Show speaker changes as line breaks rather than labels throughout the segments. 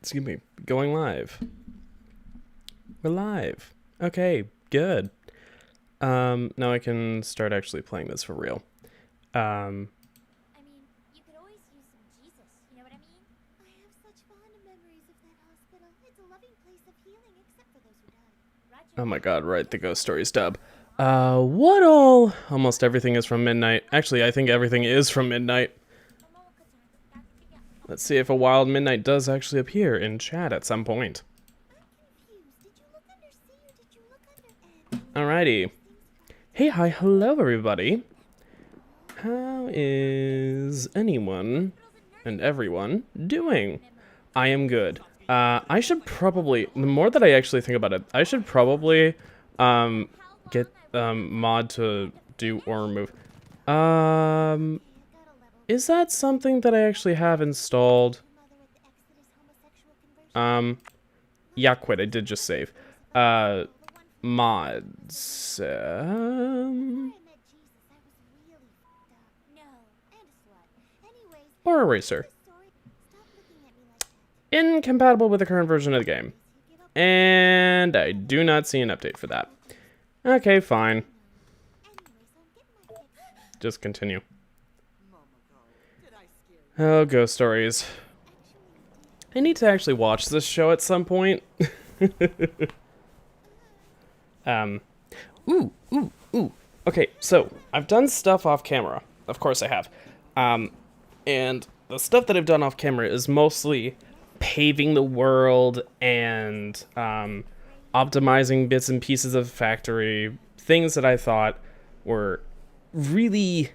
Excuse me. Going live. We're live. Okay, good. Now I can start actually playing this for real.
I mean, you could always use some Jesus, you know what I mean? I have such fond memories of that hospital. It's a loving place of healing, except for those who died. Roger.
Oh my god, right, the Ghost Stories dub. What all? Almost everything is from Midnight. Actually, I think everything is from Midnight. Let's see if a Wild Midnight does actually appear in chat at some point. Alrighty. Hey, hi, hello everybody. How is anyone and everyone doing? I am good. I should probably, the more that I actually think about it, I should probably get mod to do or remove. Is that something that I actually have installed? Yeah, quit. I did just save. Mods. Or eraser. Incompatible with the current version of the game. And I do not see an update for that. Okay, fine. Just continue. Oh, Ghost Stories. I need to actually watch this show at some point. Ooh. Okay, so I've done stuff off camera. Of course I have. And the stuff that I've done off camera is mostly paving the world and optimizing bits and pieces of Factory, things that I thought were really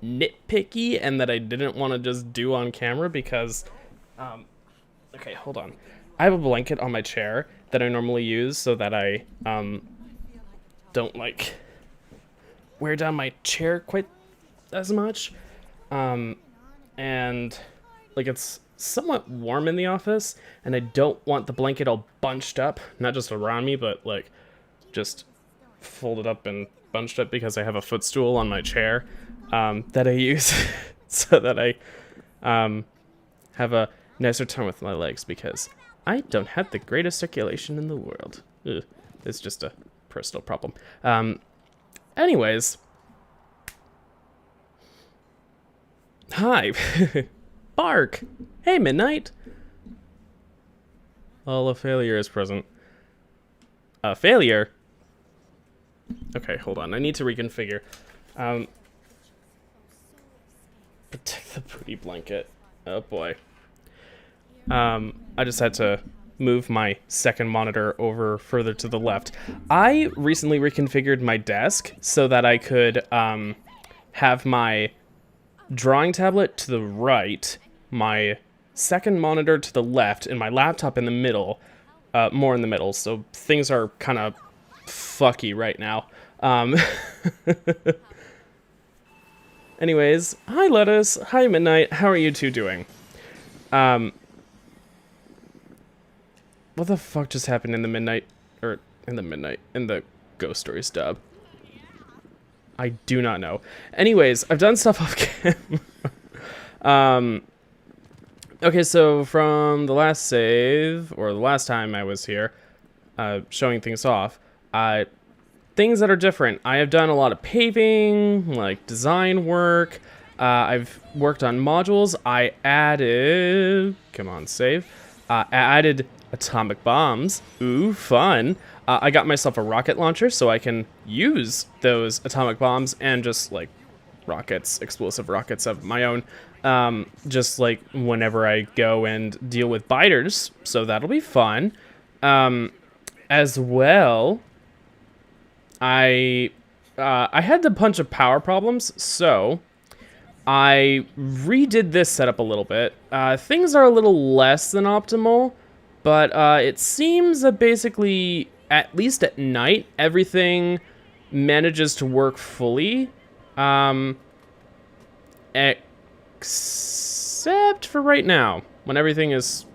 nitpicky and that I didn't want to just do on camera because okay, hold on. I have a blanket on my chair that I normally use so that I don't like wear down my chair quite as much. And like it's somewhat warm in the office and I don't want the blanket all bunched up, not just around me, but like just folded up and bunched up because I have a footstool on my chair that I use so that I have a nicer time with my legs because I don't have the greatest circulation in the world. Ugh, it's just a personal problem. Anyways. Hi. Bark. Hey, Midnight. Well, a failure is present. A failure? Okay, hold on. I need to reconfigure. Protect the pretty blanket. Oh boy. I just had to move my second monitor over further to the left. I recently reconfigured my desk so that I could have my drawing tablet to the right, my second monitor to the left, and my laptop in the middle, more in the middle, so things are kind of fucky right now. Anyways, hi Lettuce, hi Midnight, how are you two doing? What the fuck just happened in the Ghost Stories dub? I do not know. Anyways, I've done stuff off camera. Okay, so from the last save, or the last time I was here, showing things off, things that are different. I have done a lot of paving, like design work. I've worked on modules. I added, come on, save. I added atomic bombs. Ooh, fun. I got myself a rocket launcher so I can use those atomic bombs and just like rockets, explosive rockets of my own, just like whenever I go and deal with biters. So that'll be fun. As well, I had a bunch of power problems, so I redid this setup a little bit. Things are a little less than optimal, but it seems that basically, at least at night, everything manages to work fully. Except for right now, when everything is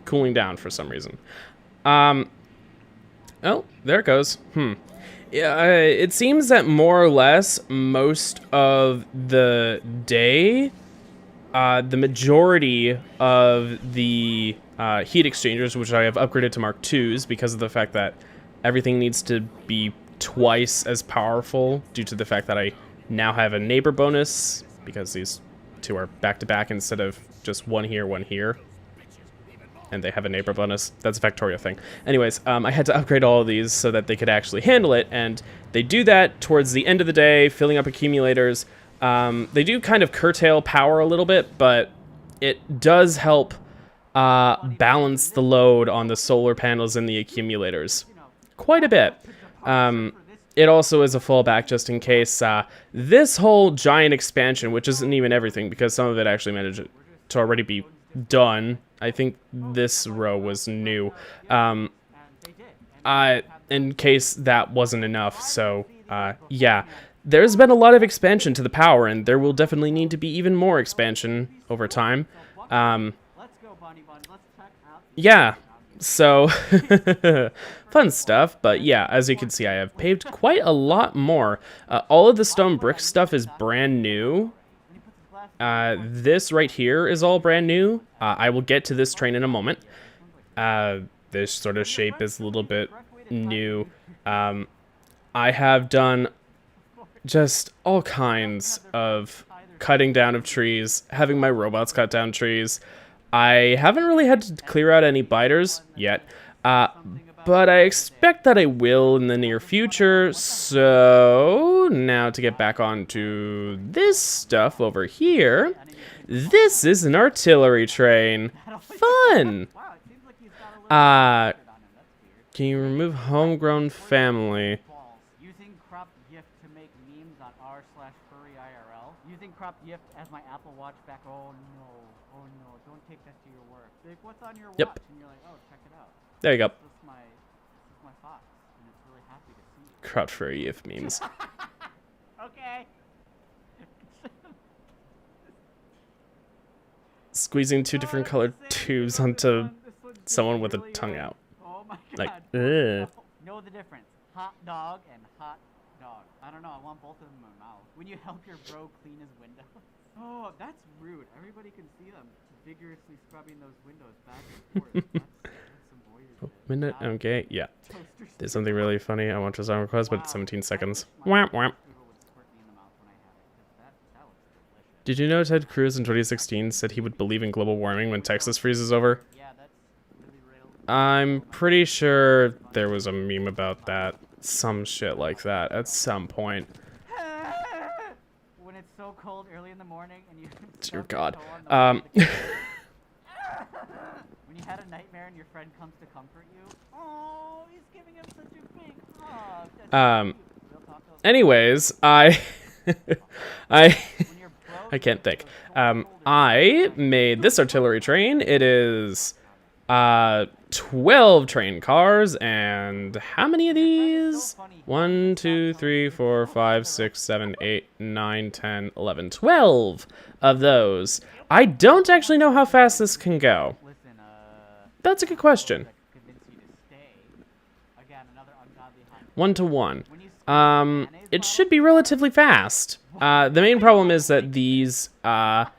cooling down for some reason. Oh, there it goes. Yeah, it seems that more or less most of the day, the majority of the heat exchangers, which I have upgraded to Mark IIs because of the fact that everything needs to be twice as powerful due to the fact that I now have a neighbor bonus because these two are back-to-back instead of just one here, and they have a neighbor bonus. That's a Factorio thing. Anyways, I had to upgrade all of these so that they could actually handle it, and they do that towards the end of the day, filling up accumulators. They do kind of curtail power a little bit, but it does help balance the load on the solar panels and the accumulators quite a bit. It also is a fallback just in case this whole giant expansion, which isn't even everything because some of it actually managed to already be done. I think this row was new. In case that wasn't enough, so yeah. There's been a lot of expansion to the power, and there will definitely need to be even more expansion over time. Yeah, so fun stuff, but yeah, as you can see, I have paved quite a lot more. All of the stone brick stuff is brand new. This right here is all brand new. I will get to this train in a moment. This sort of shape is a little bit new. I have done just all kinds of cutting down of trees, having my robots cut down trees. I haven't really had to clear out any biters yet, but I expect that I will in the near future. So now to get back onto this stuff over here, this is an artillery train. Fun! Can you remove homegrown family?
Using crop GIF to make memes on r/furry IRL. Using crop GIF as my Apple Watch back. Oh no, don't take that to your work. Like, what's on your watch? And you're like, oh, check it out.
There you go.
This is my fox, and it's really happy to see you.
Crowd furry if memes.
Okay.
Squeezing two different colored tubes onto someone with a tongue out.
Oh my god.
Like, ugh.
Know the difference. Hot dog and hot dog. I don't know, I want both of them in my mouth. When you help your bro clean his window. Oh, that's rude. Everybody can see them vigorously scrubbing those windows back and forth. That's some voyeur shit.
Minute, okay, yeah.
Toaster
There's something really funny. I want to song request, but it's 17 seconds. Wham, wham. Did you know Ted Cruz in 2016 said he would believe in global warming when Texas freezes over?
Yeah, that's really real.
I'm pretty sure there was a meme about that. Some shit like that at some point.
When it's so cold early in the morning and you
Dear God.
when you had a nightmare and your friend comes to comfort you. Oh, he's giving him such a big hug. That's so cute. We'll talk about
Anyways, I can't think. I made this artillery train. It is 12 train cars, and how many of these? 1, 2, 3, 4, 5, 6, 7, 8, 9, 10, 11, 12 of those. I don't actually know how fast this can go.
Listen,
That's a good question.
convince you to stay. Again, another ungodly high.
1 to 1. It should be relatively fast. The main problem is that these are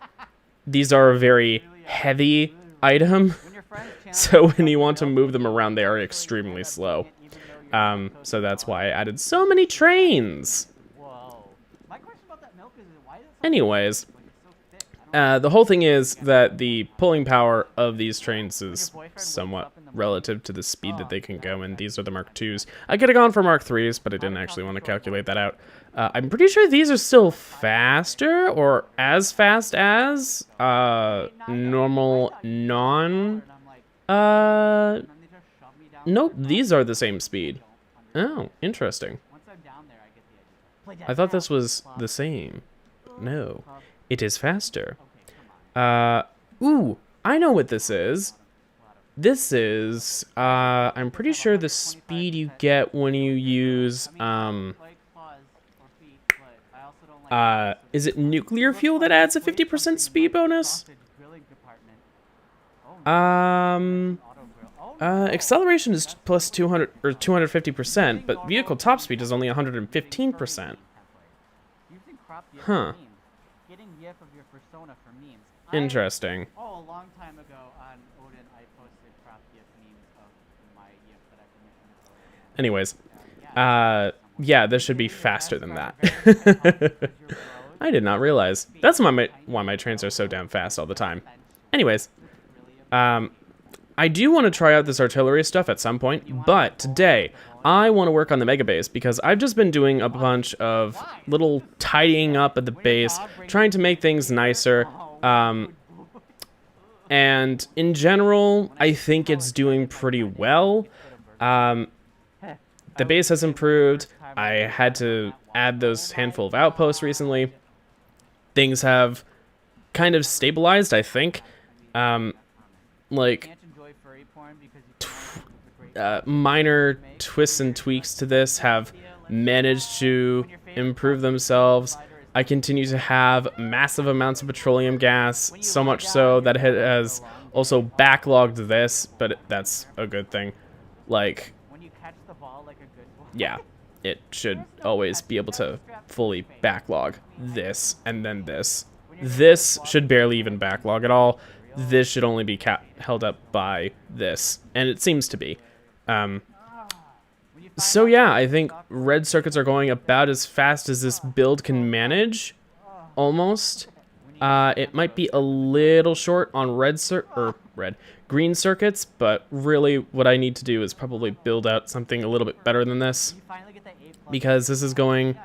a very heavy item,
When your friends challenge
so when you want to move them around, they are extremely slow. So that's why I added so many trains.
Whoa. My question about that milk is why is it so
Anyways,
like it's so thick? I don't
the whole thing is that the pulling power of these trains is somewhat relative to the speed that they can go, and these are the Mark IIs. I could have gone for Mark IIIs, but I didn't actually want to calculate that out. I'm pretty sure these are still faster, or as fast as, normal non...
and I'm like, and then they just shove me down.
Nope, these are the same speed. Oh, interesting.
Once I'm down there, I get the idea. Play
I thought this was the same. No, it is faster.
Okay, come on.
Ooh, I know what this is. This is, I'm pretty sure the speed you get when you use,
Like paws or feet, but I also don't like
is it nuclear fuel that adds a 50% speed bonus?
sausage grilling department. Oh,
Um,
auto grill. Oh, no.
acceleration is plus 200 or 250%, but vehicle top speed is only 115%.
Using crop GIF
Huh.
memes. Getting GIF of your persona for memes.
Interesting.
A long time ago on Odin, I posted crop GIF memes of my GIF that I commissioned.
Anyways,
Yeah.
yeah, this should be faster than that. I did not realize. That's why my trains are so damn fast all the time. Anyways, I do want to try out this artillery stuff at some point, but today I want to work on the mega base because I've just been doing a bunch of little tidying up at the base, trying to make things nicer. And in general, I think it's doing pretty well. The base has improved. I had to add those handful of outposts recently. Things have kind of stabilized, I think. Like, minor twists and tweaks to this have managed to improve themselves. I continue to have massive amounts of petroleum gas, so much so that it has also backlogged this, but that's a good thing. Like, yeah, it should always be able to fully backlog this and then this. This should barely even backlog at all. This should only be held up by this, and it seems to be. So yeah, I think red circuits are going about as fast as this build can manage, almost. It might be a little short on green circuits, but really what I need to do is probably build out something a little bit better than this, because this is going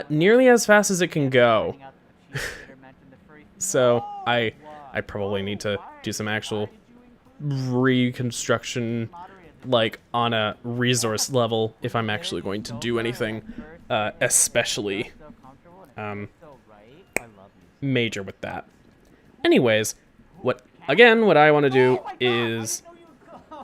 nearly as fast as it can go. So I probably need to do some actual reconstruction, like on a resource level, if I'm actually going to do anything especially major with that. Anyways, what I want to do is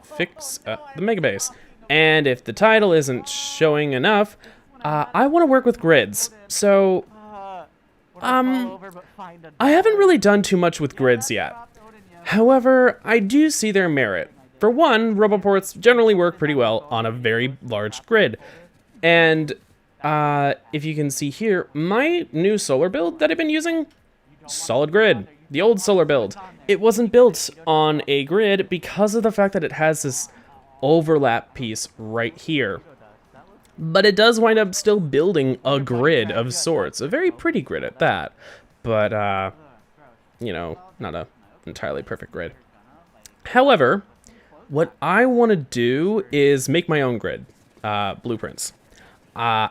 fix the mega base, and if the title isn't showing enough, I want to work with grids. So I haven't really done too much with grids yet. However, I do see their merit. For one, roboports generally work pretty well on a very large grid. And if you can see here, my new solar build that I've been using, solid grid. The old solar build, it wasn't built on a grid because of the fact that it has this overlap piece right here. But it does wind up still building a grid of sorts, a very pretty grid at that. But, you know, not a entirely perfect grid. However, what I want to do is make my own grid blueprints. I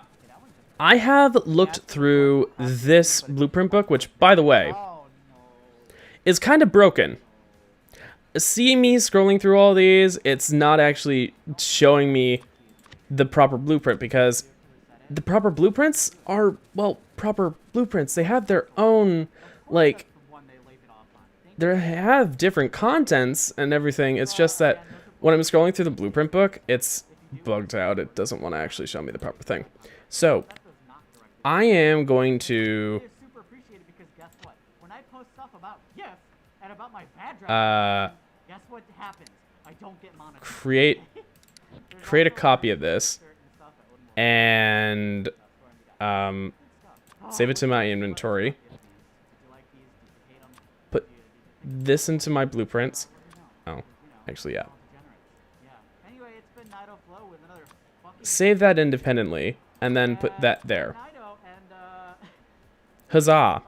have looked through this blueprint book, which, by the way, is kind of broken. Seeing me scrolling through all these, it's not actually showing me the proper blueprint, because the proper blueprints are, well, proper blueprints. They have their own, like, they have different contents and everything. It's just that when I'm scrolling through the blueprint book, it's bugged out. It doesn't want to actually show me the proper thing. So I am going to create a copy of this and save it to my inventory. Put this into my blueprints. Oh, actually, yeah. Save that independently, and then put that there. Huzzah!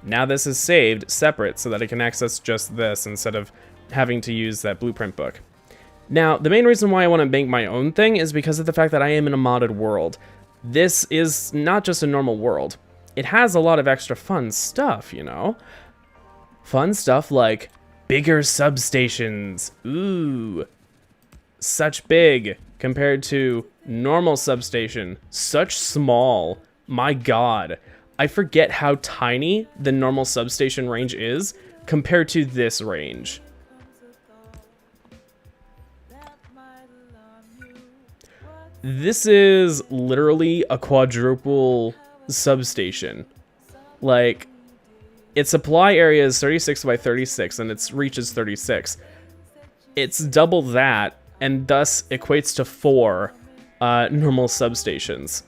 Now this is saved separate so that I can access just this instead of having to use that blueprint book. Now, the main reason why I want to make my own thing is because of the fact that I am in a modded world. This is not just a normal world. It has a lot of extra fun stuff, you know? Fun stuff like bigger substations. Ooh. Such big compared to normal substation. Such small. My god. I forget how tiny the normal substation range is compared to this range. This is literally a quadruple substation. Like, its supply area is 36 by 36 and its reach is 36. It's double that, and thus equates to 4 normal substations.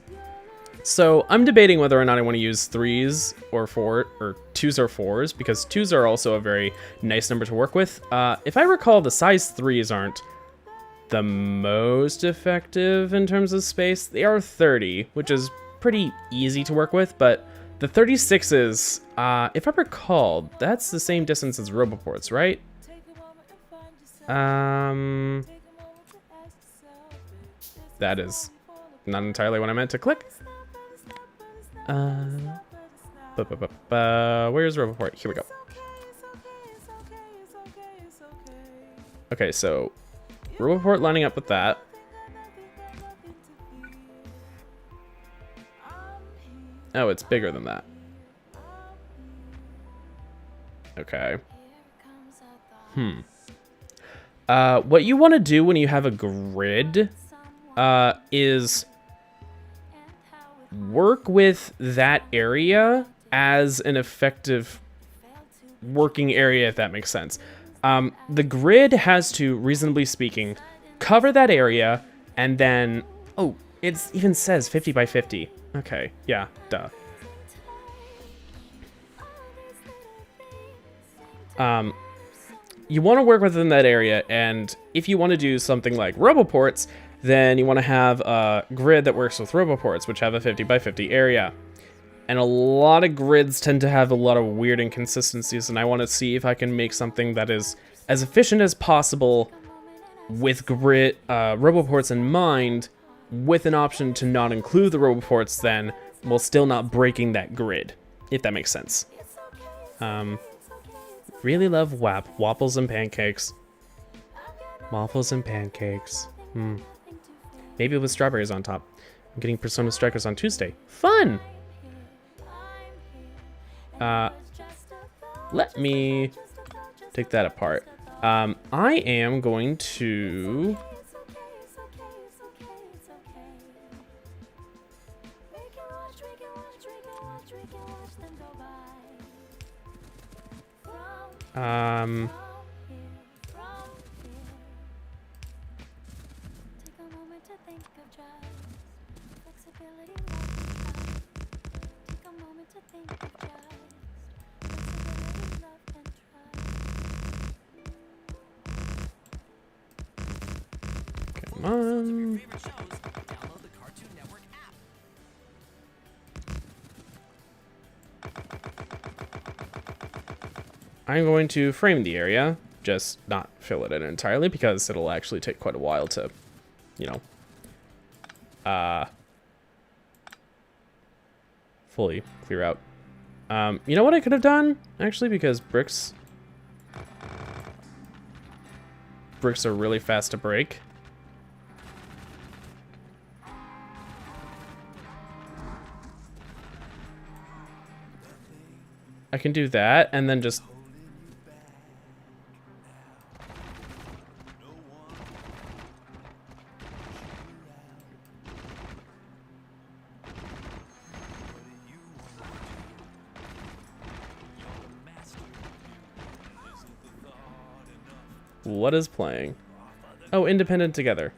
So I'm debating whether or not I want to use 3s or 2s or 4s, because 2s are also a very nice number to work with. If I recall, the size 3s aren't the most effective in terms of space. They are 30, which is pretty easy to work with, but the 36s, if I recall, that's the same distance as Roboports, right? That is not entirely what I meant to click. Where's Roboport? Here we go. Okay, so Roboport lining up with that. Oh, it's bigger than that. Okay. What you want to do when you have a grid is work with that area as an effective working area, if that makes sense. The grid has to, reasonably speaking, cover that area, and then... Oh, it even says 50 by 50. Okay, yeah, duh. You want to work within that area, and if you want to do something like Roboports, then you want to have a grid that works with Roboports, which have a 50 by 50 area. And a lot of grids tend to have a lot of weird inconsistencies, and I want to see if I can make something that is as efficient as possible with Roboports in mind, with an option to not include the Roboports then, while still not breaking that grid, if that makes sense. Really love waffles and pancakes. Waffles and pancakes. Maybe with strawberries on top. I'm getting Persona Strikers on Tuesday. Fun! Let me take that apart. I am going to... Come on. I'm going to frame the area, just not fill it in entirely, because it'll actually take quite a while to, you know, fully clear out. You know what I could have done, actually, because bricks are really fast to break. I can do that, and then just... What is playing? Oh, Independent Together.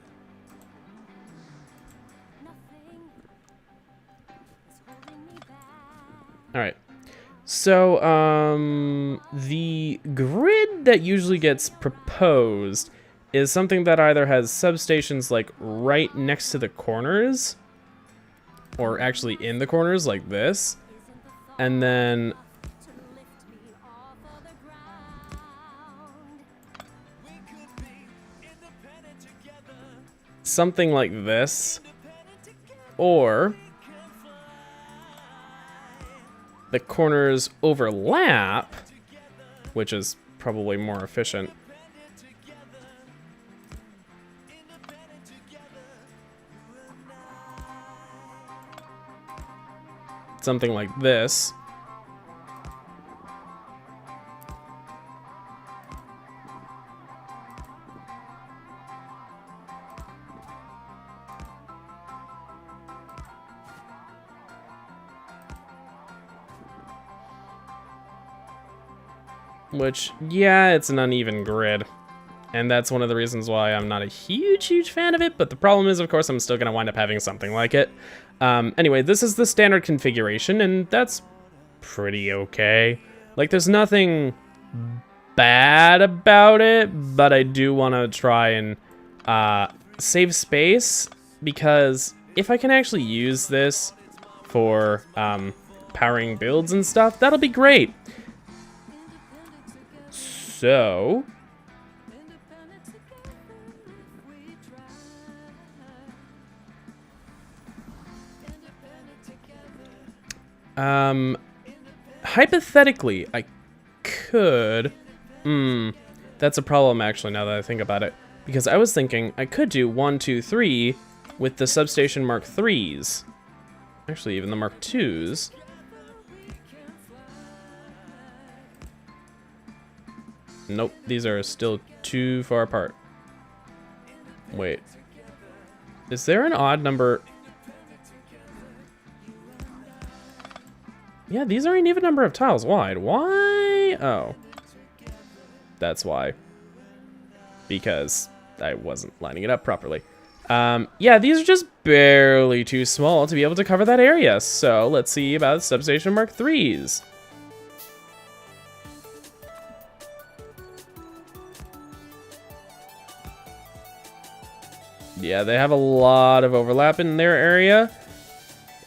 Alright. So, the grid that usually gets proposed is something that either has substations like right next to the corners, or actually in the corners like this, and then something like this, or the corners overlap, which is probably more efficient. Something like this. Which, yeah, it's an uneven grid. And that's one of the reasons why I'm not a huge fan of it, but the problem is, of course, I'm still going to wind up having something like it. Anyway, this is the standard configuration, and that's pretty okay. Like, there's nothing bad about it, but I do want to try and save space, because if I can actually use this for powering builds and stuff, that'll be great. So hypothetically, I could... that's a problem, actually, now that I think about it. Because I was thinking I could do 1, 2, 3 with the Substation Mark 3s. Actually, even the Mark 2s. Nope, these are still too far apart. Wait. Is there an odd number? Yeah, these are an even number of tiles wide. Why? Oh. That's why. Because I wasn't lining it up properly. Yeah, these are just barely too small to be able to cover that area. So let's see about Substation Mark 3s. Yeah, they have a lot of overlap in their area.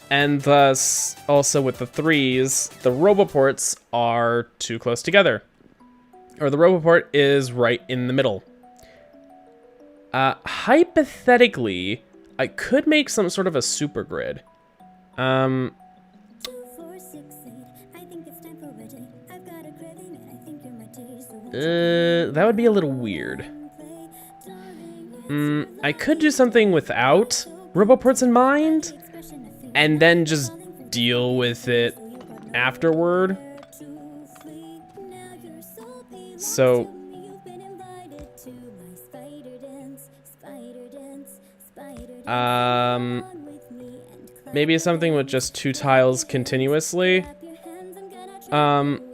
And thus, also with the 3s, the Roboports are too close together. Or the Roboport is right in the middle. Hypothetically, I could make some sort of a super grid. That would be a little weird. I could do something without Roboports in mind, and then just deal with it afterward. So maybe something with just 2 tiles continuously.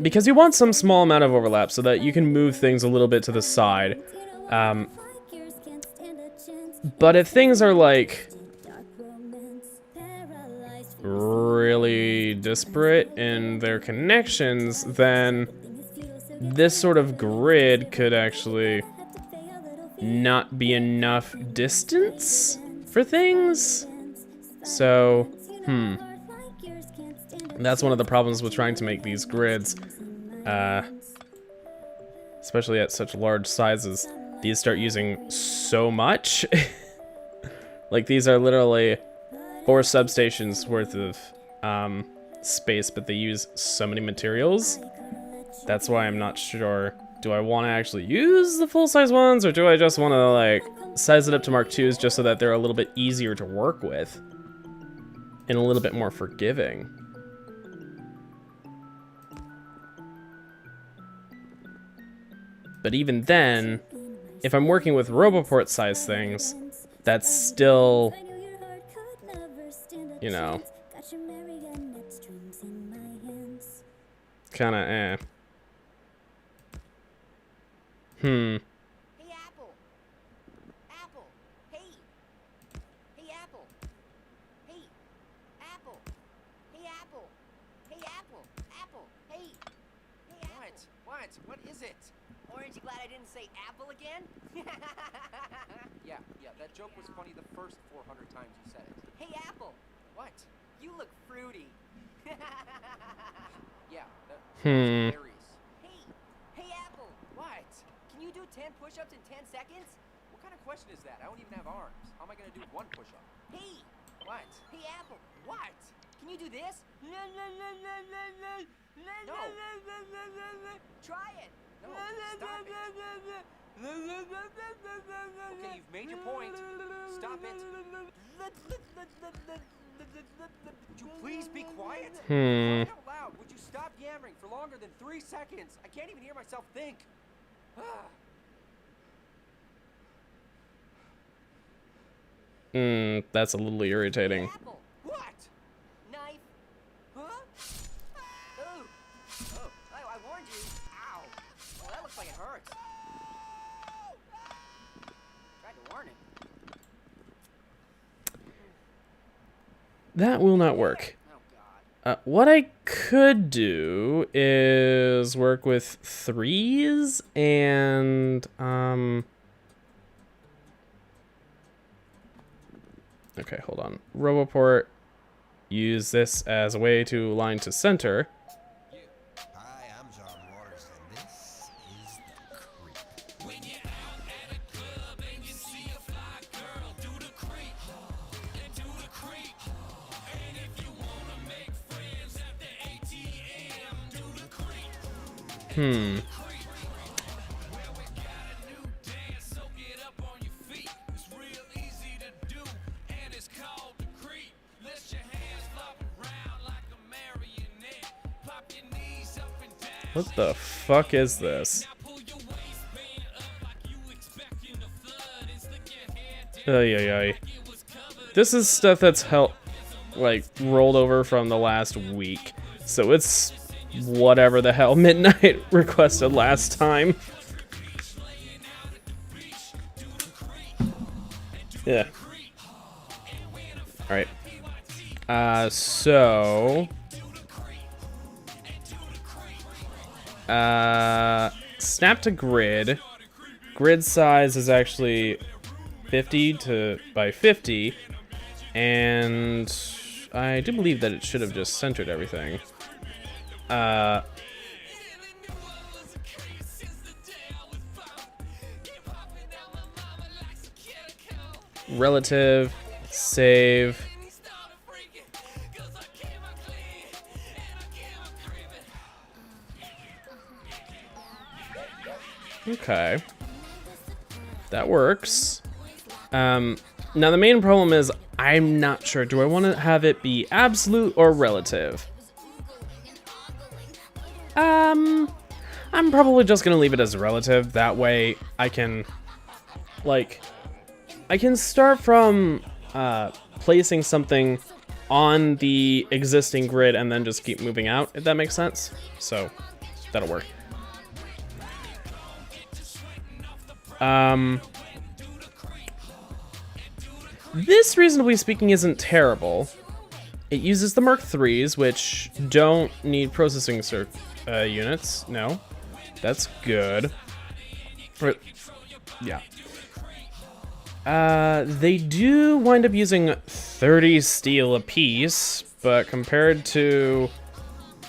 Because you want some small amount of overlap so that you can move things a little bit to the side. But if things are like really disparate in their connections, then this sort of grid could actually not be enough distance for things. So, that's one of the problems with trying to make these grids, especially at such large sizes. These start using so much. Like, these are literally 4 substations worth of space, but they use so many materials. That's why I'm not sure. Do I want to actually use the full-size ones, or do I just want to, like, size it up to Mark 2s just so that they're a little bit easier to work with and a little bit more forgiving? But even then, if I'm working with Roboport size things, that's still, you know, kinda eh.
Hey, Apple. Apple. Hey. Hey, Apple. Hey. Apple. Hey, Apple. Hey, Apple. Apple. Hey. Hey, Apple.
What is it?
Aren't you glad I didn't say apple again?
Yeah, that joke was funny the first 400 times you said it.
Hey, Apple.
What?
You look fruity.
Yeah, that
Hmm.
berries.
Hey, Apple.
What?
Can you do 10 push-ups in 10 seconds?
What kind of question is that? I don't even have arms. How am I gonna do 1 push-up?
Hey.
What?
Hey, Apple.
What?
Can you do this?
No.
Try it.
No, stop it. Okay, you've made your point. Stop it. Would you please be quiet? Crying out loud, would you stop yammering for longer than 3 seconds? I can't even hear myself think.
That's a little irritating.
Apple.
What?
Knife. Huh? Ooh. Oh, I warned you. Ow. Well, that looks like it hurts.
warning.
That will not work.
Oh god.
What I could do is work with 3s and okay, hold on. Roboport, use this as a way to align to center.
Hi, I'm John Waters, and this is The Creep. When you're out at a club and you see a fly girl, do the creep, and do the creep. And if you wanna make friends at the ATM, do the creep. Well, we got a new dance, so get up on your feet. It's real easy to do, and it's called The Creep. Let your hands flop around like a marionette. Pop your knees up and down.
What the fuck is this? Ay, ay, ay. This is stuff that's like rolled over from the last week, so it's whatever the hell Midnight requested last time. Yeah. All right. So. Snap to grid. Grid size is actually 50 by 50, and I do believe that it should have just centered everything. Relative, save. Okay. That works. Now the main problem is I'm not sure. Do I want to have it be absolute or relative? I'm probably just gonna leave it as relative. That way I can, like, I can start from placing something on the existing grid and then just keep moving out, if that makes sense. So that'll work. This, reasonably speaking, isn't terrible. It uses the Mark IIIs, which don't need processing units. No, that's good. But, yeah. They do wind up using 30 steel apiece, but compared to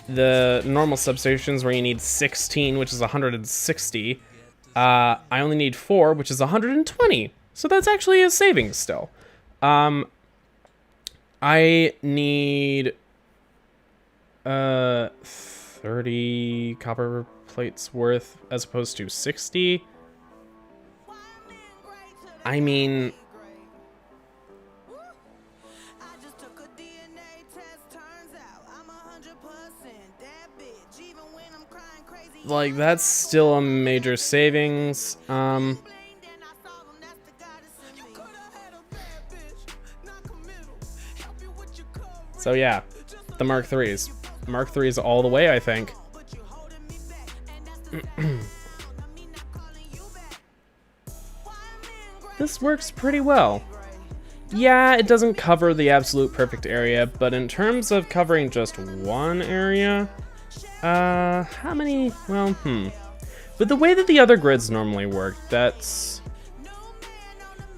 the normal substations where you need 16, which is 160, I only need 4, which is 120. So that's actually a savings still. I need 30 copper plates worth as opposed to 60. I mean, like, that's still a major savings. So yeah, the Mark IIIs. Mark IIIs all the way, I think. This works pretty well. Yeah, it doesn't cover the absolute perfect area, but in terms of covering just one area, how many? Well, But the way that the other grids normally work, that's...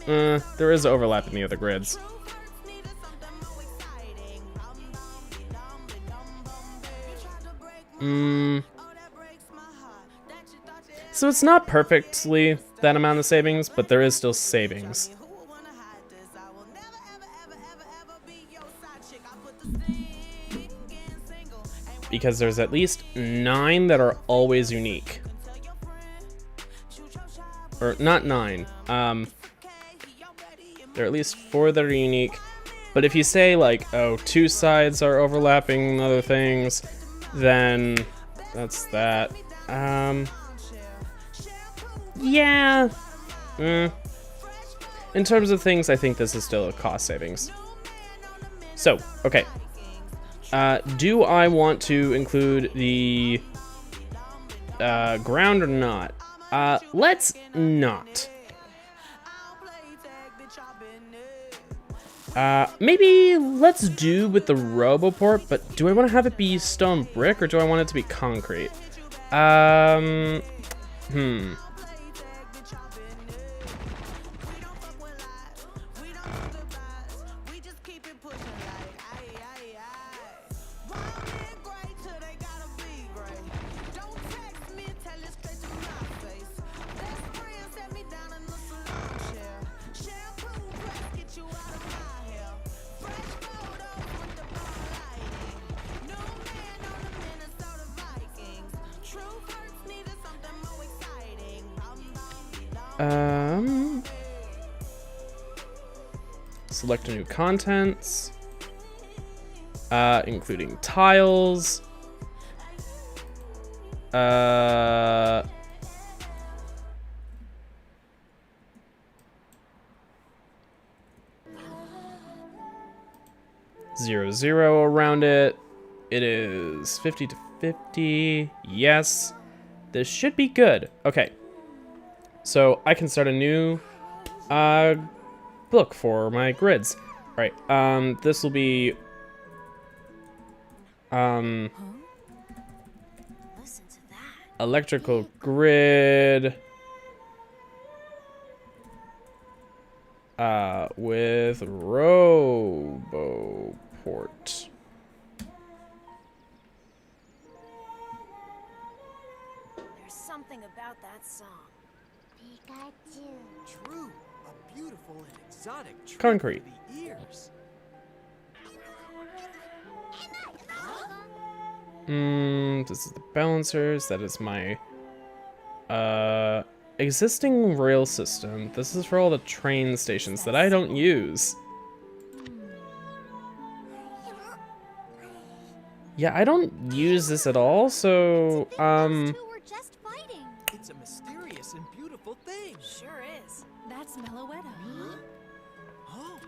there is overlap in the other grids. So it's not perfectly that amount of savings, but there is still savings. Because there's at least 9 that are always unique. Or not 9. There are at least 4 that are unique. But if you say, like, oh, 2 sides are overlapping other things, then that's that. Yeah. In terms of things, I think this is still a cost savings. So, okay. Do I want to include the ground or not? Let's not. Maybe let's do with the Roboport, but do I want to have it be stone brick or do I want it to be concrete? Select a new contents, including tiles. Zero, zero around it. It is 50 to 50. Yes. This should be good. Okay. So I can start a new book for my grids. All right. This will be
Listen to that.
electrical grid with Roboport.
There's something about that song. Pikachu.
True. A beautiful and exotic treat
Concrete.
for the ears.
This is the balancers. That is my existing rail system. This is for all the train stations that I don't use. Yeah, I don't use this at all, so
Those two were just fighting.
It's a mysterious and beautiful thing.
Sure is. That's Meloetta.
Oh,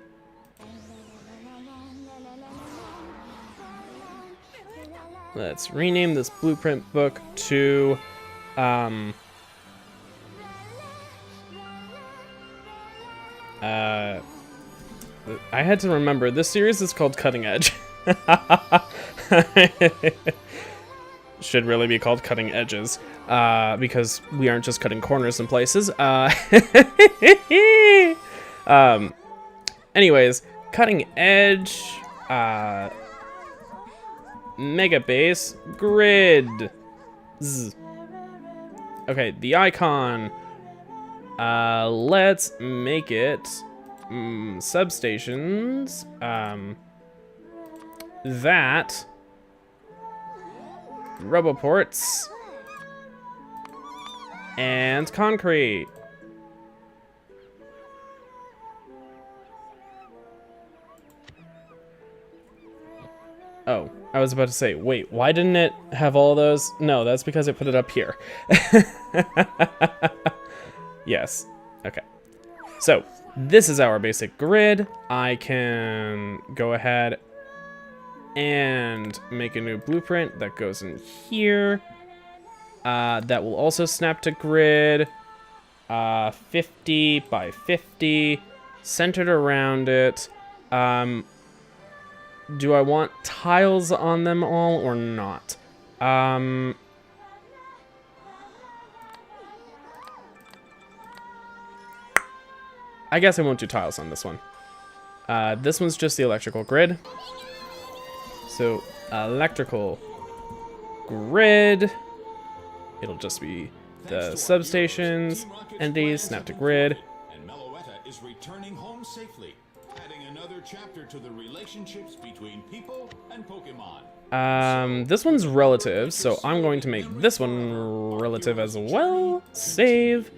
Let's rename this blueprint book to I had to remember this series is called Cutting Edge. Should really be called Cutting Edges, because we aren't just cutting corners in places. Anyways, Cutting Edge, Mega Base, Grid. Zzz. Okay, the icon. Let's make it substations. That. Roboports. And concrete. Oh, I was about to say, wait, why didn't it have all those? No, that's because I put it up here. Yes, okay. So, this is our basic grid. I can go ahead and make a new blueprint that goes in here. That will also snap to grid. 50 by 50, centered around it. Do I want tiles on them all or not? I guess I won't do tiles on this one. This one's just the electrical grid. So, electrical grid. It'll just be the substations, entities, snap to grid.
And Meloetta is returning home safely, adding another chapter to the relationships between people and Pokemon.
This one's relative, so I'm going to make this one relative as well. Save.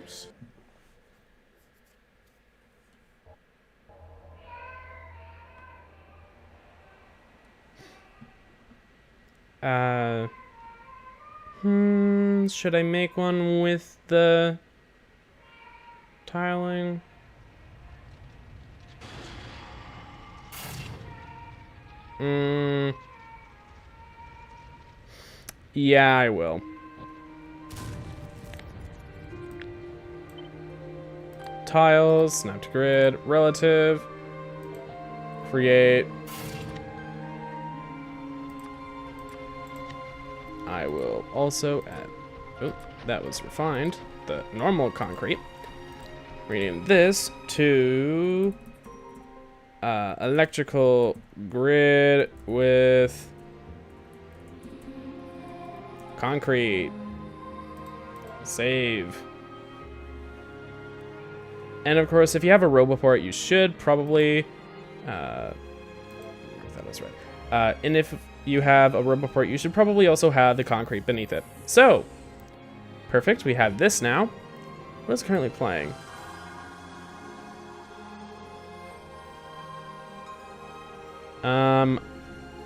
Should I make one with the tiling? Yeah, I will. Tiles, snap to grid, relative. Create. I will also add, oh, that was refined, the normal concrete. Rename this to electrical grid with concrete. Save. And of course, if you have a Roboport, you should probably, I thought was right. And if you have a Roboport, you should probably also have the concrete beneath it. So, perfect, we have this now. What is currently playing?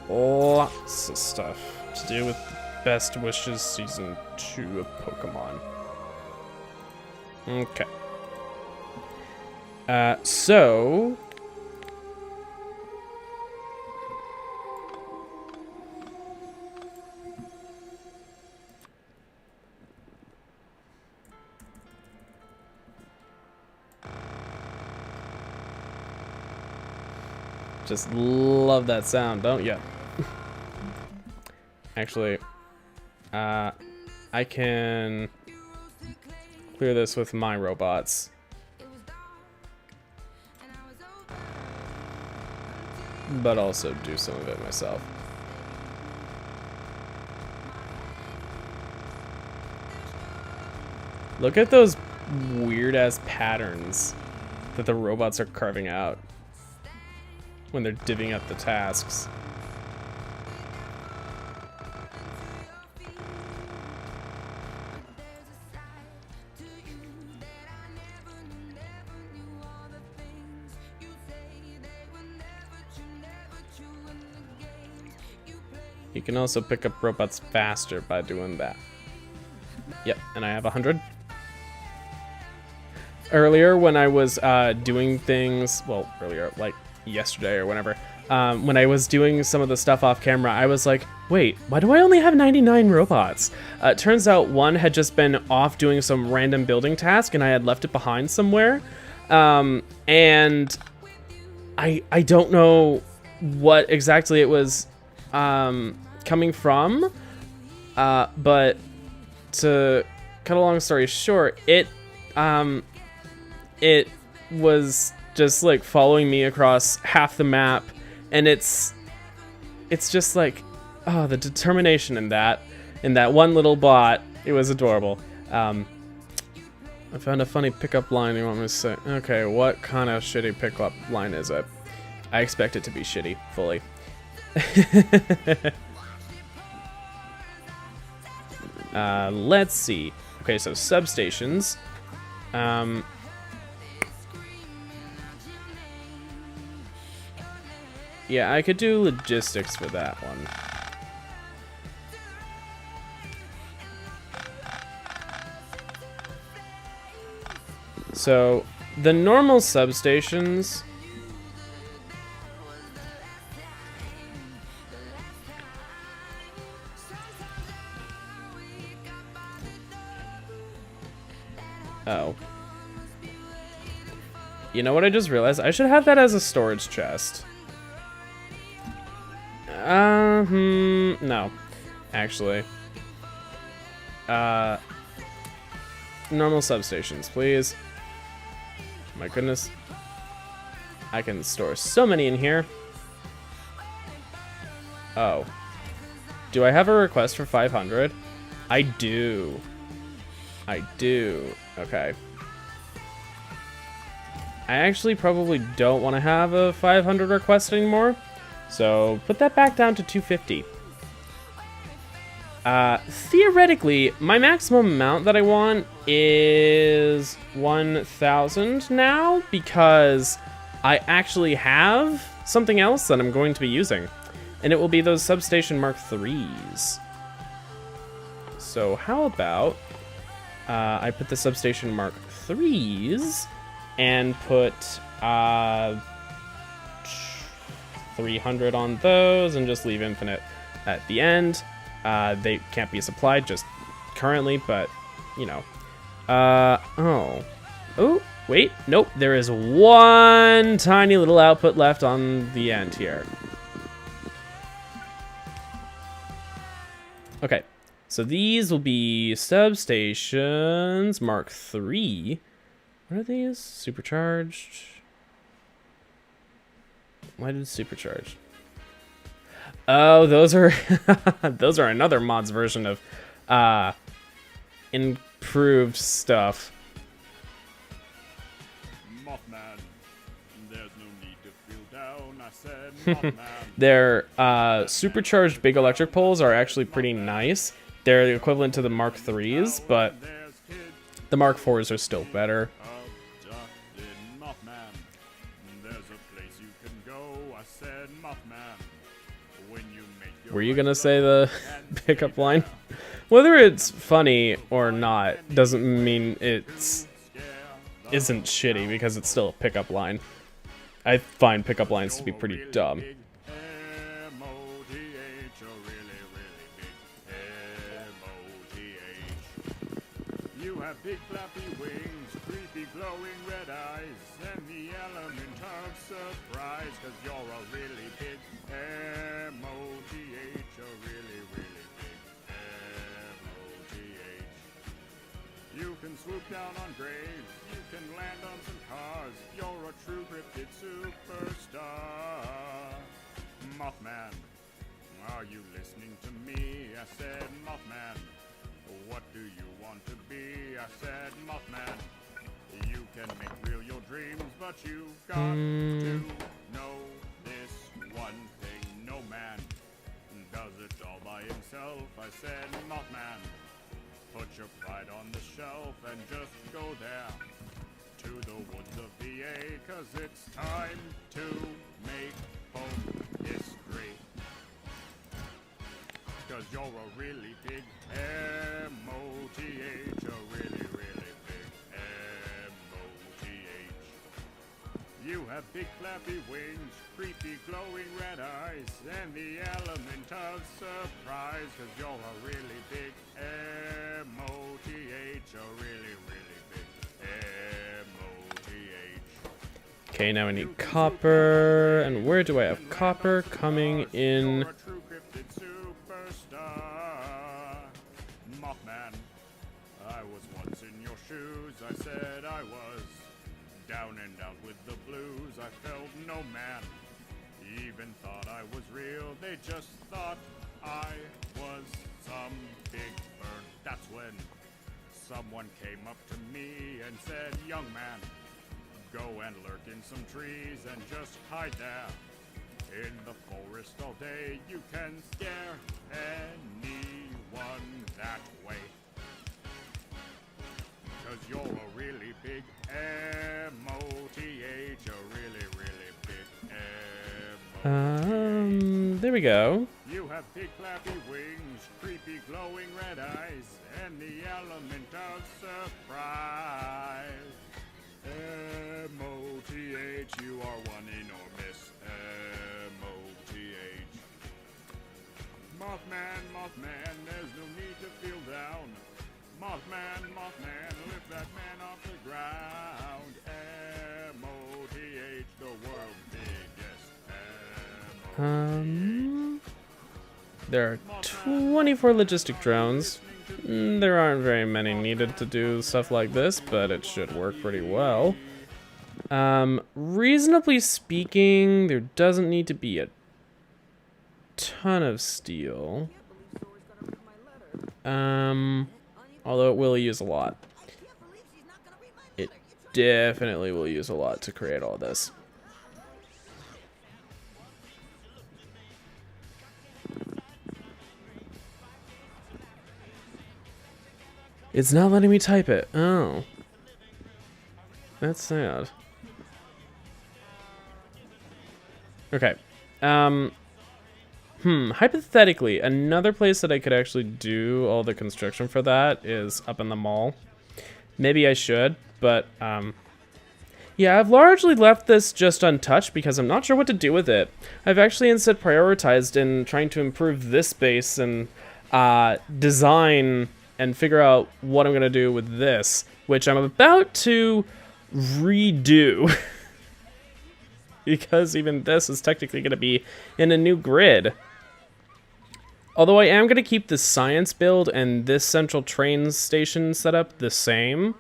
Lots of stuff to do with Best Wishes Season 2 of Pokemon. Okay. So... Just love that sound, don't ya? Actually, I can clear this with my robots. But also do some of it myself. Look at those weird-ass patterns that the robots are carving out when they're divvying up the tasks. You can also pick up robots faster by doing that. Yep, and I have 100. Earlier when I was doing things, well, earlier, like yesterday or whenever, when I was doing some of the stuff off camera, I was like, wait, why do I only have 99 robots? Turns out one had just been off doing some random building task and I had left it behind somewhere. And I don't know what exactly it was coming from, but to cut a long story short, it was just like following me across half the map, and it's just like, oh, the determination in that one little bot. It was adorable. I found a funny pickup line you want me to say. Okay, what kind of shitty pickup line is it? I expect it to be shitty, fully. Let's see. Okay, so substations. Yeah, I could do logistics for that one. So, the normal substations... Oh. You know what I just realized? I should have that as a storage chest. No. Actually. Normal substations, please. My goodness. I can store so many in here. Oh. Do I have a request for 500? I do. I do. Okay. I actually probably don't want to have a 500 request anymore. So put that back down to 250. Theoretically, my maximum amount that I want is 1,000 now, because I actually have something else that I'm going to be using, and it will be those Substation Mark IIIs. So how about I put the Substation Mark IIIs and put 300 on those and just leave infinite at the end. They can't be supplied just currently, but you know. Oh, Wait, nope, there is one tiny little output left on the end here. Okay, so these will be substations Mark III. What are these? Supercharged? Why did supercharged? Oh, those are those are another mod's version of improved stuff.
Mothman, there's no need to feel down. I said Mothman.
Their supercharged big electric poles are actually pretty nice. They're the equivalent to the Mark IIIs, but
There's kids
the Mark IVs are still better.
abducted. Mothman, there's a place you can go. I said Mothman. When you make your
Were you gonna say the pickup line? Whether it's funny or not doesn't mean it's isn't shitty because it's still a pickup line. I find pickup lines to be pretty dumb.
M-O-T-H, a really, really big M-O-T-H. You have big flappy wings, creepy glowing red eyes, and the element of surprise, 'cause you're a really big M-O-T-H, a really, really big M-O-T-H. You can swoop down on graves, you can land on some cars, you're a true cryptid superstar. Mothman, are you listening to me? I said Mothman. What do you want to be? I said Mothman. You can make real your dreams, but you've got to know this one thing. No man does it all by himself. I said Mothman. Put your pride on the shelf and just go there to the woods of VA, 'cause it's time to make home history. 'Cause you're a really big M-O-T-H, a really, really big M-O-T-H. You have big flappy wings, creepy glowing red eyes, and the element of surprise, 'cause you're a really big M-O-T-H, a really, really big M-O-T-H.
Okay, now I need copper. And where do I have copper? Coming in.
You're a true cryptid superstar. Mothman, I was once in your shoes. I said I was down and out with the blues. I felt no man even thought I was real. They just thought I was some big bird. That's when someone came up to me and said, young man, go and lurk in some trees and just hide there in the forest all day. You can scare anyone that way, 'cause you're a really big M-O-T-H, a really, really big M-O-T-H.
There we go.
You have big flappy wings, creepy glowing red eyes, and the element of surprise. M-O-T-H, you are one enormous M-O-T-H. Mothman, Mothman, there's no need to feel down. Mothman, Mothman, lift that man off the ground. M-O-T-H, the world's biggest M-O-T-H.
There are 24 logistic drones. There aren't very many needed to do stuff like this, but it should work pretty well. Reasonably speaking, there doesn't need to be a ton of steel. Although it will use a lot. It definitely will use a lot to create all this. It's not letting me type it. Oh. That's sad. Okay. Hypothetically, another place that I could actually do all the construction for that is up in the mall. Maybe I should, but, yeah, I've largely left this just untouched because I'm not sure what to do with it. I've actually instead prioritized in trying to improve this space and, design and figure out what I'm going to do with this, which I'm about to redo. Because even this is technically going to be in a new grid. Although I am going to keep the science build and this central train station setup the same.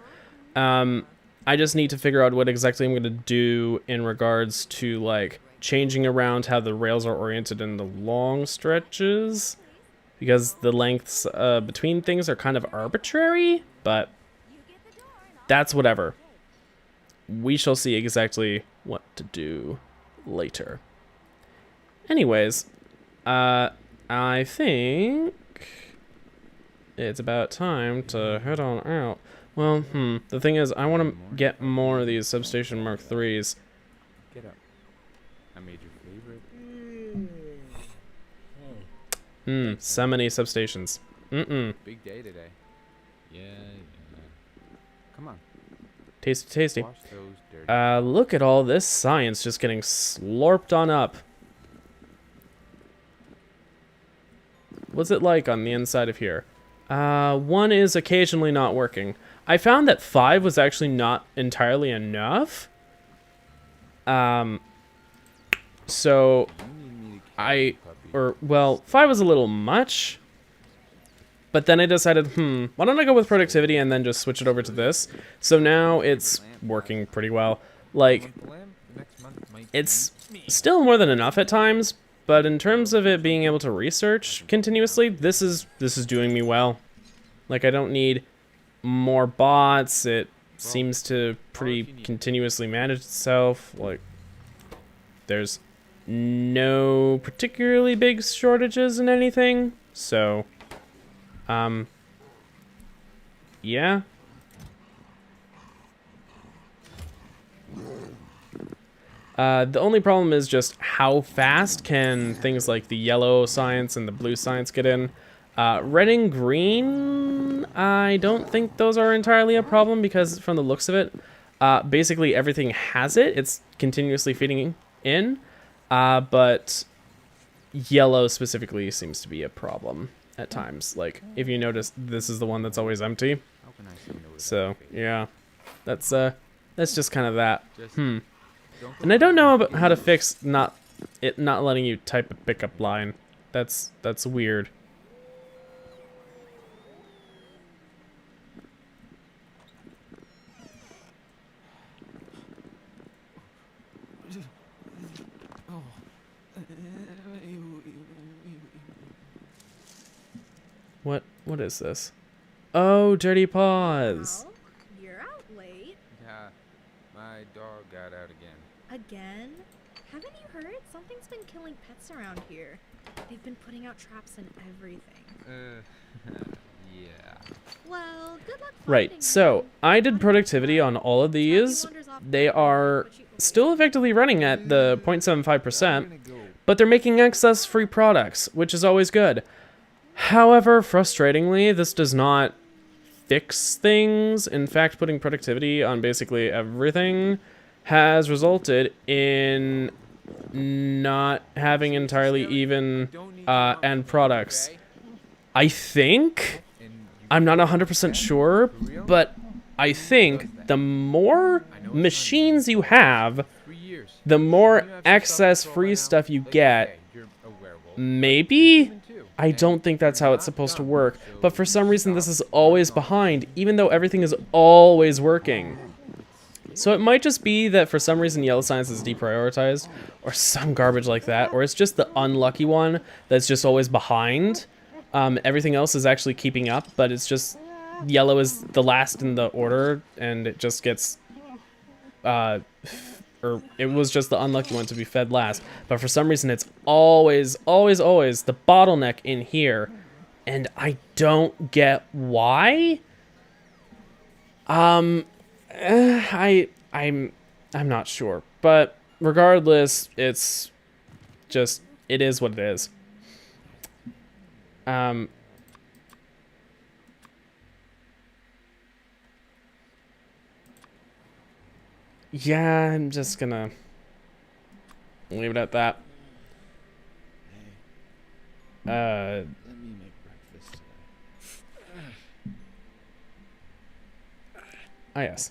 I just need to figure out what exactly I'm going to do in regards to, like, changing around how the rails are oriented in the long stretches. Because the lengths between things are kind of arbitrary, but that's whatever. We shall see exactly what to do later. Anyways, I think it's about time to head on out. Well, the thing is, I want to get more of these Substation Mark IIIs.
Get up. I made your favorite.
So many substations.
Big day today. Yeah. Come on.
Tasty, tasty.
Wash those dirty.
Look at all this science just getting slurped on up. What's it like on the inside of here? 1 is occasionally not working. I found that 5 was actually not entirely enough. So well, 5 was a little much. But then I decided, why don't I go with productivity and then just switch it over to this? So now it's working pretty well. Like, it's still more than enough at times, but in terms of it being able to research continuously, this is doing me well. Like, I don't need more bots. It seems to pretty continuously manage itself. Like, there's no particularly big shortages in anything. So, yeah. The only problem is just how fast can things like the yellow science and the blue science get in. Red and green, I don't think those are entirely a problem because from the looks of it, basically everything has it. It's continuously feeding in, but yellow specifically seems to be a problem at times. Like, if you notice, this is the one that's always empty. So, yeah, that's just kind of that. And I don't know about how to fix not letting you type a pickup line. That's weird. What is this? Oh, Dirty Paws.
Well, you're out late.
Yeah, my dog got out again.
Again? Haven't you heard? Something's been killing pets around here. They've been putting out traps and everything.
Yeah.
Well, good luck
Right,
finding
so
them.
I did productivity on all of these. They are still effectively running at the 0.75%, but they're making excess free products, which is always good. However, frustratingly, this does not fix things. In fact, putting productivity on basically everything has resulted in not having entirely even end products. I think, I'm not 100% sure, but I think the more machines you have, the more excess free stuff you get. Maybe? I don't think that's how it's supposed to work, but for some reason this is always behind, even though everything is always working. So it might just be that for some reason yellow science is deprioritized, or some garbage like that, or it's just the unlucky one that's just always behind. Everything else is actually keeping up, but it's just yellow is the last in the order, and it just gets, or it was just the unlucky one to be fed last. But for some reason, it's always the bottleneck in here, and I don't get why. I'm not sure, but regardless, it's just, it is what it is. Yeah, I'm just gonna leave it at that.
Let me make breakfast today.
Ah, yes.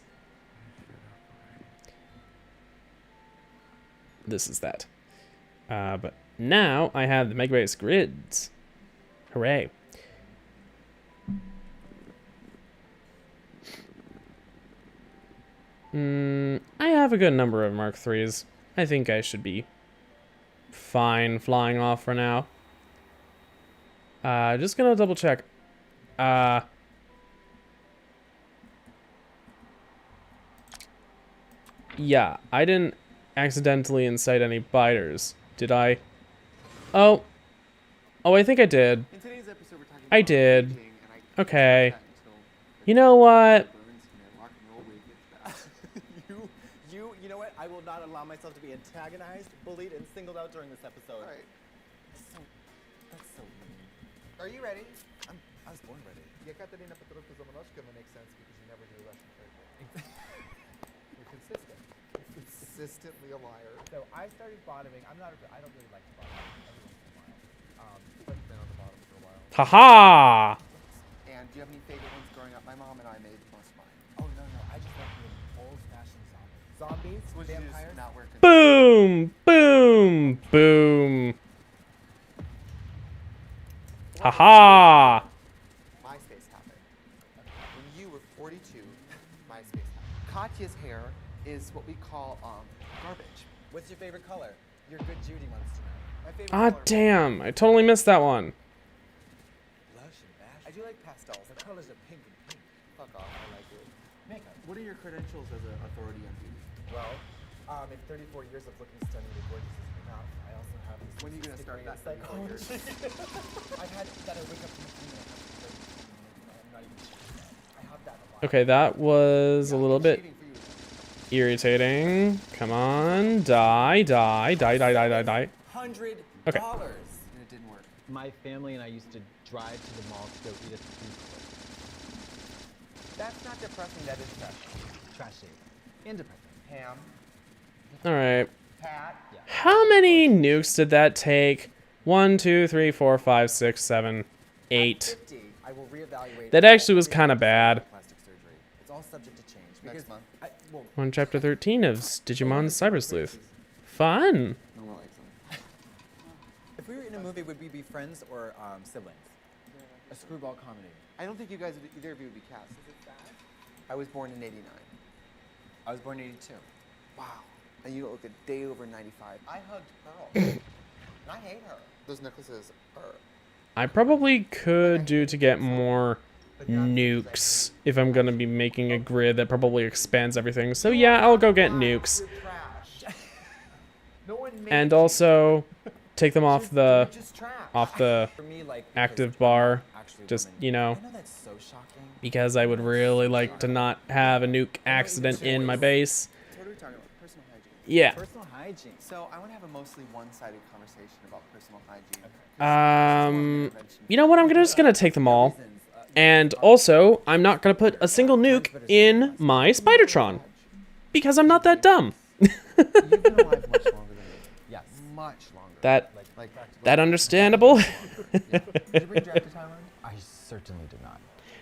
this is that. But now I have the Megabytes grids. Hooray. I have a good number of Mark IIIs. I think I should be fine flying off for now. Just gonna double check. Yeah, I didn't accidentally incite any biters, did I? Oh, I think I did.
In today's episode, we're talking
I
about
did.
aging, and I can't
Okay.
stop that until
You know what?
burns me and rock and roll wig gets back.
You know what? I will not allow myself to be antagonized, bullied, and singled out during this episode.
All right.
That's so mean.
Are you ready?
I was born ready.
Yekaterina Petrovna Zamanoshkova makes sense because you never do a Russian character. You're consistent. You're consistently a liar.
So I started bottoming. I don't really like to bottom every once in a while. But
Been on the bottom for a while.
Haha!
And do you have any favorite ones growing up? My mom and I made most of mine.
oh no, I just like the old-fashioned zombies.
Would you just
Vampires.
not wear consistent?
Boom! Boom! Boom! Haha!
MySpace happened. When you were 42, MySpace happened. Katya's hair is what we call garbage.
What's your favorite color? Your good Judy wants to know. My favorite
Ah,
color.
damn! I totally missed that one.
Blush and bash. I do like pastels. The colors are pink and pink.
Fuck off, I like it.
Makeup.
What are your credentials as an authority on beauty?
Well, in 34 years of looking stunningly gorgeous is enough. I also have a
When are you gonna start
degree in
that 34 years?
psychology. I've had that I wake up in the morning and I'm not even sure. I have that a lot.
Okay, that was a little bit
Cheating for you.
irritating. Come on. Die, die, die, die, die, die, die.
$100.
Okay.
And it didn't work.
My family and I used to drive to the mall to go eat at the food court. That's not depressing, that is trashy. Trashy. And depressing. Ham.
Alright.
Pat. Yeah.
How many nukes did that take? 1, 2, 3, 4, 5, 6, 7, 8.
50, I will reevaluate.
That actually was kind of bad.
Plastic surgery. It's all subject to change.
Next month.
On chapter 13 of Digimon Cyber Sleuth. Fun.
No more likes them.
If we were in a movie, would we be friends or siblings? A screwball comedy.
I don't think you guys, either of you would be cast. I was born in 89.
I was born in 82.
Wow. And you look a day over 95.
I hugged Pearl. And I hate her.
Those necklaces are...
I probably could do to get more nukes if I'm gonna be making a grid that probably expands everything. So yeah, I'll go get nukes.
No one made
And also take them off the
just trash. For me, like,
active
because
bar.
actually
Just,
women-
you know,
I know that's so shocking.
because I would really like to not have a nuke accident in my base.
So what are we talking about? Personal hygiene.
Yeah.
Personal hygiene.
So I want to have a mostly one-sided conversation about personal hygiene.
You know what? I'm just gonna take them all. And also, I'm not gonna put a single nuke in my Spidertron. Because I'm not that dumb.
You've been alive much longer than me.
Yes.
Much longer.
That
Like
understandable.
Did you bring Jack to Thailand?
I certainly did not.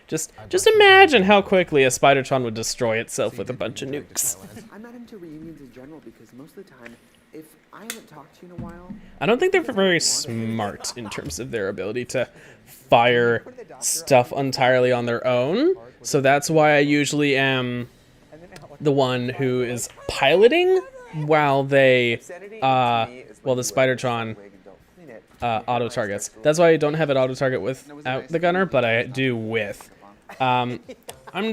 Just imagine how quickly a Spidertron would destroy itself with a bunch of nukes.
I'm not into reunions in general because most of the time, if I haven't talked to you in a while,
I don't think they're very smart in terms of their ability to fire stuff entirely on their own. So that's why I usually am the one who is piloting while they, while the Spidertron auto targets. That's why I don't have it auto target without the gunner, but I do with. I'm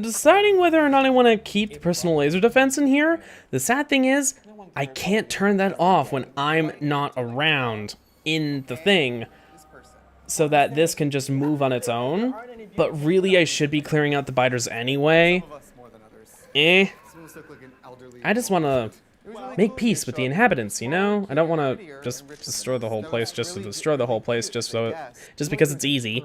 deciding whether or not I want to keep the personal laser defense in here. The sad thing is, I can't turn that off when I'm not around in the thing, so that this can just move on its own. But really, I should be clearing out the biters anyway. Eh. I just want to make peace with the inhabitants, you know? I don't want to just destroy the whole place just to destroy the whole place just because it's easy.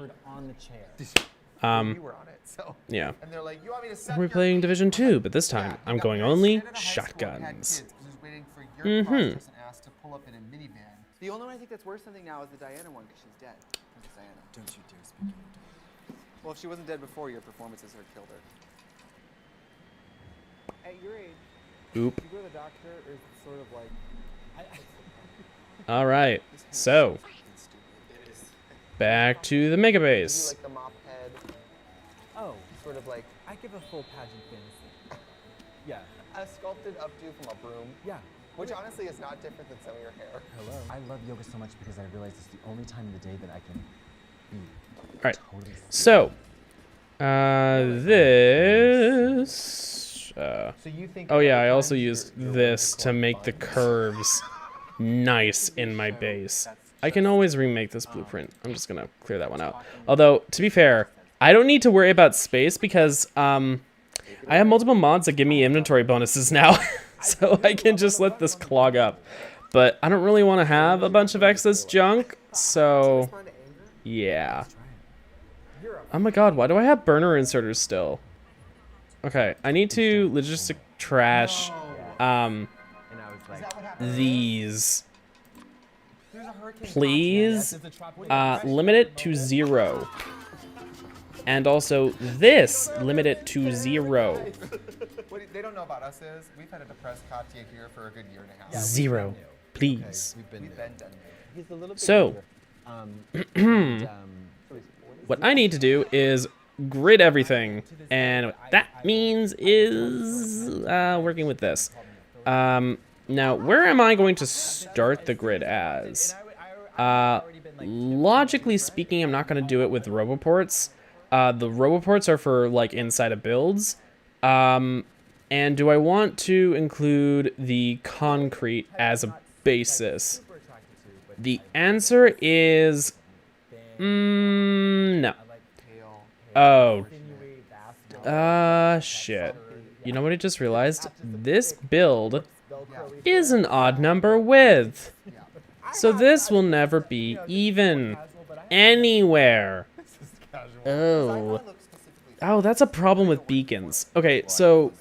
Yeah.
and they're like, "You want me to suck
We're
your
playing
meat?"
Division 2, but this time I'm
Yeah,
going
my
only
student at high school had
shotguns.
kids who's waiting for your
Mhm.
prosperous ass to pull up in a minivan. The only one I think that's worse something now is the Diana one because she's dead. Princess Diana.
Don't you dare speak ill of her.
Well, if she wasn't dead before, your performances had killed her.
At your age,
Oop.
you go to the doctor, or is it sort of like, I
All right, so back to the mega
Do
base.
like the mop head,
Oh,
sort of like
I give a full pageant fantasy. Yeah.
a sculpted updo from a broom,
Yeah.
which honestly is not different than some of your hair.
Hello. I love yoga so much because I realize it's the only time in the day that I can be
All right,
totally
so this.
So you think
Oh
that
yeah,
other
I also
times
used
you're
this to
going
make the
fun?
curves nice in my base. I can always remake this blueprint. I'm just gonna clear that one out. Although, to be fair, I don't need to worry about space because I have multiple mods that give me inventory bonuses now. So I can just let this clog up. But I don't really want to have a bunch of excess junk, so yeah. Oh my god, why do I have burner inserters still? Okay, I need to logistic trash these. Please limit it to 0. And also this, limit it to 0.
What they don't know about us is we've had a depressed Katya here for a good year and a half.
0, please.
We've been
done.
He's a little bit
So, what I need to do is grid everything, and what that means is working with this. Now, where am I going to start the grid as? Logically speaking, I'm not going to do it with roboports. The roboports are for like inside of builds. And do I want to include the concrete as a basis? The answer is no. Oh. Shit. You know what I just realized? This build is an odd number width. So this will never be even anywhere. Oh. Oh, that's a problem with beacons. Okay, so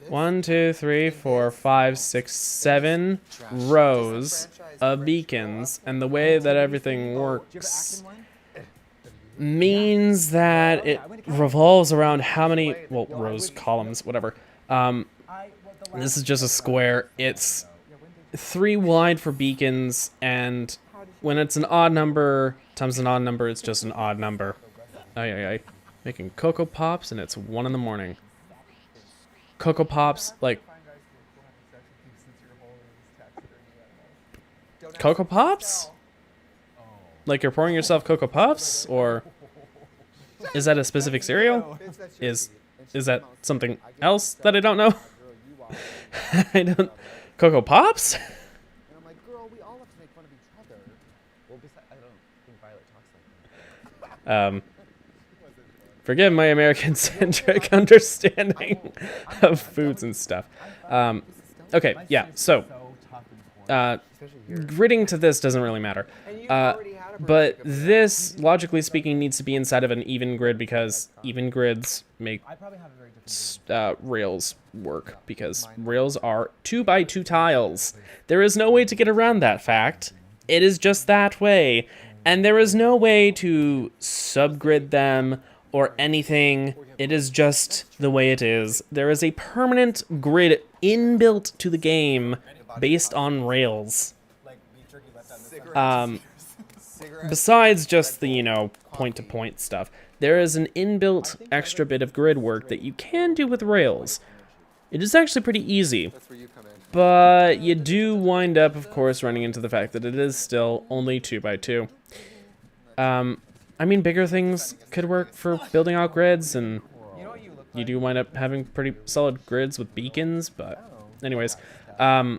1, 2, 3, 4, 5, 6, 7 rows of beacons, and the way that everything works means that it revolves around how many, well, rows, columns, whatever. This is just a square. It's 3 wide for beacons, and when it's an odd number times an odd number, it's just an odd number. Ay. Making Cocoa Pops, and it's 1 in the morning. Cocoa Pops, like... Cocoa Pops? Like you're pouring yourself Cocoa Puffs? Or is that a specific cereal? Is that something else that I don't know? I don't... Cocoa Pops?
And I'm like, girl, we all have to make fun of each other. Well, besides, I don't think Violet talks like that.
Forgive my American-centric understanding of foods and stuff. Okay, yeah, so gridding to this doesn't really matter. But this, logically speaking, needs to be inside of an even grid because even grids make rails work because rails are 2x2 tiles. There is no way to get around that fact. It is just that way. And there is no way to subgrid them or anything. It is just the way it is. There is a permanent grid inbuilt to the game based on rails. Besides just the, you know, point-to-point stuff, there is an inbuilt extra bit of grid work that you can do with rails. It is actually pretty easy, but you do wind up, of course, running into the fact that it is still only 2x2. I mean, bigger things could work for building out grids, and you do wind up having pretty solid grids with beacons, but anyways. The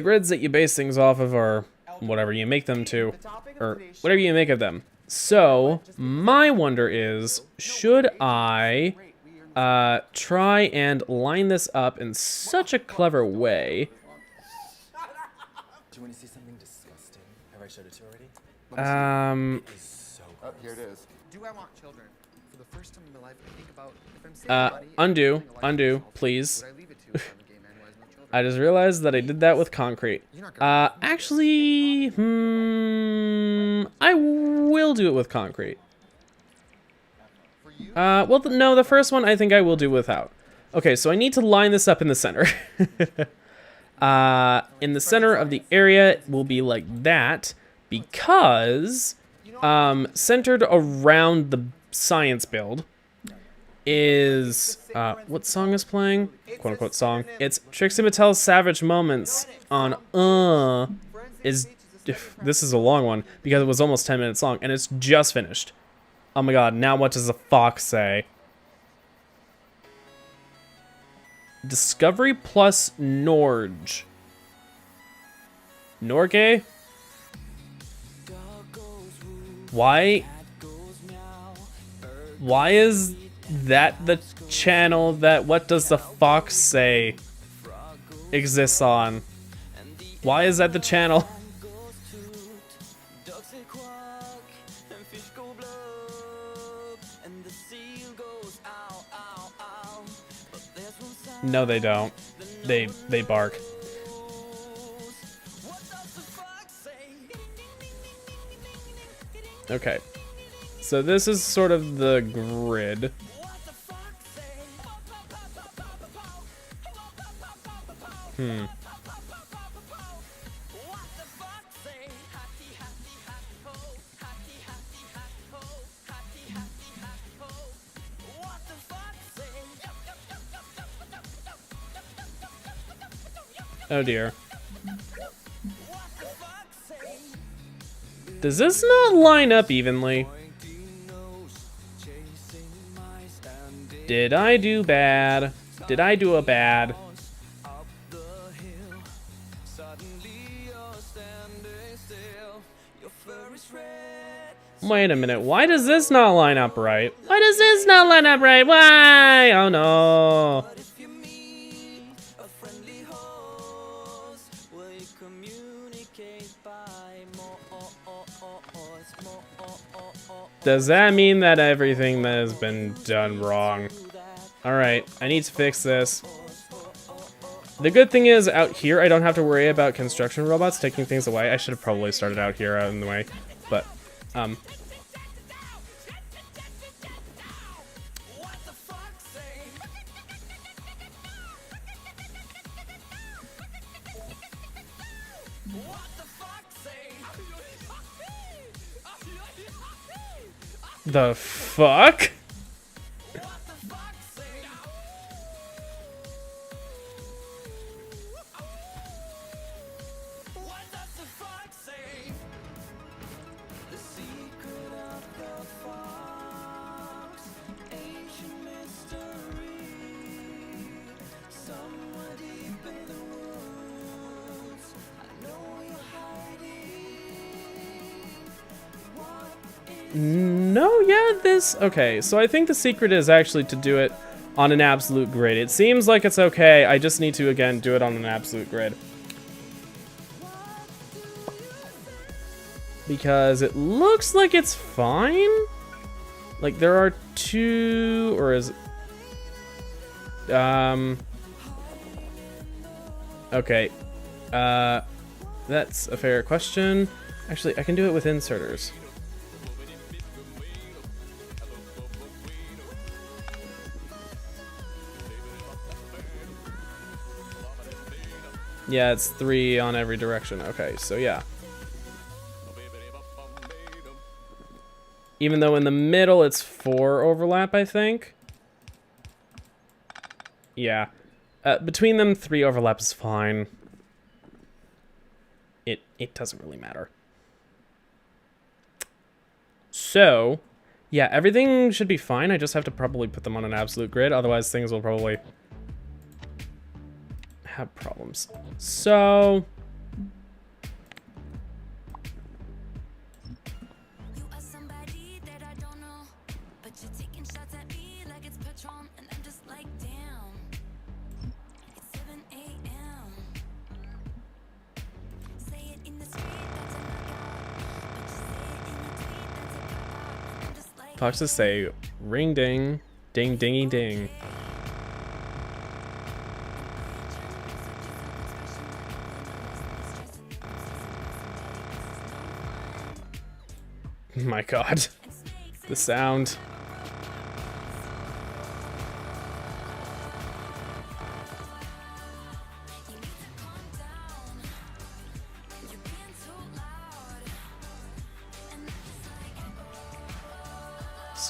grids that you base things off of are whatever you make them to, or whatever you make of them. So, my wonder is, should I try and line this up in such a clever way?
Do you want to see something disgusting? Have I showed it to you already?
Oh, here it is. Do I want children? For the first time in my life, I think about if I'm saving money,
undo, please.
would I leave it to if I'm a gay man who has no children?
I just realized that I did that with concrete. Actually, I will do it with concrete. Well, no, the first one I think I will do without. Okay, so I need to line this up in the center. In the center of the area it will be like that because centered around the science build is what song is playing? Quote unquote song. It's Trixie Mattel's Savage Moments on is this is a long one because it was almost 10 minutes long and it's just finished. Oh my god, now what does the fox say? Discovery plus Norge. Norgay? Why is that the channel that What Does the Fox Say exists on? Why is that the channel? No, they don't. They bark. Okay. So this is sort of the grid. Oh dear. Does this not line up evenly? Did I do bad? Did I do a bad? Wait a minute, why does this not line up right? Why does this not line up right? Why? Oh no. Does that mean that everything that has been done wrong? Alright, I need to fix this. The good thing is, out here, I don't have to worry about construction robots taking things away. I should have probably started out here out in the way, but, the fuck? No, yeah, this... Okay, so I think the secret is actually to do it on an absolute grid. It seems like it's okay, I just need to, again, do it on an absolute grid. Because it looks like it's fine. Like, there are two... Or is it... Okay. That's a fair question. Actually, I can do it with inserters. Yeah, it's 3 on every direction. Okay, so yeah. Even though in the middle it's 4 overlap, I think. Yeah. Between them, 3 overlap is fine. It doesn't really matter. So, yeah, everything should be fine. I just have to probably put them on an absolute grid. Otherwise, things will probably have problems. So... Foxes say, ring ding, ding dingy ding. My god, the sound.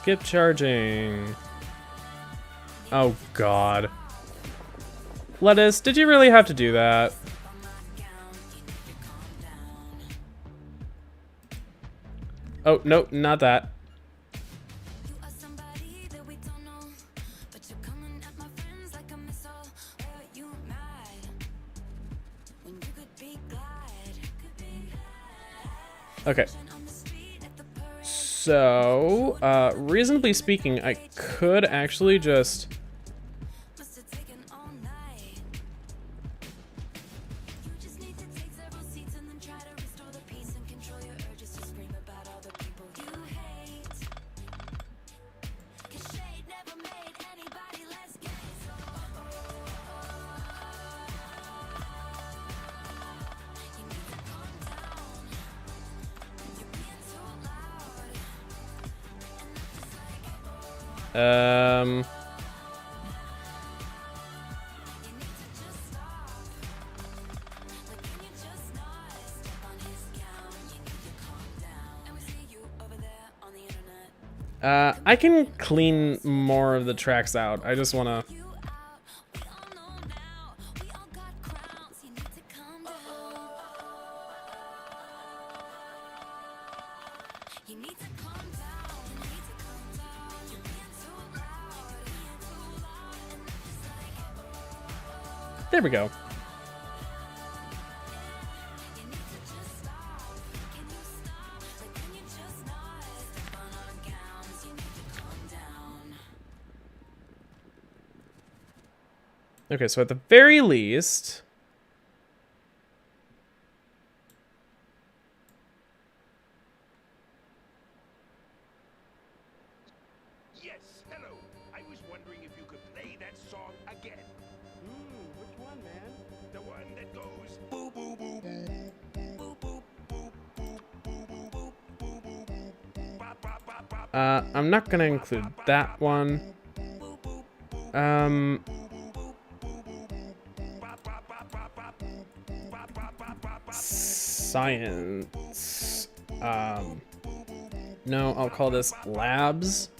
Skip charging. Oh god. Lettuce, did you really have to do that? Oh, no, not that. Okay. So, reasonably speaking, I could actually just... I can clean more of the tracks out. I just wanna... There we go. Okay, so at the very least...
Yes, hello. I was wondering if you could play that song again.
Which one, man?
The one that goes boo boo boo boo boo boo boo boo boo boo boo bop bop bop bop.
I'm not gonna include that one. Science. No, I'll call this labs.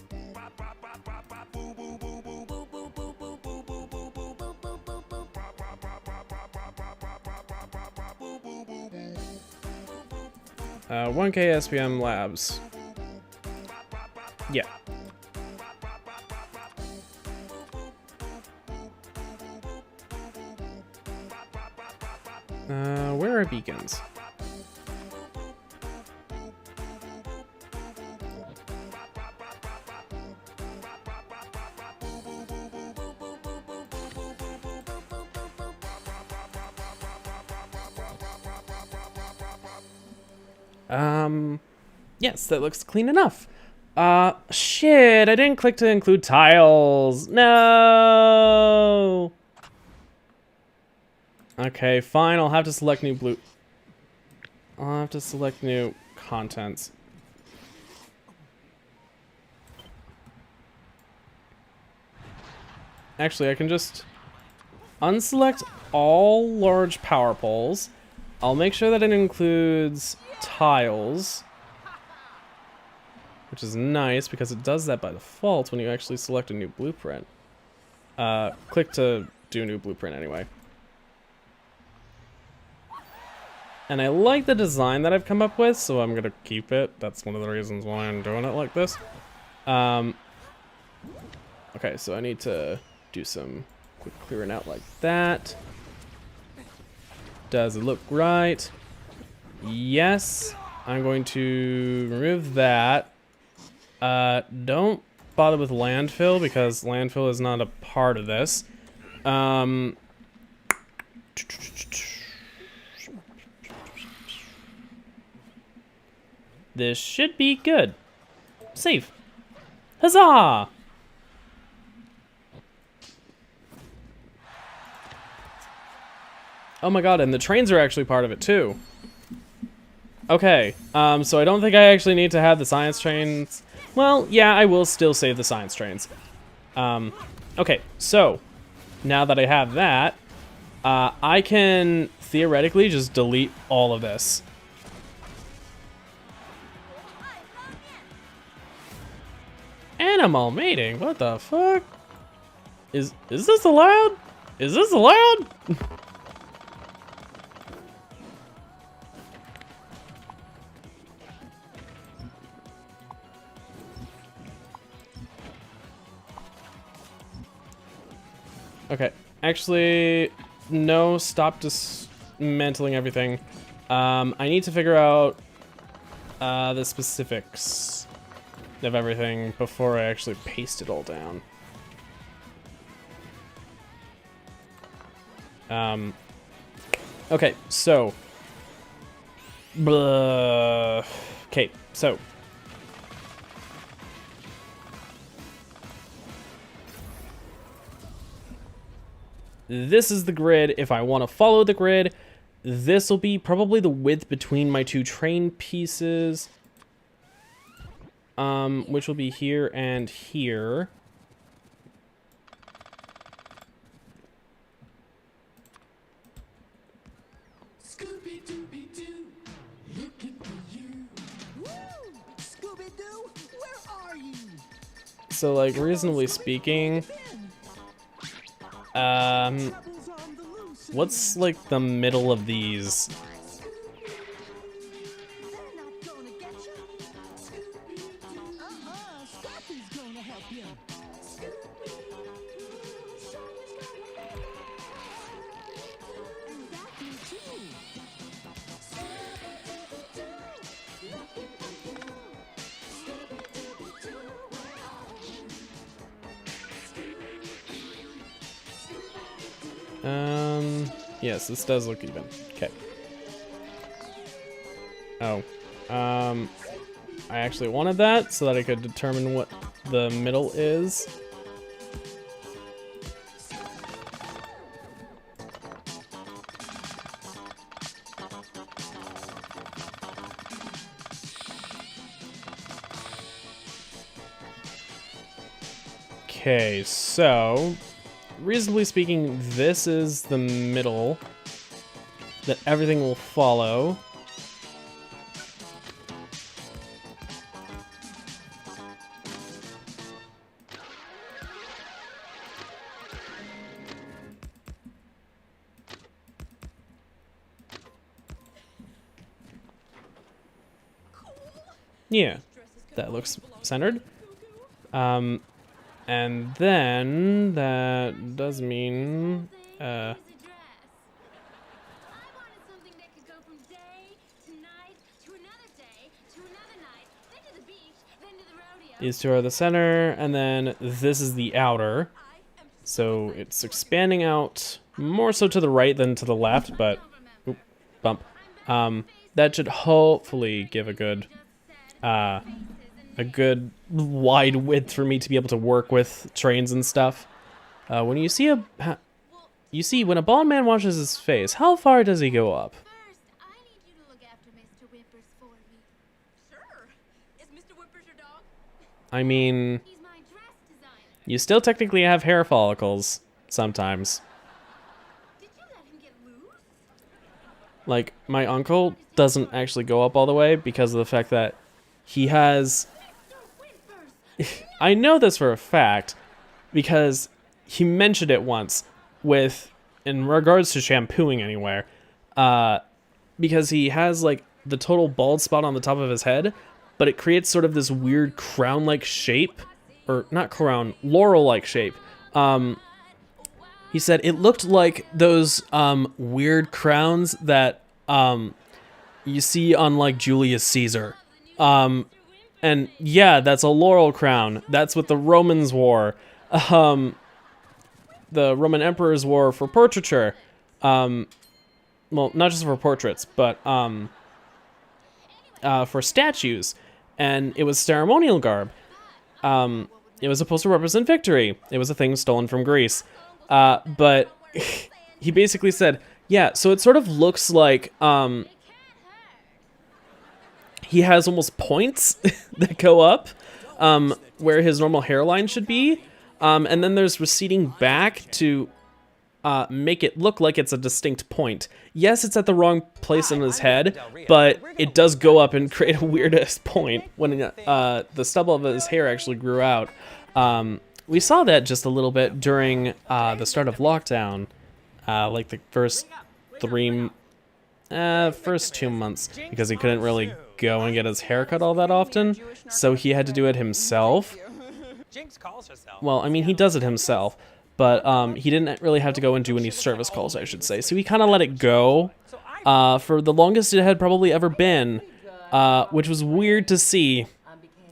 Uh, 1K SPM labs. Yeah. Where are beacons? Yes, that looks clean enough. Shit, I didn't click to include tiles. No! Okay, fine, I'll have to select new blue. I'll have to select new contents. Actually, I can just unselect all large power poles. I'll make sure that it includes tiles, which is nice because it does that by default when you actually select a new blueprint. Click to do new blueprint anyway. And I like the design that I've come up with, so I'm gonna keep it. That's one of the reasons why I'm doing it like this. Okay, so I need to do some quick clearing out like that. Does it look right? Yes. I'm going to remove that. Don't bother with landfill because landfill is not a part of this. This should be good. Save. Huzzah! Oh my god, and the trains are actually part of it too. Okay, so I don't think I actually need to have the science trains. Well, yeah, I will still save the science trains. Okay, so now that I have that, I can theoretically just delete all of this. Animal mating? What the fuck? Is this allowed? Is this allowed? Okay, actually, no, stop dismantling everything. I need to figure out the specifics of everything before I actually paste it all down. Okay, so. Okay, so. This is the grid. If I want to follow the grid, this will be probably the width between my two train pieces. Which will be here and here. So, like, reasonably speaking, what's, like, the middle of these? Yes, this does look even. Okay. Oh. I actually wanted that so that I could determine what the middle is. Okay, so reasonably speaking, this is the middle that everything will follow. Yeah, that looks centered. And then that does mean these two are the center, and then this is the outer. So it's expanding out more so to the right than to the left, but oop, bump. That should hopefully give a good wide width for me to be able to work with trains and stuff. When you see when a bald man washes his face, how far does he go up? I mean, you still technically have hair follicles sometimes. Like, my uncle doesn't actually go up all the way because of the fact that he has... I know this for a fact because he mentioned it once in regards to shampooing anywhere, because he has, like, the total bald spot on the top of his head, but it creates sort of this weird crown-like shape, or not crown, laurel-like shape. He said it looked like those weird crowns that you see on, like, Julius Caesar. And yeah, that's a laurel crown. That's what the Romans wore. The Roman emperors wore for portraiture. Well, not just for portraits, but for statues. And it was ceremonial garb. It was supposed to represent victory. It was a thing stolen from Greece. But he basically said, yeah, so it sort of looks like he has almost points that go up where his normal hairline should be. And then there's receding back to make it look like it's a distinct point. Yes, it's at the wrong place in his head, but it does go up and create a weirdest point when the stubble of his hair actually grew out. We saw that just a little bit during the start of lockdown, like the first 2 months, because he couldn't really go and get his hair cut all that often, so he had to do it himself. Well, I mean, he does it himself, but he didn't really have to go and do any service calls, I should say. So he kind of let it go for the longest it had probably ever been, which was weird to see.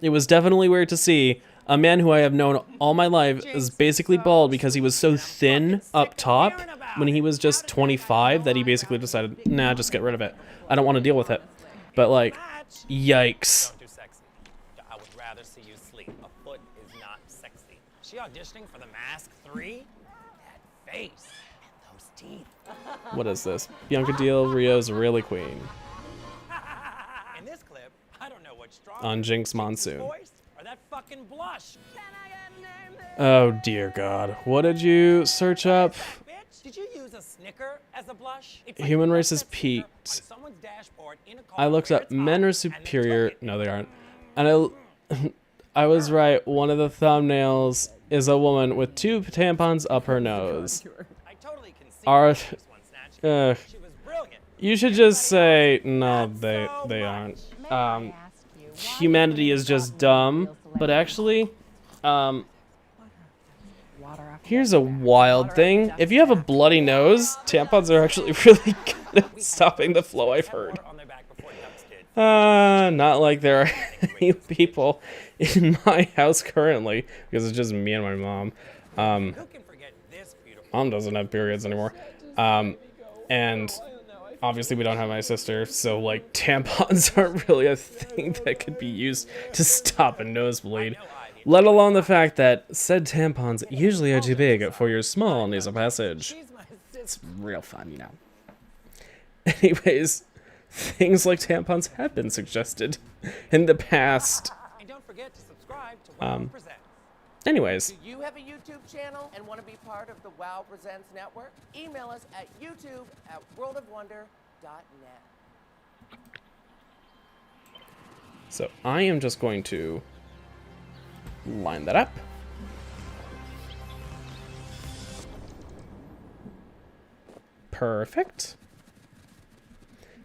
It was definitely weird to see. A man who I have known all my life is basically bald because he was so thin up top when he was just 25 that he basically decided, nah, just get rid of it. I don't want to deal with it. But like, yikes.
Don't do sexy. I would rather see you sleep. A foot is not sexy. She auditioning for The Mask 3? That face and those teeth.
What is this? Bianca Del Rio's really queen.
In this clip, I don't know what's strong.
On Jinx Monsoon.
Voice or that fucking blush.
Oh dear God. What did you search up?
Did you use a Snicker as a blush?
Human race is peaked. I looked up men are superior. No, they aren't. And I was right. One of the thumbnails is a woman with 2 tampons up her nose. You should just say no. They aren't. Humanity is just dumb. But actually, here's a wild thing. If you have a bloody nose, tampons are actually really good at stopping the flow, I've heard. Not like there are any people in my house currently, because it's just me and my mom. Mom doesn't have periods anymore. And obviously we don't have my sister, so like tampons aren't really a thing that could be used to stop a nosebleed. Let alone the fact that said tampons usually are too big for your small nasal passage. It's real fun, you know. Anyways, things like tampons have been suggested in the past.
And don't forget to subscribe to WoW Presents.
Anyways.
Do you have a YouTube channel and want to be part of the WoW Presents network? Email us at youtube@worldofwonder.net.
So I am just going to line that up. Perfect.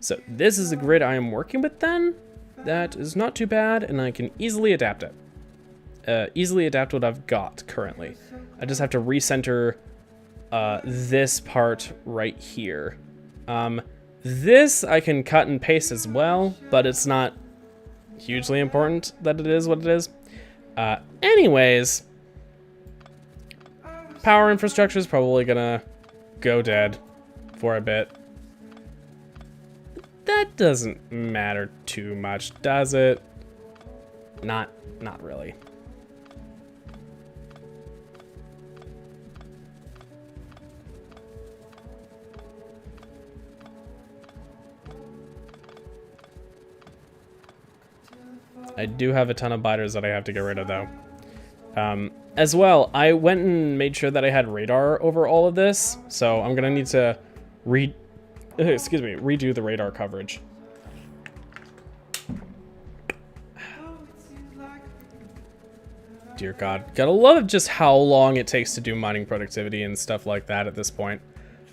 So this is the grid I am working with then. That is not too bad, and I can easily adapt it. Easily adapt what I've got currently. I just have to recenter this part right here. This I can cut and paste as well, but it's not hugely important that it is what it is. Anyways, power infrastructure is probably gonna go dead for a bit. That doesn't matter too much, does it? Not really. I do have a ton of biters that I have to get rid of though. As well, I went and made sure that I had radar over all of this, so I'm gonna need to redo the radar coverage. Dear God, gotta love just how long it takes to do mining productivity and stuff like that at this point.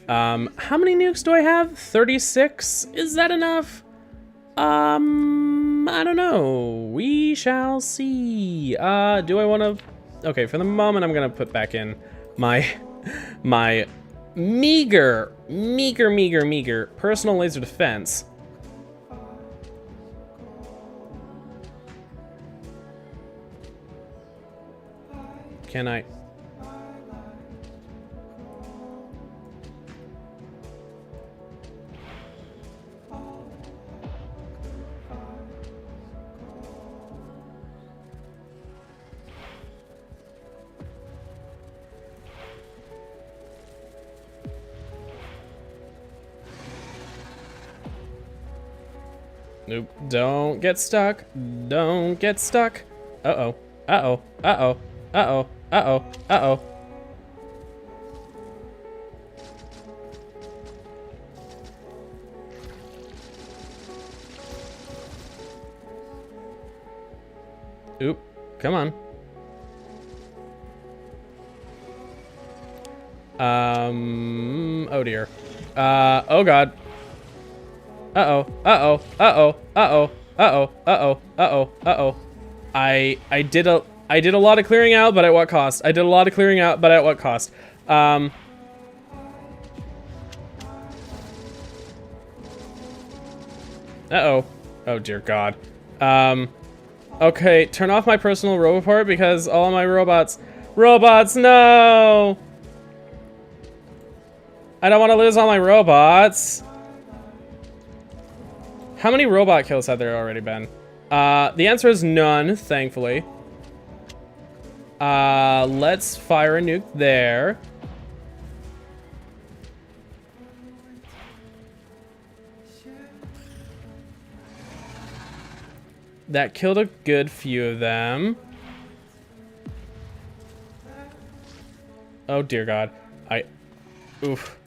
How many nukes do I have? 36? Is that enough? I don't know. We shall see. Do I want to? Okay, for the moment, I'm gonna put back in my meager personal laser defense. Can I? Nope, don't get stuck. Don't get stuck. Uh-oh. Uh-oh. Uh-oh. Uh-oh. Uh-oh. Uh-oh. Oop. Come on. Oh dear. Oh god. Uh-oh. Uh-oh. Uh-oh. Uh-oh. Uh-oh. Uh-oh. Uh-oh. Uh-oh. I did a lot of clearing out, but at what cost? I did a lot of clearing out, but at what cost? Uh-oh. Oh dear god. Okay, turn off my personal roboport because all of my robots... Robots, no! I don't want to lose all my robots. How many robot kills have there already been? The answer is none, thankfully. Let's fire a nuke there. That killed a good few of them. Oh dear god. Oof.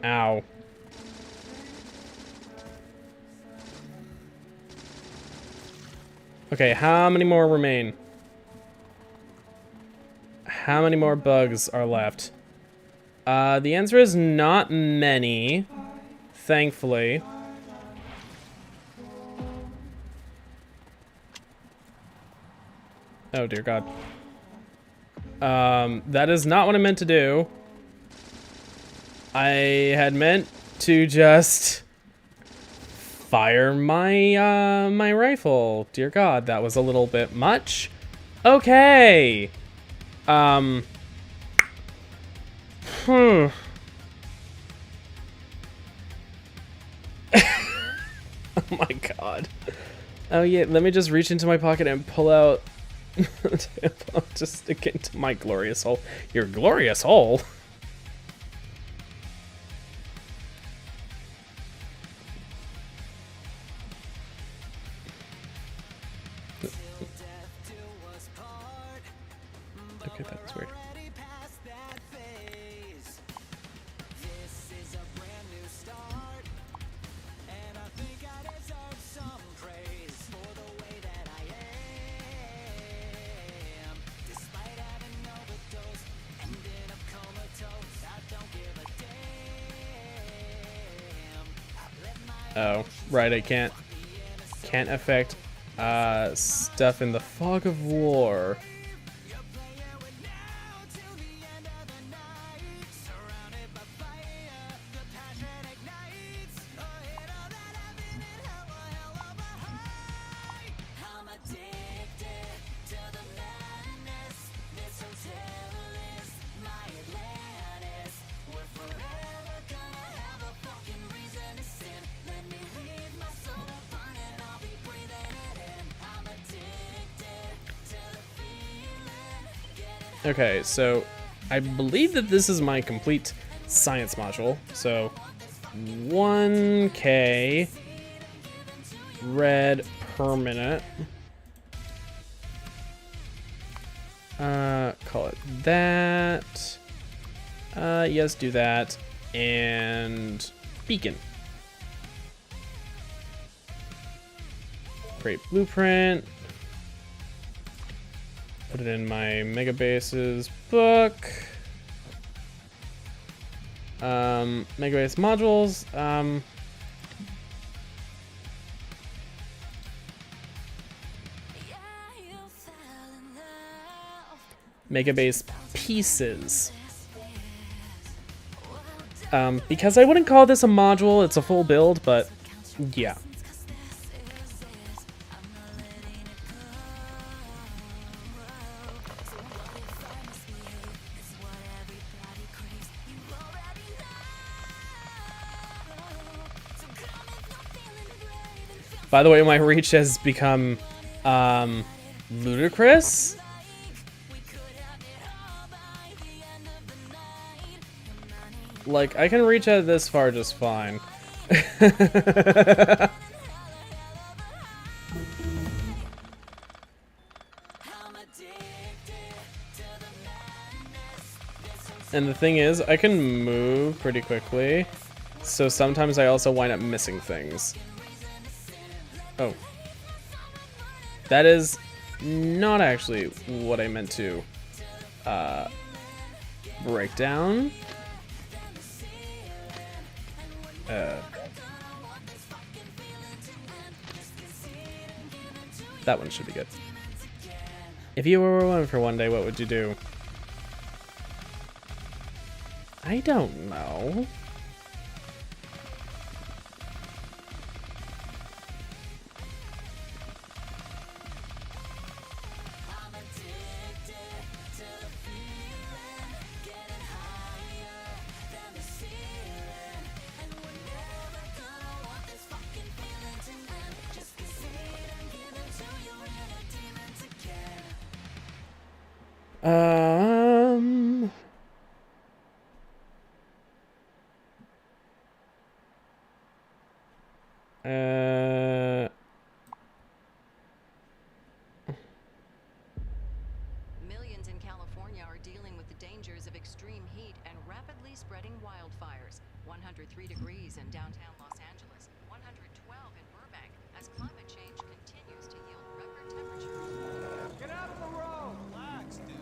Ow. Okay, how many more remain? How many more bugs are left? The answer is not many, thankfully. Oh dear god. That is not what I meant to do. I had meant to just fire my my rifle. Dear god, that was a little bit much. Okay. Oh my god. Oh yeah, let me just reach into my pocket and pull out just stick it into my glorious hole. Your glorious hole? Okay, that was weird. Oh, right, I can't affect stuff in the fog of war. Okay, so I believe that this is my complete science module. So 1K red per minute. Call it that. Yes, do that. And beacon. Great blueprint. Put it in my Mega Bases book. Mega Base modules. Mega Base pieces. Because I wouldn't call this a module, it's a full build, but yeah. By the way, my reach has become ludicrous. Like, I can reach out this far just fine. And the thing is, I can move pretty quickly, so sometimes I also wind up missing things. Oh. That is not actually what I meant to break down. That one should be good. If you were a woman for one day, what would you do? I don't know. Um.
Millions in California are dealing with the dangers of extreme heat and rapidly spreading wildfires. 103 degrees in downtown Los Angeles, 112 in Burbank, as climate change continues to yield record temperatures.
Get out of the road! Relax, dude.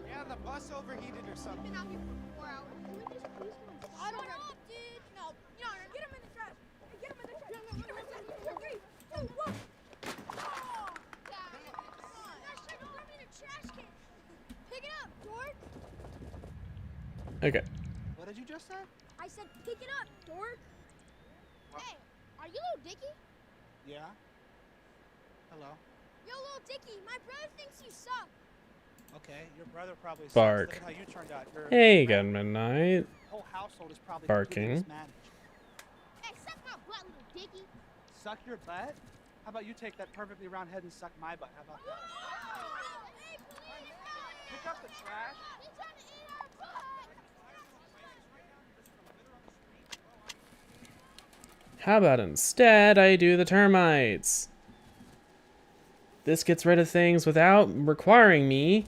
Yeah, the bus overheated or something.
I don't know, dude. No, get him in the trash. Get him in the trash. Whoa. Oh, God. Don't throw me in a trash can. Pick it up, dork.
Okay.
What did you just say?
I said pick it up, dork. Hey, are you Little Dicky?
Yeah. Hello.
Yo, Little Dicky, my brother thinks you suck.
Okay, your brother probably sucks.
Bark.
Look at how you turned out. You're
Hey, good midnight.
The whole household is probably
Barking.
completely mismanaged.
Hey, suck my butt, Little Dicky.
Suck your butt? How about you take that perfectly round head and suck my butt? How about that?
Hey, please,
Pick up the trash.
he's trying to eat our butt.
How about instead I do the termites? This gets rid of things without requiring me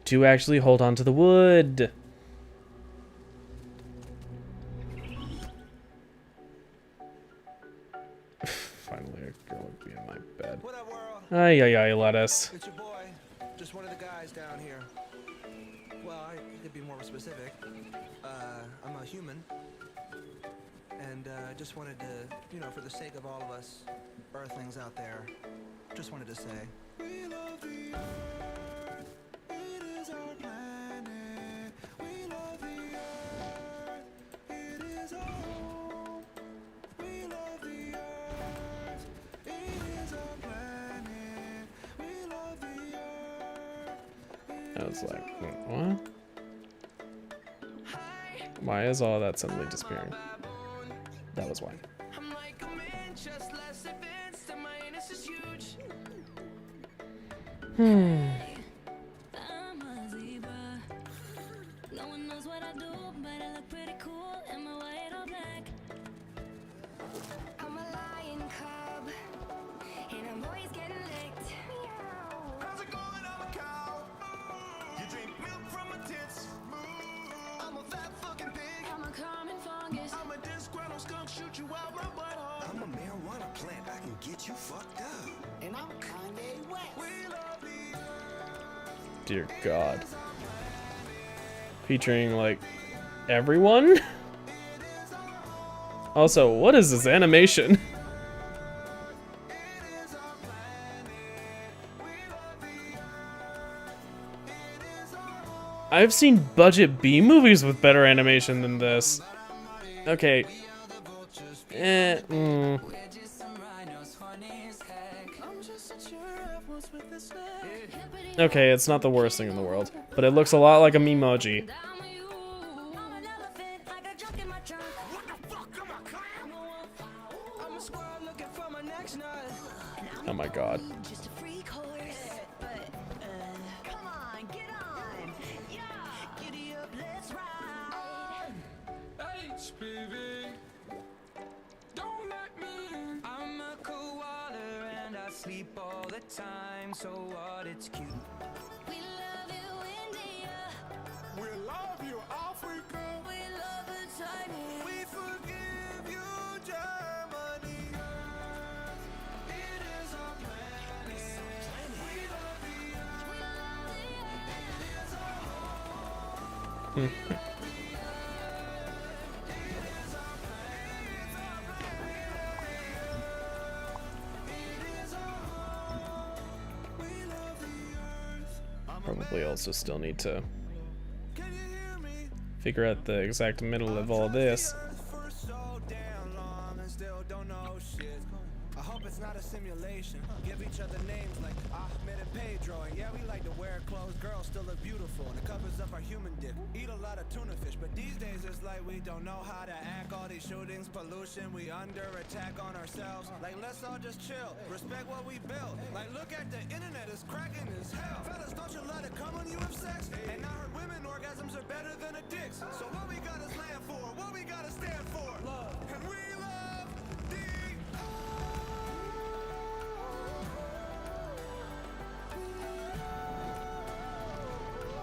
to actually hold on to the wood. Finally, a girl would be in my bed.
What up, world?
Ay, ay, ay, lettuce.
It's your boy, just one of the guys down here. Well, I could be more specific. I'm a human, and just wanted to, you know, for the sake of all of us Earthlings out there, just wanted to say. We love the Earth. It is our planet. We love the Earth. It is our home. We love the Earth. It is our planet. We love the Earth.
I was like, what? Why is all that suddenly disappearing? That was why.
I'm like a man, just less advanced, and my anus is huge.
Hmm.
I'm a zebra. No one knows what I do, but I look pretty cool in my white or black.
I'm a lion cub, and I'm always getting licked.
How's it going? I'm a cow. You drink milk from my tits. I'm a fat fucking pig.
I'm a common fungus.
I'm a disgruntled skunk, shoot you out my butthole. I'm a marijuana plant, I can get you fucked up. And I'm Kanye West. We love the
Dear God. Featuring, like, everyone? Also, what is this animation? I've seen budget B movies with better animation than this. Okay. Okay, it's not the worst thing in the world, but it looks a lot like a memoji. Oh my god.
Just a free course, but come on, get on. Yeah, giddy up, let's ride.
HPV. Don't let me in. I'm a koala and I sleep all the time, so what? It's cute.
We love you, India.
We love you, Africa.
Probably also still need to figure out the exact middle of all this.
I hope it's not a simulation. Give each other names like Ahmed and Pedro. And yeah, we like to wear clothes. Girls still look beautiful. And it covers up our human dick. Eat a lot of tuna fish. But these days it's like we don't know how to act. All these shootings, pollution, we under attack on ourselves. Like, let's all just chill. Respect what we built. Like, look at the internet. It's cracking as hell. Fellas, don't you let it come when you have sex. And I heard women orgasms are better than a dick's. So what we gotta stand for? What we gotta stand for? Love. And we love the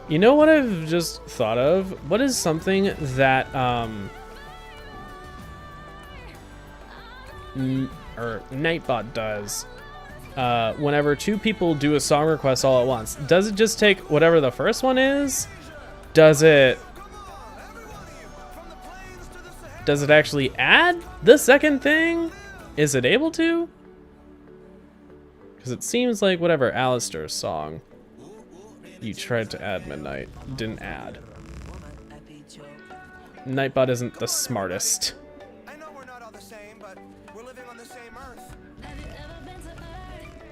You know what I've just thought of? What is something that Nightbot does whenever two people do a song request all at once? Does it just take whatever the first one is? Does it actually add the second thing? Is it able to? Because it seems like whatever Alistair's song you tried to add Midnight didn't add. Nightbot isn't the smartest.
I know we're not all the same, but we're living on the same Earth.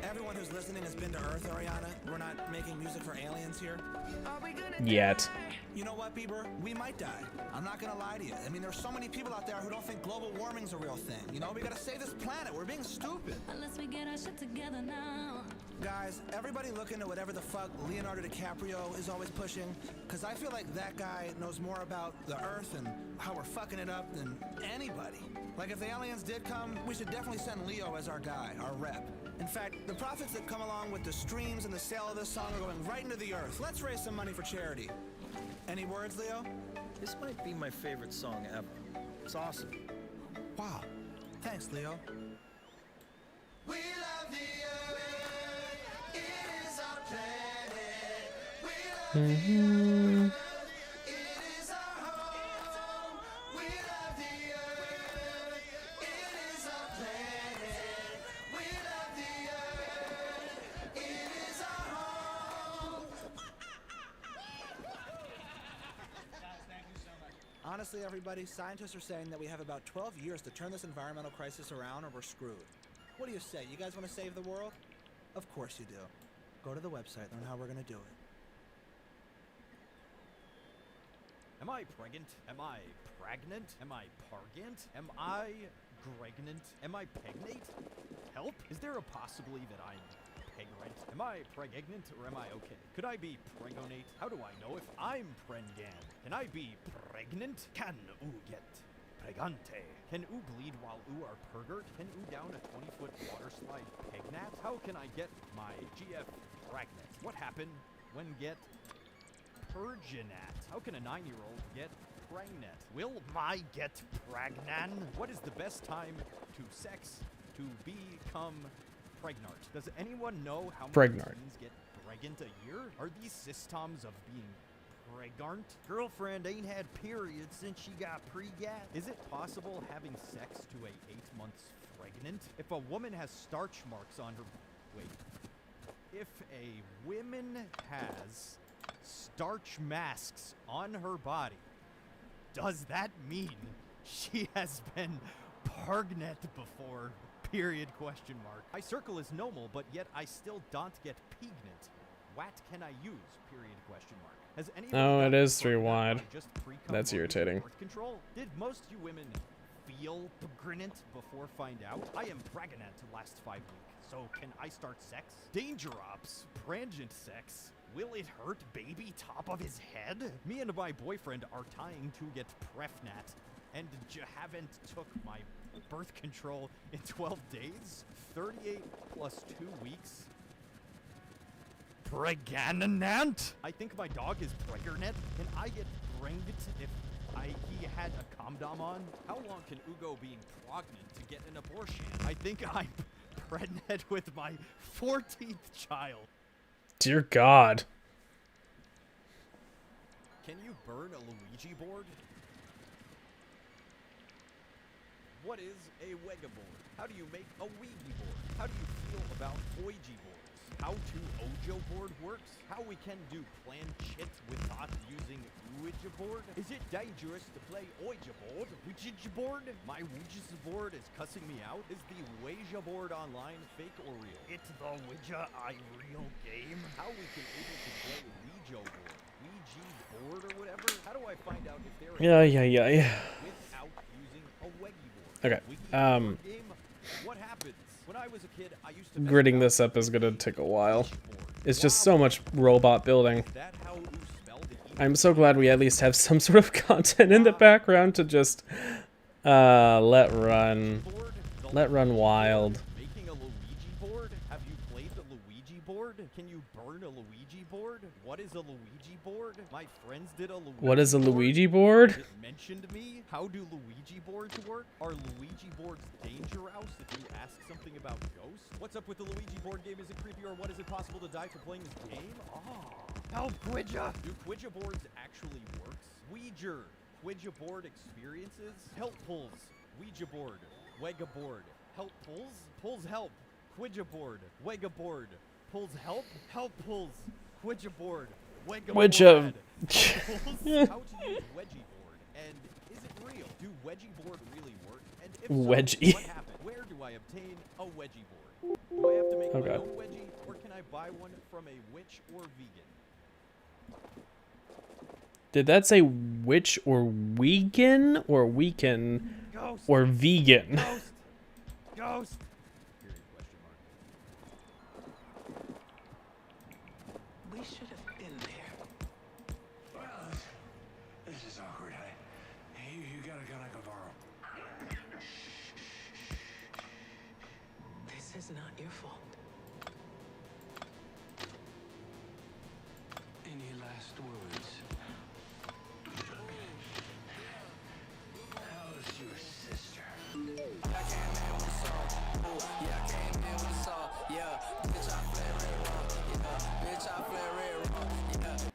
Everyone who's listening has been to Earth, Ariana. We're not making music for aliens here.
Yet.
You know what, Bieber? We might die. I'm not gonna lie to you. I mean, there's so many people out there who don't think global warming's a real thing. You know, we gotta save this planet. We're being stupid.
Unless we get our shit together now.
Guys, everybody look into whatever the fuck Leonardo DiCaprio is always pushing, because I feel like that guy knows more about the Earth and how we're fucking it up than anybody. Like, if the aliens did come, we should definitely send Leo as our guy, our rep. In fact, the profits that come along with the streams and the sale of this song are going right into the Earth. Let's raise some money for charity. Any words, Leo?
This might be my favorite song ever. It's awesome.
Wow. Thanks, Leo. We love the Earth. It is our planet. We love the Earth. It is our home. We love the Earth. It is our planet. We love the Earth. It is our home. Honestly, everybody, scientists are saying that we have about 12 years to turn this environmental crisis around or we're screwed. What do you say? You guys want to save the world? Of course you do. Go to the website, learn how we're going to do it.
Am I pregnant? Am I pregnant? Am I pargant? Am I gregnant? Am I pegnate? Help? Is there a possibility that I'm pegrant? Am I pregnant or am I okay? Could I be pregonate? How do I know if I'm prengan? Can I be pregnant? Can oo get pregante? Can oo bleed while oo are pergert? Can oo down a 20-foot water slide pegnat? How can I get my GF pregnant? What happened when get perginat? How can a 9-year-old get pregnant? Will my get pragnan? What is the best time to sex to become pregnant? Does anyone know how many teens get pregnant a year? Are these systems of being pregnant? Girlfriend ain't had periods since she got pregat. Is it possible having sex to a 8 months pregnant? If a woman has starch marks on her... Wait. If a woman has starch masks on her body, does that mean she has been pregnant before? Period, question mark. My circle is normal, but yet I still don't get pregnant. What can I use? Period, question mark. Has anyone
Oh, it is 3 wide. That's irritating.
birth control? Did most you women feel pregnant before find out? I am pregnant last 5 weeks, so can I start sex? Danger ops, prangent sex. Will it hurt baby top of his head? Me and my boyfriend are trying to get prefnat, and haven't took my birth control in 12 days? 38 plus 2 weeks? Pregnant? I think my dog is pregnant. Can I get pregnant if he had a condom on? How long can Ugo being pregnant to get an abortion? I think I'm pregnant with my 14th child.
Dear God.
Can you burn a Luigi board? What is a Wega board? How do you make a Ouija board? How do you feel about Ouija boards? How to Ojo board works? How we can do planchette without using Ouija board? Is it dangerous to play Ouija board? Ouija board? My Ouija board is cussing me out. Is the Ouija board online fake or real? It's the Ouija real game. How we can able to play Ouija board? Ouija board or whatever? How do I find out if they're
Yeah.
without using a Ouija board?
Okay.
Game? What happens? When I was a kid, I used to
Gridding this up is gonna take a while. It's just so much robot building. I'm so glad we at least have some sort of content in the background to just let run wild.
Making a Luigi board? Have you played the Luigi board? Can you burn a Luigi board? What is a Luigi board? My friends did a Luigi
What is a Luigi board?
It mentioned me. How do Luigi boards work? Are Luigi boards dangerous if you ask something about ghosts? What's up with the Luigi board game? Is it creepy or what? Is it possible to die for playing this game? Oh, help Ouija! Do Ouija boards actually work? Ouija board experiences? Help pulls. Ouija board. Wega board. Help pulls? Pulls help. Ouija board. Wega board. Pulls help? Help pulls. Ouija board. Wega
Ouija.
board. Help pulls? How to use Wedgie board? And is it real? Do Wedgie board really work? And if so,
Wedgie.
what happened? Where do I obtain a Wedgie board? Do I have to make my
God.
own Wedgie, or can I buy one from a witch or vegan?
Did that say witch or vegan or weaken
Ghost.
or vegan?
Ghost. Ghost. Period, question mark.
We should have been there. Well, this is awkward. Hey, you got a gun I can borrow. This is not your fault. Any last words? How's your sister? I came in with salt. Yeah, I came in with salt. Yeah, bitch, I flare red wrong. Yeah, bitch, I flare red wrong. Yeah.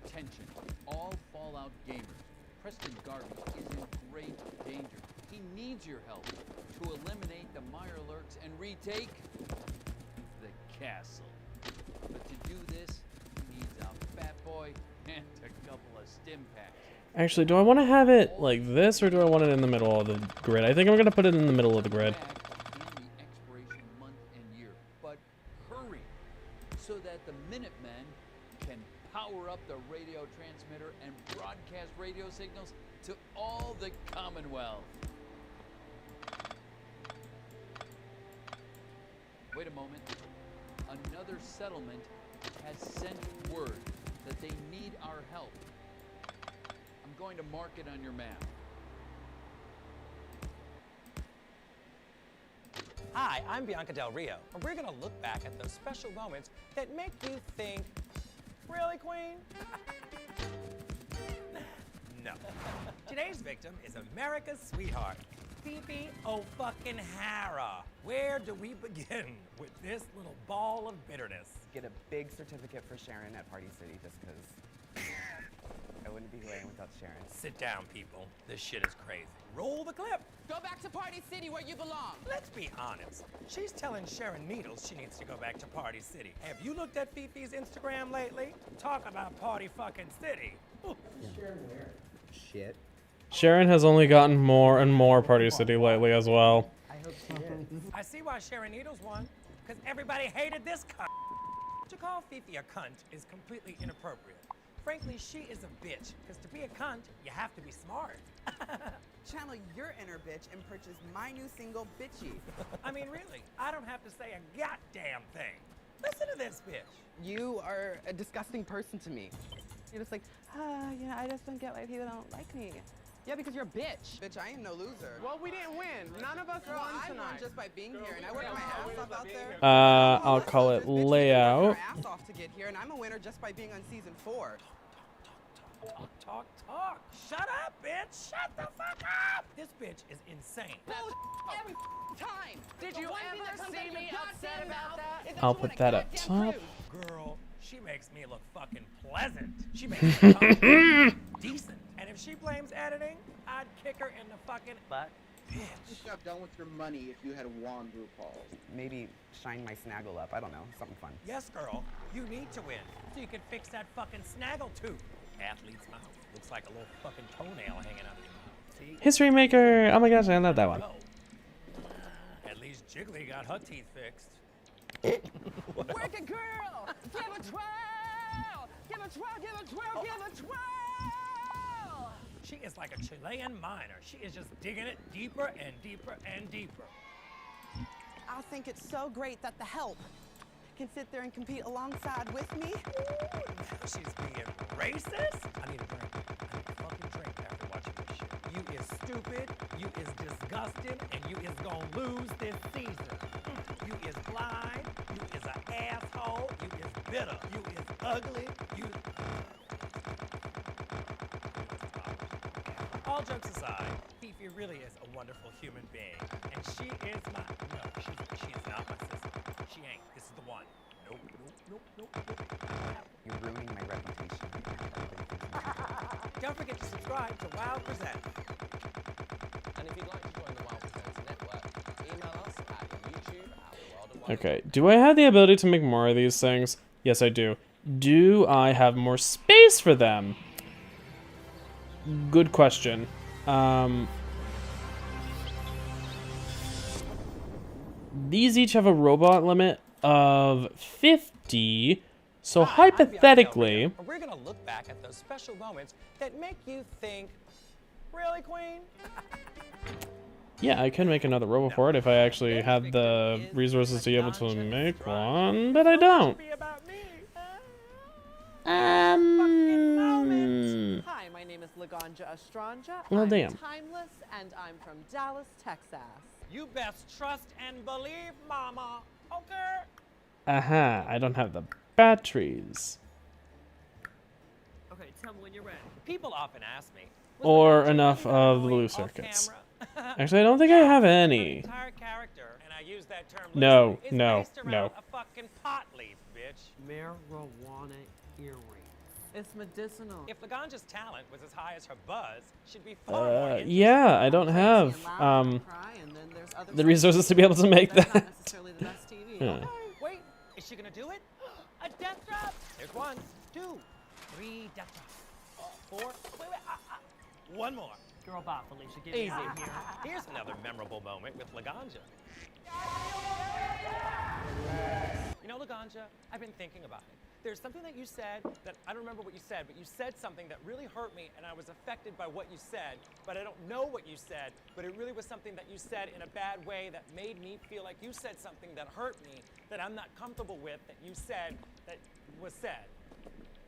Attention, all Fallout gamers. Preston Garvey is in great danger. He needs your help to eliminate the Mirelurks and retake the castle. But to do this, he needs a fat boy and a couple of stim packs.
Actually, do I want to have it like this or do I want it in the middle of the grid? I think I'm gonna put it in the middle of the grid.
In the expiration month and year, but hurry, so that the Minutemen can power up the radio transmitter and broadcast radio signals to all the Commonwealth. Wait a moment. Another settlement has sent word that they need our help. I'm going to mark it on your map.
Hi, I'm Bianca Del Rio, and we're gonna look back at those special moments that make you think, really, Queen? No. Today's victim is America's sweetheart, Phoebe O'Fucking-Hara. Where do we begin with this little ball of bitterness?
Get a big certificate for Sharon at Party City just because I wouldn't be who I am without Sharon.
Sit down, people. This shit is crazy. Roll the clip.
Go back to Party City where you belong.
Let's be honest. She's telling Sharon Needles she needs to go back to Party City. Have you looked at Fifi's Instagram lately? Talk about Party fucking City.
Sharon where? Shit.
Sharon has only gotten more and more Party City lately as well.
I hope she did.
I see why Sharon Needles won, because everybody hated this cunt. To call Fifi a cunt is completely inappropriate. Frankly, she is a bitch, because to be a cunt, you have to be smart.
Channel your inner bitch and purchase my new single, Bitchy.
I mean, really, I don't have to say a goddamn thing. Listen to this bitch.
You are a disgusting person to me. You're just like, I just don't get why people don't like me. Yeah, because you're a bitch. Bitch, I ain't no loser. Well, we didn't win. None of us won tonight. I won just by being here, and I worked my ass off out there.
I'll call it layout.
I ass off to get here, and I'm a winner just by being on season 4.
Talk. Shut up, bitch. Shut the fuck up. This bitch is insane.
Every time. Did you ever see me upset about that?
I'll put that up top.
Girl, She makes me look fucking pleasant. She makes me look decent. And if she blames editing, I'd kick her in the fucking butt.
You should have done with your money if you had won RuPaul. Maybe shine my snaggle up. I don't know. Something fun.
Yes, girl, you need to win so you can fix that fucking snaggle tooth. Athlete's mouth. Looks like a little fucking toenail hanging out of your mouth. See?
History Maker. Oh my gosh, I love that one.
At least Jiggly got her teeth fixed.
Work it, girl! Give a twirl! Give a twirl, give a twirl, give a twirl!
She is like a Chilean miner. She is just digging it deeper and deeper and deeper.
I think it's so great that the help can sit there and compete alongside with me.
Now she's being racist? I need a drink. I need a fucking drink after watching this shit. You is stupid, you is disgusting, and you is gonna lose this season. You is blind, you is an asshole, you is bitter, you is ugly, you... All jokes aside, Fifi really is a wonderful human being. And she is my... No, she is not my sister. She ain't. This is the one. Nope, nope, nope, nope, nope.
You're ruining my reputation.
Don't forget to subscribe to WoW Present.
And if you'd like to join the WoW Presents network, email us at YouTube@worldofwonder.
Okay, do I have the ability to make more of these things? Yes, I do. Do I have more space for them? Good question. These each have a robot limit of 50, so hypothetically...
We're gonna look back at those special moments that make you think, really, Queen?
Yeah, I could make another robot for it if I actually had the resources to be able to make one, but I don't.
Hi, my name is Laganja Estranja.
Well,
I'm
damn.
timeless, and I'm from Dallas, Texas.
You best trust and believe, Mama. Okay?
Aha, I don't have the batteries.
Okay, tell me when you're ready. People often ask me.
Or enough of the blue circuits. Actually, I don't think I have any.
Entire character, and I use that term
No,
loosely, is
no,
based around
no.
a fucking pot leaf, bitch.
Marijuana earring. It's medicinal.
If Laganja's talent was as high as her buzz, she'd be far more interesting.
Yeah, I don't have the resources to be able to make that.
Not necessarily the best TV.
Yeah.
Okay, wait, is she gonna do it? A death drop? There's 1, 2, 3 death drops. 4, wait, one more. Girl bot, Felicia, get easy here. Here's another memorable moment with Laganja. You know, Laganja, I've been thinking about it. There's something that you said that, I don't remember what you said, but you said something that really hurt me, and I was affected by what you said, but I don't know what you said, but it really was something that you said in a bad way that made me feel like you said something that hurt me, that I'm not comfortable with, that you said that was said.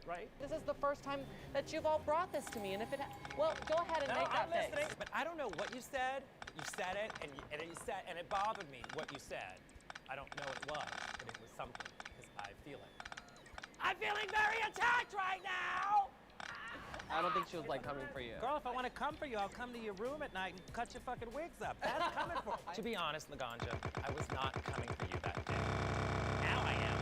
Right?
This is the first time that you've all brought this to me, and if it, well, go ahead and
No,
make
I'm
that
listening,
face.
but I don't know what you said. You said it, and it bothered me what you said. I don't know what it was, but it was something because I feel it. I'm feeling very attacked right now.
I don't think she was like coming for you.
Girl, if I want to come for you, I'll come to your room at night and cut your fucking wigs up. That's coming for me. To be honest, Laganja, I was not coming for you that day. Now I am.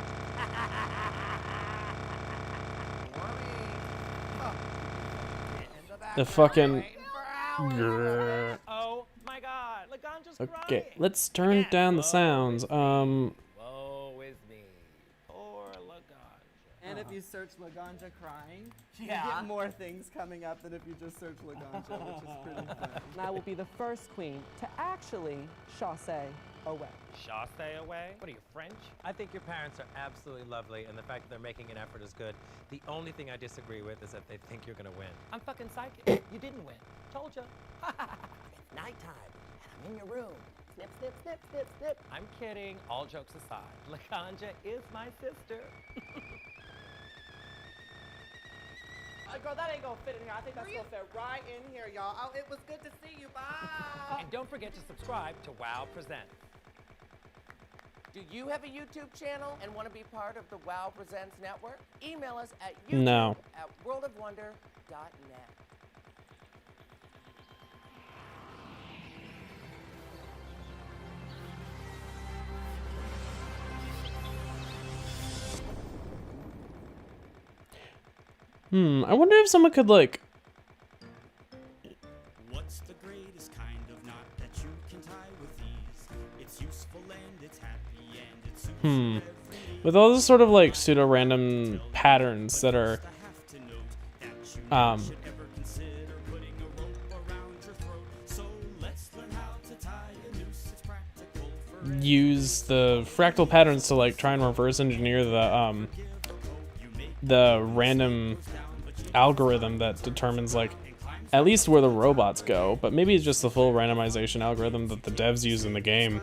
The fucking...
Oh my God, Laganja's
Okay, let's turn down the sounds.
Woe is me. Poor Laganja.
And if you search Laganja crying, you
Yeah.
get more things coming up than if you just search Laganja, which is pretty fun. And I will be the first queen to actually chassé away.
Chassé away? What are you, French? I think your parents are absolutely lovely, and the fact that they're making an effort is good. The only thing I disagree with is that they think you're gonna win. I'm fucking psychic. You didn't win. Told ya. It's nighttime, and I'm in your room. Snip, snip, snip, snip, snip. I'm kidding. All jokes aside, Laganja is my sister.
Girl, that ain't gonna fit in here. I think that's gonna fit right in here, y'all. Oh, it was good to see you. Bye.
And don't forget to subscribe to WoW Presents.
Do you have a YouTube channel and want to be part of the WoW Presents network? Email us at
No.
youtube@worldofwonder.net.
I wonder if someone could like.
What's the greatest kind of knot that you can tie with ease? It's useful and it's happy and it's
With all this sort of like pseudo random patterns that are use the fractal patterns to like try and reverse engineer the random algorithm that determines like at least where the robots go, but maybe it's just the full randomization algorithm that the devs use in the game.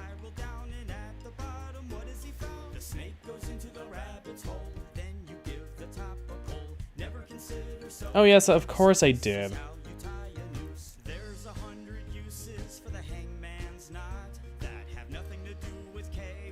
Oh yes, of course I did.
There's 100 uses for the hangman's knot that have nothing to do with KYS.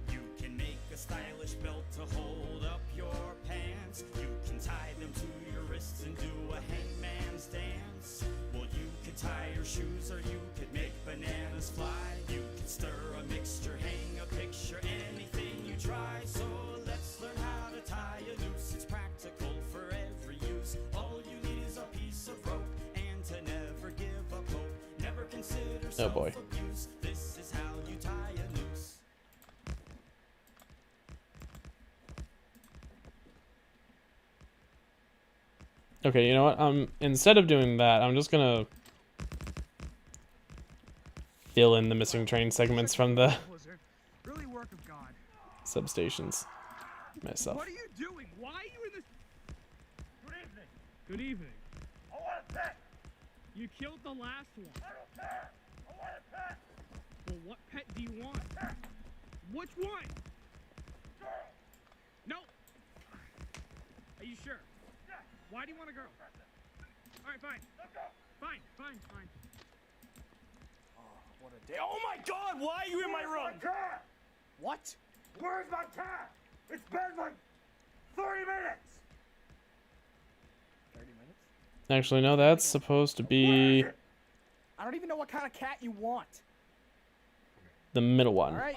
You can make a stylish belt to hold up your pants. You can tie them to your wrists and do a hangman's dance. Well, you could tie your shoes or you could make bananas fly. You could stir a mixture, hang a picture, anything you try. So let's learn how to tie a noose. It's practical for every use. All you need is a piece of rope and to never give up hope. Never consider self-abuse. This is how you tie a noose.
Okay, you know what? Instead of doing that, I'm just gonna fill in the missing train segments from the substations myself.
What are you doing? Why are you in this? Good evening. Good evening. I want a pet. You killed the last one. I don't care. I want a pet. Well, what pet do you want? Which one? Girl. No. Are you sure? Yeah. Why do you want a girl? All right, fine. Fine.
Oh, what a day. Oh my God, why are you in my room?
My cat?
What?
Where's my cat? It's been like 30 minutes.
30 minutes?
Actually, no, that's supposed to be
I don't even know what kind of cat you want.
the middle one.
All right.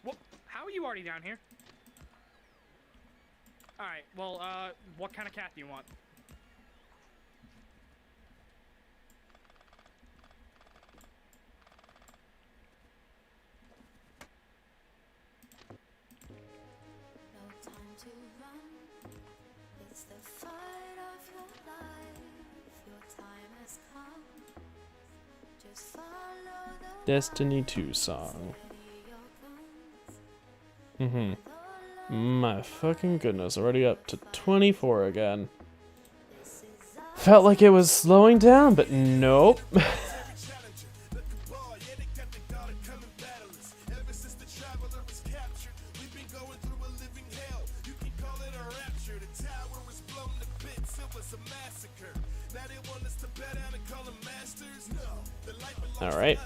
Well, how are you already down here? All right. Well, what kind of cat do you want?
No time to run. It's the fight of your life. Your time has come. Just follow the
Destiny 2 song. My fucking goodness, already up to 24 again. Felt like it was slowing down, but nope. All right.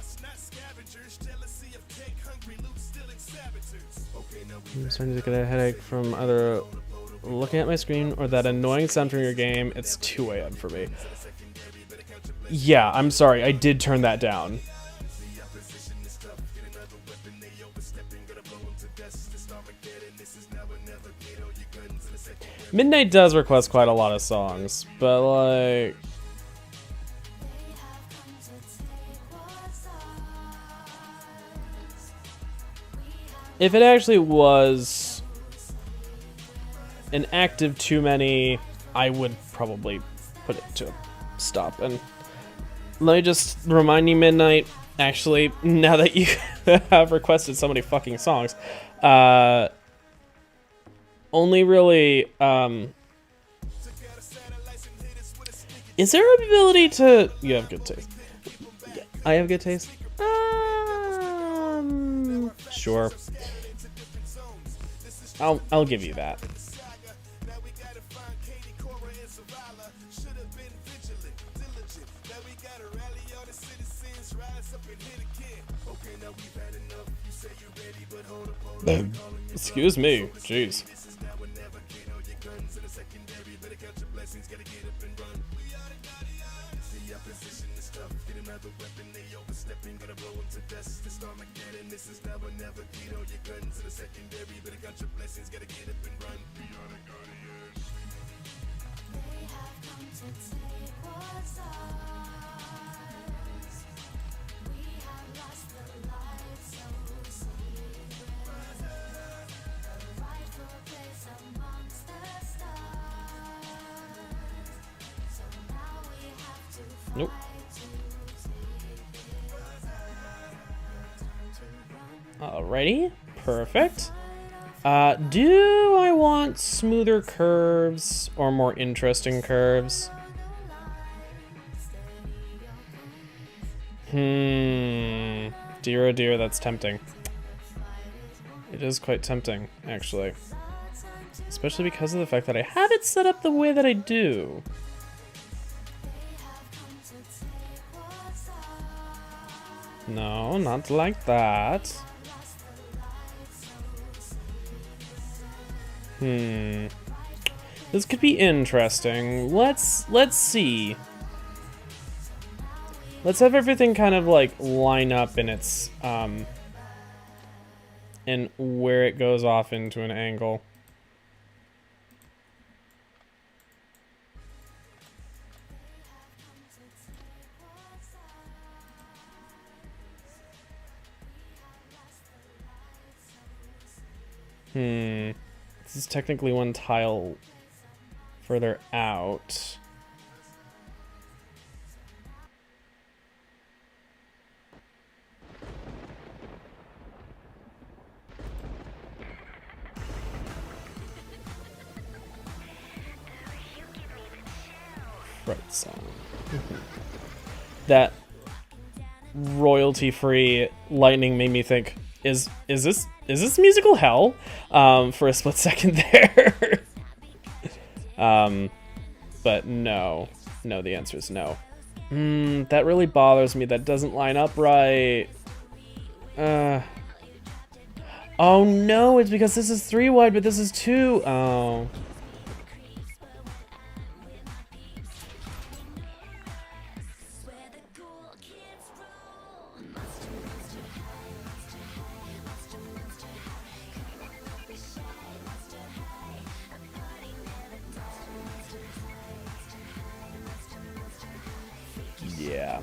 I'm starting to get a headache from either looking at my screen or that annoying sound from your game. It's 2 a.m. for me. Yeah, I'm sorry. I did turn that down. Midnight does request quite a lot of songs, but like... if it actually was an active too many, I would probably put it to stop. And let me just remind you, Midnight, actually, now that you have requested so many fucking songs, only really, is there an ability to, you have good taste. Yeah, I have good taste. Sure. I'll give you that. Excuse me, jeez. Nope. Alrighty, perfect. Do I want smoother curves or more interesting curves? Dear oh dear, that's tempting. It is quite tempting, actually. Especially because of the fact that I have it set up the way that I do. No, not like that. This could be interesting. Let's see. Let's have everything kind of like line up in its and where it goes off into an angle. This is technically one tile further out. Right song. That royalty-free lightning made me think, is this musical hell? For a split second there. But no. No, the answer is no. That really bothers me. That doesn't line up right. Oh no, it's because this is 3 wide, but this is 2. Oh. Yeah.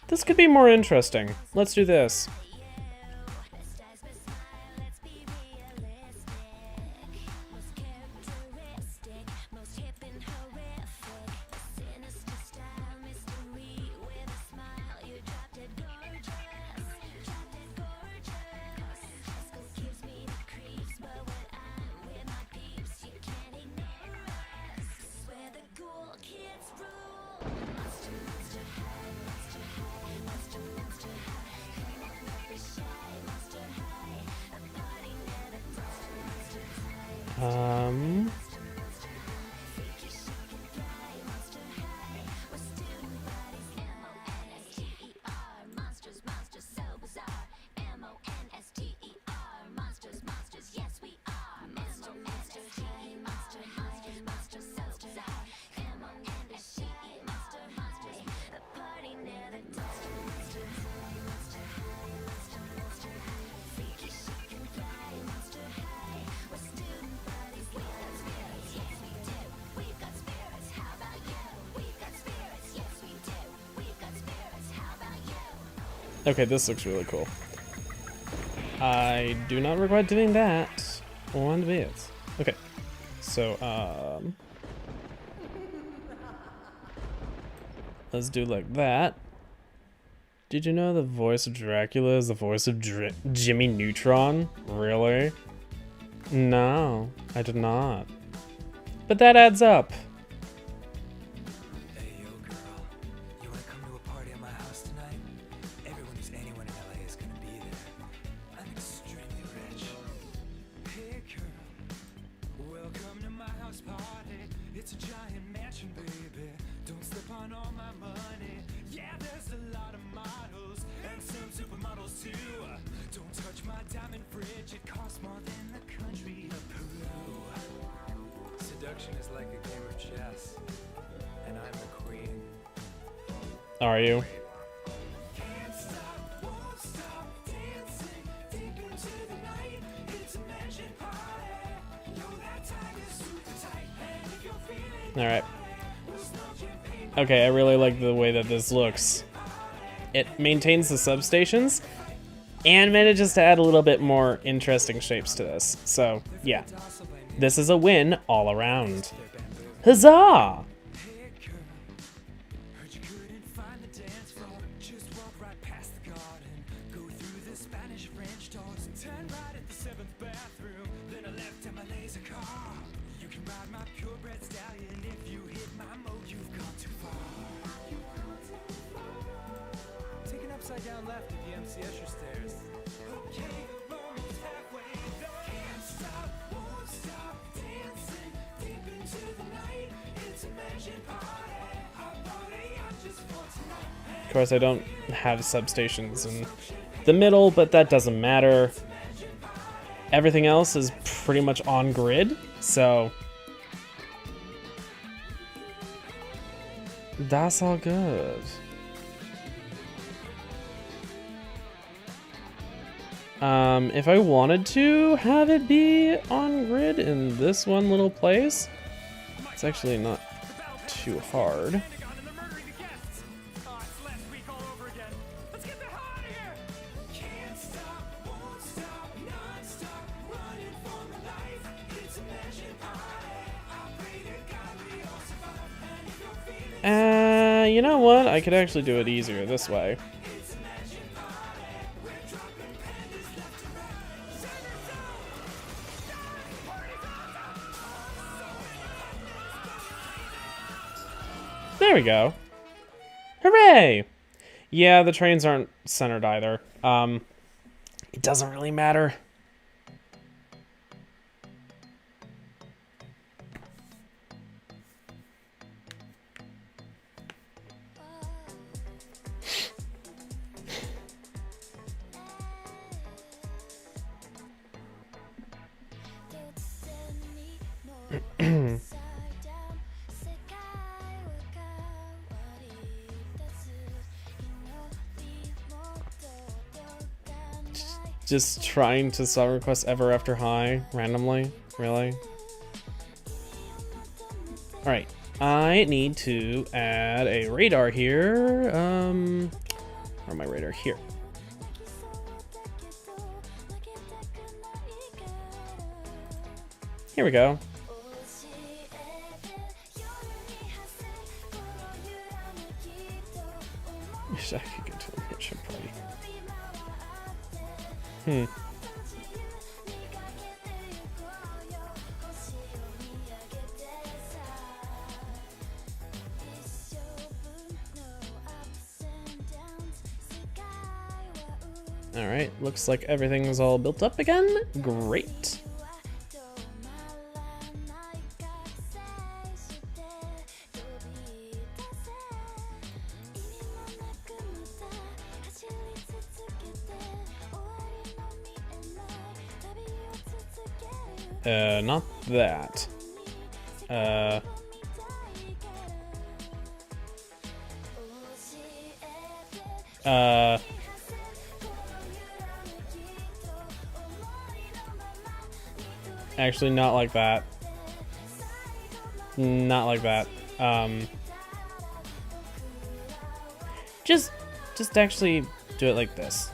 This could be more interesting. Let's do this. Okay, this looks really cool. I do not regret doing that one bit. Okay, so let's do like that. Did you know the voice of Dracula is the voice of Jimmy Neutron? Really? No, I did not. But that adds up.
Hey, yo, girl. You wanna come to a party at my house tonight? Everyone who's anyone want all my money. Yeah, there's a lot of models and some supermodels too. Don't touch my diamond fridge, it costs more than the country of Peru. Seduction is like a game of chess, and I'm the queen.
Are you?
Can't stop, won't stop, dancing deep into the night. It's a magic party. Know that time is super tight, and if you're feeling
All right. Okay, I really like the way that this looks. It maintains the substations and manages to add a little bit more interesting shapes to this. So, yeah. This is a win all around. Huzzah!
Upside down left at the MC Escher stairs. Okay, the moment's halfway there. Can't stop, won't stop, dancing deep into the night. It's a magic party. A party out just for tonight.
Of course, I don't have substations in the middle, but that doesn't matter. Everything else is pretty much on grid, so that's all good. If I wanted to have it be on grid in this one little place, it's actually not too hard. You know what? I could actually do it easier this way. There we go. Hooray! Yeah, the trains aren't centered either. It doesn't really matter. Just trying to song request Ever After High randomly? Really? Alright, I need to add a radar here. Where's my radar? Here. Here we go. Wish I could get to a mission party. Alright, looks like everything is all built up again. Great. Not that. Actually, not like that. Not like that. Just actually do it like this.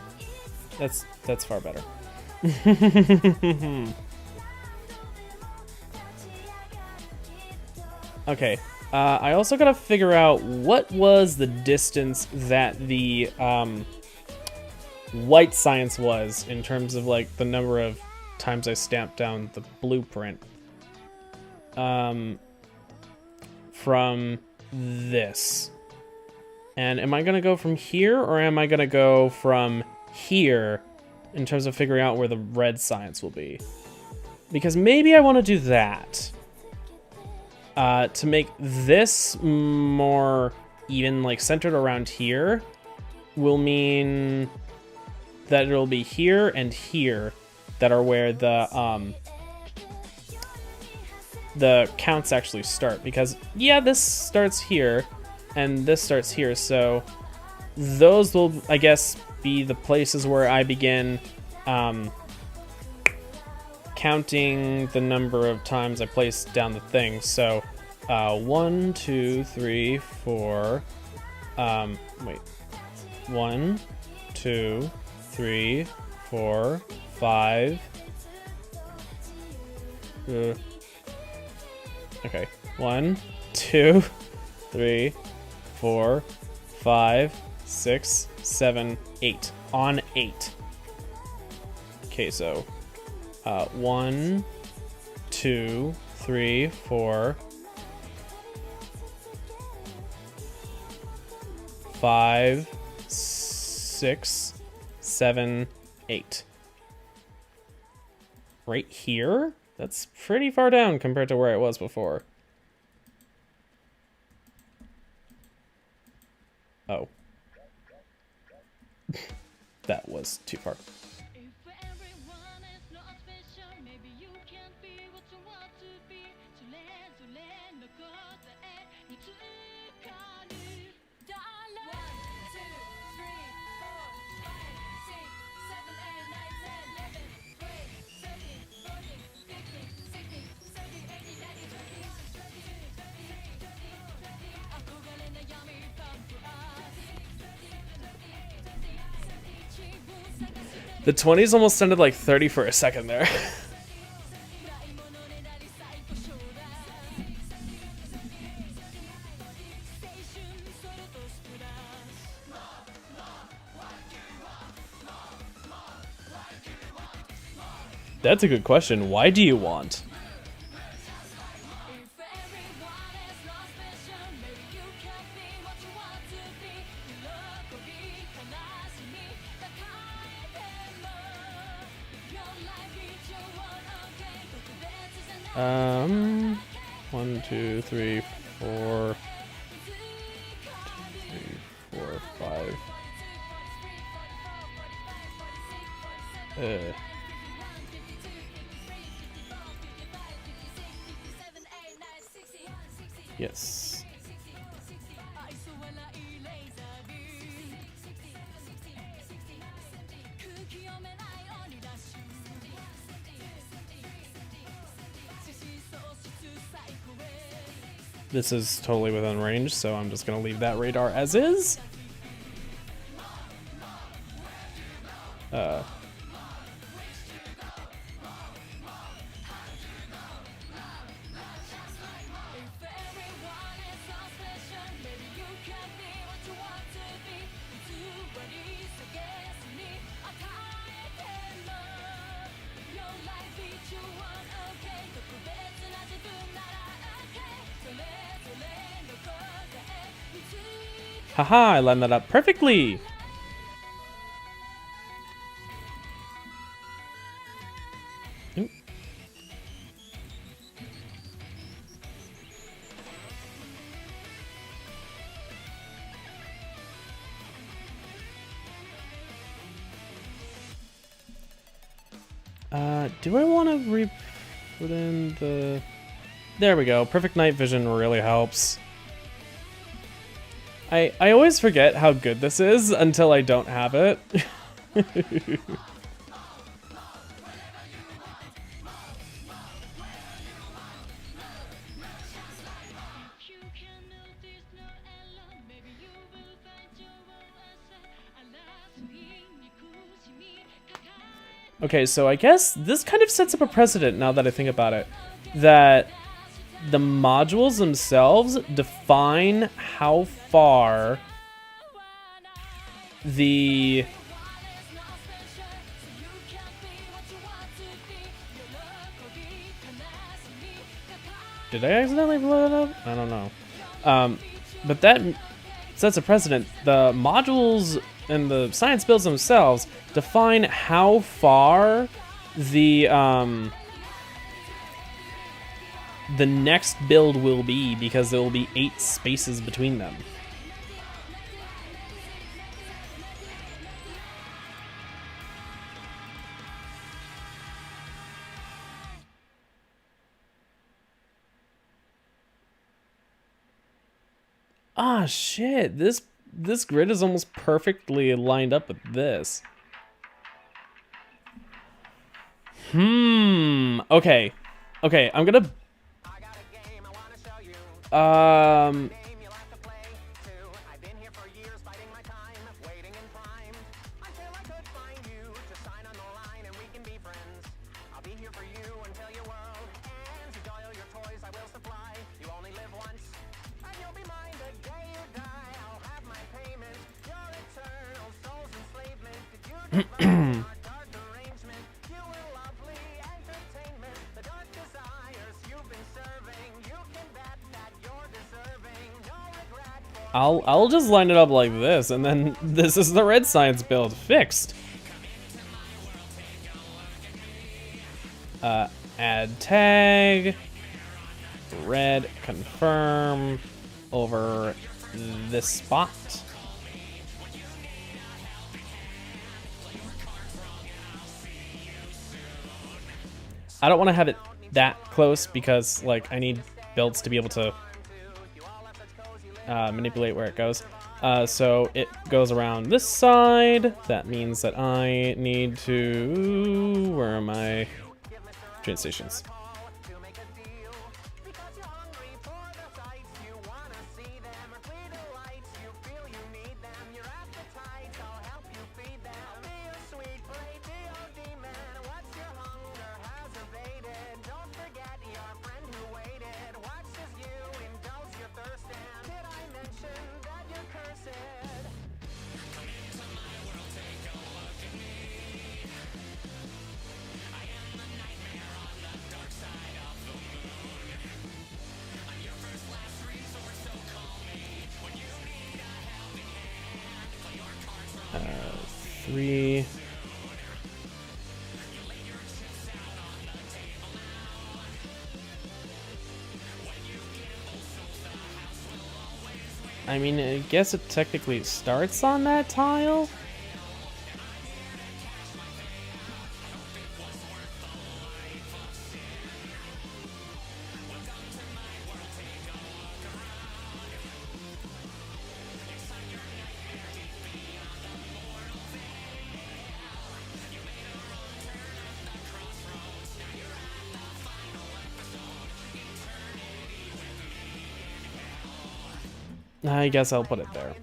That's far better. Okay, I also gotta figure out what was the distance that the white science was in terms of like the number of times I stamped down the blueprint from this. And am I gonna go from here or am I gonna go from here in terms of figuring out where the red science will be? Because maybe I want to do that. To make this more even like centered around here will mean that it'll be here and here that are where the counts actually start, because yeah, this starts here and this starts here, so those will, I guess, be the places where I begin counting the number of times I place down the thing. So 1, 2, 3, 4 wait, 1, 2, 3, 4, 5 okay, 1, 2, 3, 4, 5, 6, 7, 8. On 8. Okay, so 1, 2, 3, 4, 5, 6, 7, 8. Right here? That's pretty far down compared to where it was before. Oh. That was too far. The 20s almost sounded like 30 for a second there. That's a good question. Why do you want? One, two, three, 4, 2, 3, 4, 5. Yes. This is totally within range, so I'm just gonna leave that radar as is. Haha, I lined that up perfectly! Ooh. Do I want to put in the... There we go. Perfect night vision really helps. I always forget how good this is until I don't have it. Okay, so I guess this kind of sets up a precedent now that I think about it, that the modules themselves define how far the did I accidentally blow it up? I don't know. But that sets a precedent. The modules and the science builds themselves define how far the next build will be, because there will be 8 spaces between them. Ah, shit. This grid is almost perfectly lined up with this. Okay. Okay, I'm gonna... I'll just line it up like this, and then this is the red science build fixed. Add tag, red confirm over this spot. I don't want to have it that close because, like, I need builds to be able to manipulate where it goes. So it goes around this side. That means that I need to... Where are my train stations? Three. I mean, I guess it technically starts on that tile. I guess I'll put it there.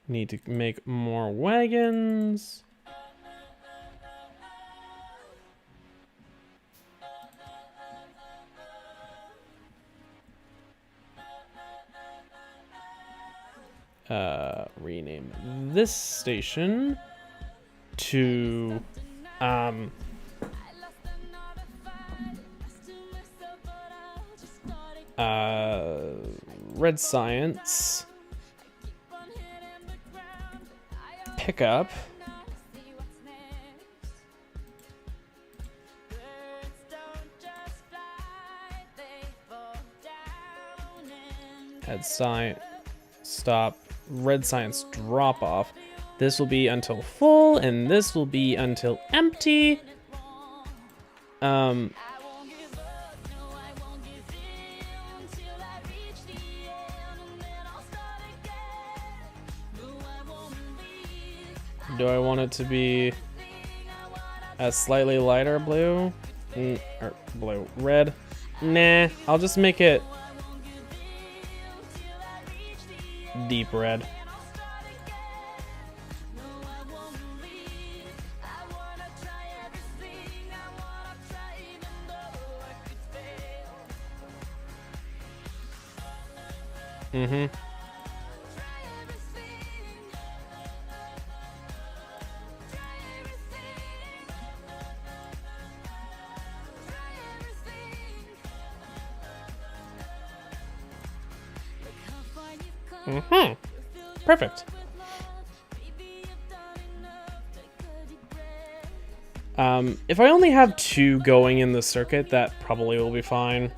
Need to make more wagons. Rename this station to red science pickup. Add science stop. Red science drop off. This will be until full, and this will be until empty. Do I want it to be a slightly lighter blue? Or blue, red? Nah, I'll just make it deep red. Mm-hmm. Mm-hmm. Perfect. If I only have 2 going in the circuit, that probably will be fine.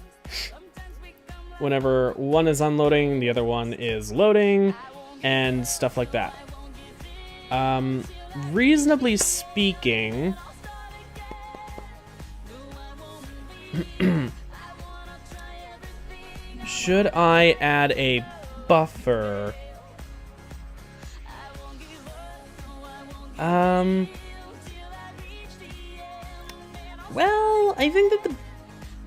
Whenever one is unloading, the other one is loading, and stuff like that. Reasonably speaking, should I add a buffer? Well, I think that the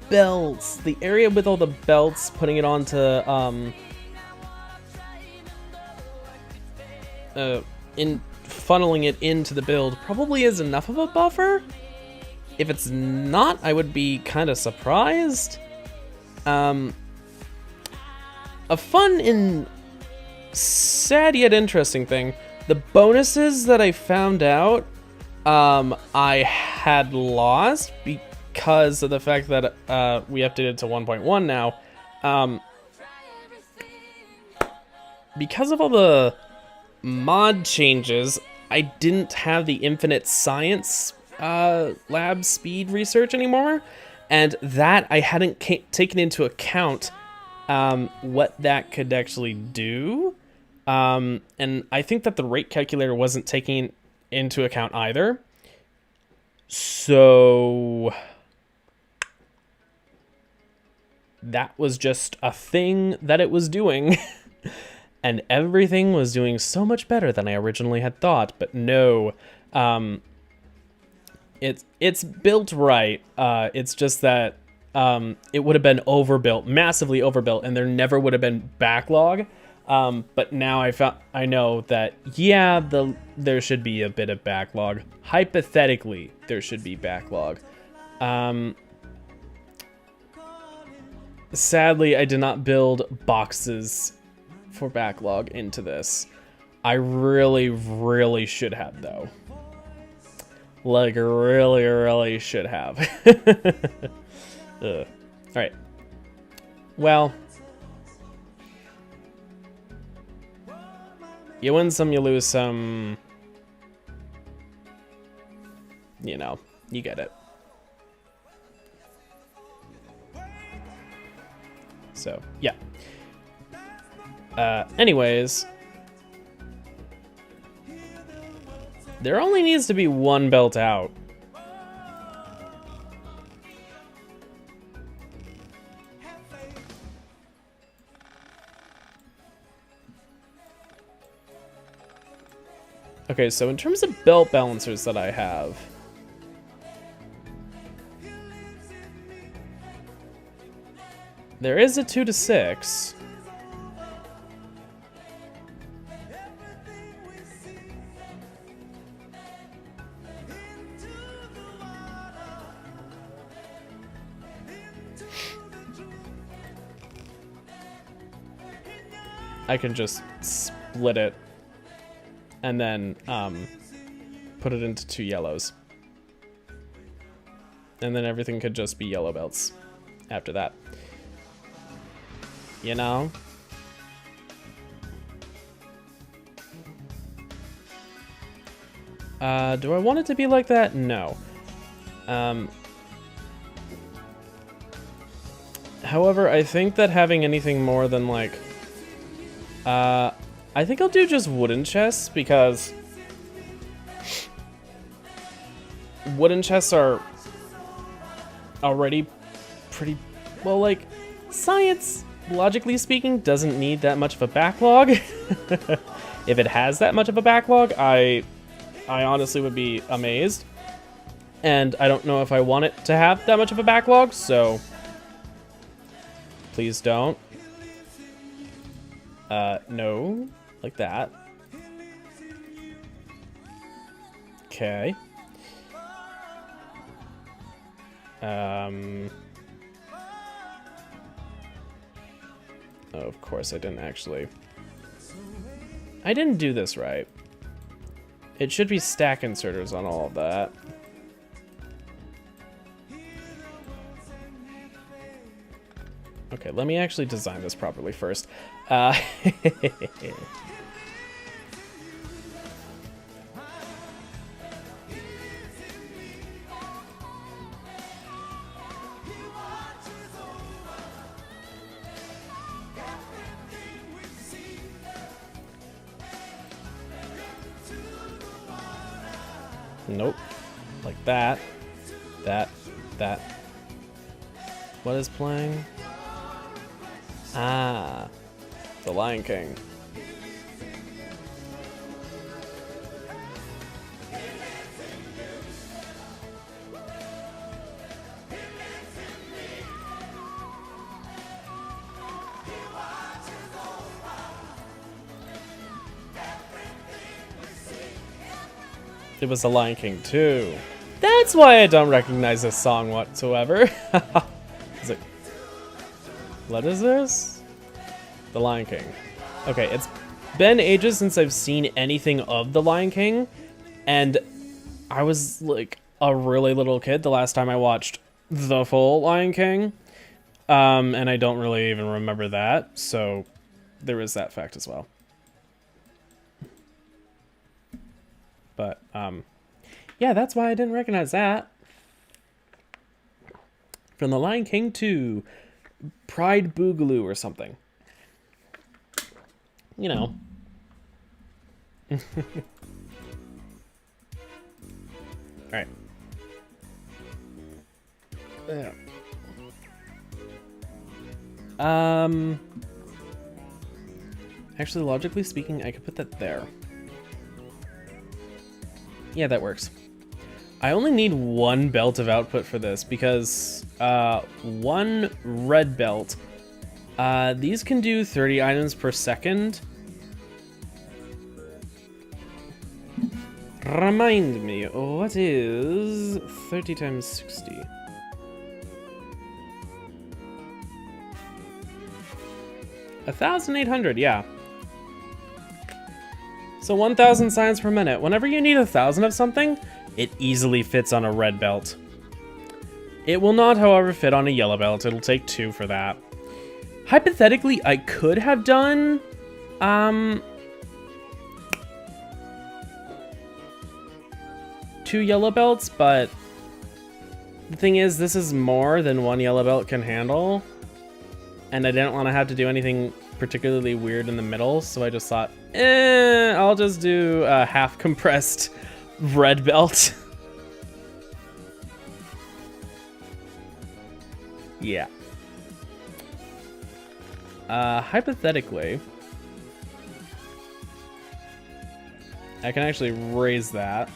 belts, the area with all the belts, putting it onto, funneling it into the build probably is enough of a buffer. If it's not, I would be kind of surprised. A fun and sad yet interesting thing, the bonuses that I found out I had lost because of the fact that we updated to 1.1 now. Because of all the mod changes, I didn't have the infinite science lab speed research anymore, and that I hadn't taken into account what that could actually do. And I think that the rate calculator wasn't taking into account either. So that was just a thing that it was doing. And everything was doing so much better than I originally had thought. But no, it's built right. It's just that it would have been overbuilt, massively overbuilt, and there never would have been backlog. But now I know that, yeah, there should be a bit of backlog. Hypothetically, there should be backlog. Sadly, I did not build boxes for backlog into this. I really, really should have, though. Like, really, really should have. Alright. Well, you win some, you lose some. You know, you get it. So, yeah. Anyways, there only needs to be one belt out. Okay, so in terms of belt balancers that I have, there is a 2 to 6. I can just split it and then put it into 2 yellows. And then everything could just be yellow belts after that. You know? Do I want it to be like that? No. However, I think that having anything more than like... I think I'll do just wooden chests, because wooden chests are already pretty... Well, like, science, logically speaking, doesn't need that much of a backlog. If it has that much of a backlog, I honestly would be amazed. And I don't know if I want it to have that much of a backlog, so please don't. No, like that. Okay. Oh, of course I didn't actually. I didn't do this right. It should be stack inserters on all of that. Okay, let me actually design this properly first. Nope. Like that. That. What is playing? Ah. The Lion King. It was The Lion King too. That's why I don't recognize this song whatsoever. Is it... What is this? The Lion King. Okay, it's been ages since I've seen anything of The Lion King, and I was like a really little kid the last time I watched the full Lion King, and I don't really even remember that, so there is that fact as well. But, yeah, that's why I didn't recognize that. From The Lion King to Pride Boogaloo or something. You know. Alright. Yeah. Actually, logically speaking, I could put that there. Yeah, that works. I only need one belt of output for this because one red belt. These can do 30 items per second. Remind me, what is 30 times 60? $1,800, yeah. So 1,000 signs per minute. Whenever you need 1,000 of something, it easily fits on a red belt. It will not, however, fit on a yellow belt. It'll take 2 for that. Hypothetically, I could have done, 2 yellow belts, but the thing is, this is more than 1 yellow belt can handle, and I didn't want to have to do anything particularly weird in the middle, so I just thought, I'll just do a half compressed red belt. Yeah. Hypothetically, I can actually raise that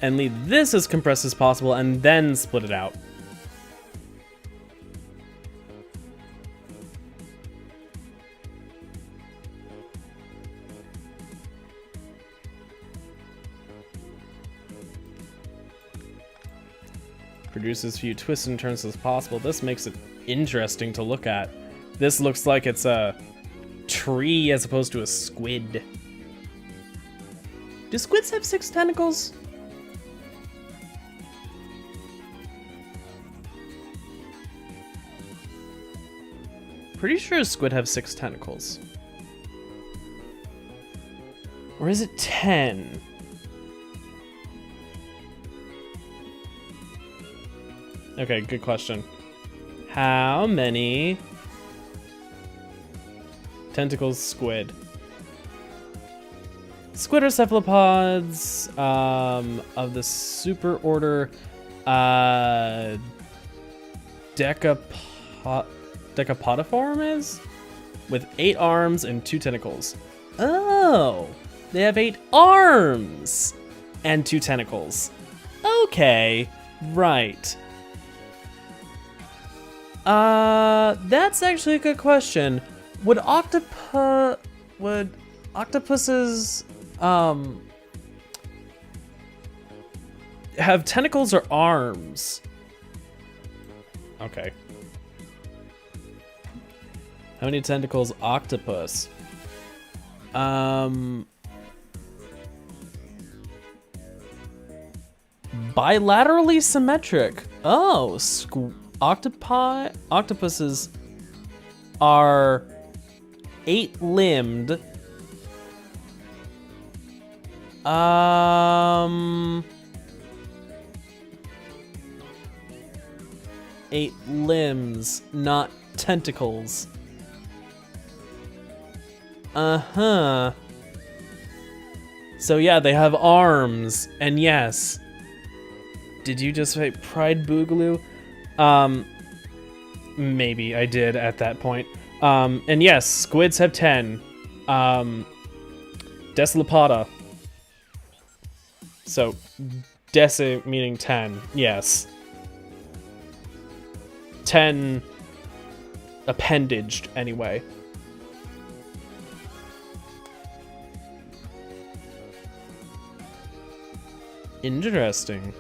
and leave this as compressed as possible and then split it out. Produce as few twists and turns as possible. This makes it interesting to look at. This looks like it's a tree as opposed to a squid. Do squids have 6 tentacles? Pretty sure a squid have 6 tentacles. Or is it 10? Okay, good question. How many tentacles squid? Squid are cephalopods of the super order Decapodiformes with 8 arms and 2 tentacles. Oh, they have 8 arms and 2 tentacles. Okay, right. That's actually a good question. Would octopuses have tentacles or arms? Okay. How many tentacles octopus? Bilaterally symmetric. Oh, octopuses are 8-limbed. 8 limbs, not tentacles. Uh-huh. So yeah, they have arms, and yes, Did you just say Pride Boogaloo? Maybe I did at that point. And yes, squids have 10. Deslapata. So, deci meaning 10, yes. 10 appendaged, anyway. Interesting.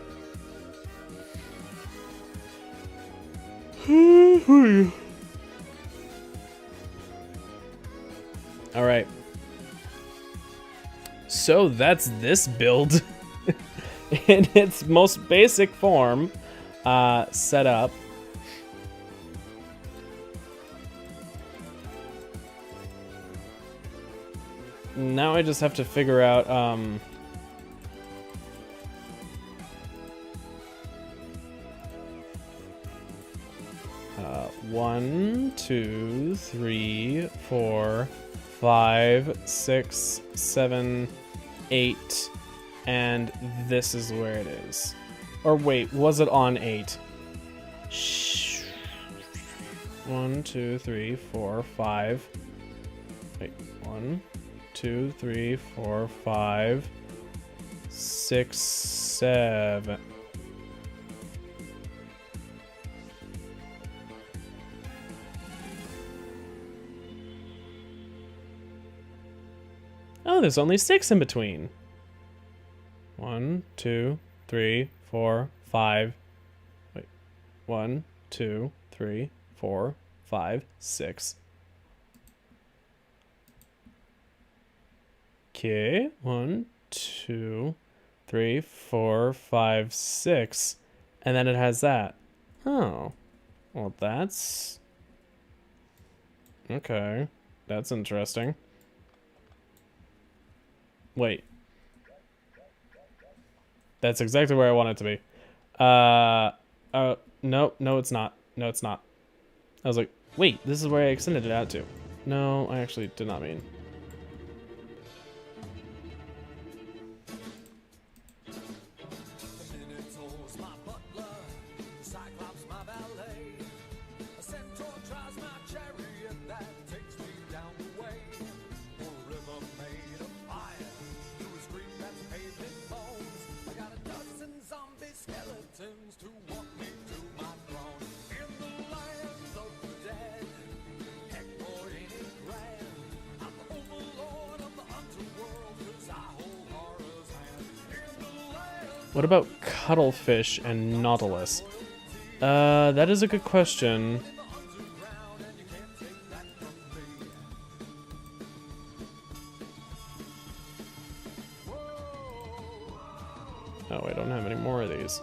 Alright. So that's this build in its most basic form, set up. Now I just have to figure out, 1, 2, 3, 4, 5, 6, 7, 8, and this is where it is. Or wait, was it on 8? Shh. 1, 2, 3, 4, 5. Wait, 1, 2, 3, 4, 5, 6, 7. Oh, there's only 6 in between. 1, 2, 3, 4, 5. Wait. 1, 2, 3, 4, 5, 6. Okay. 1, 2, 3, 4, 5, 6. And then it has that. Oh. Well, that's... okay. That's interesting. Wait. That's exactly where I want it to be. No, it's not. No, it's not. I was like, wait, this is where I extended it out to. No, I actually did not mean. What about cuttlefish and nautilus? That is a good question. Oh, I don't have any more of these.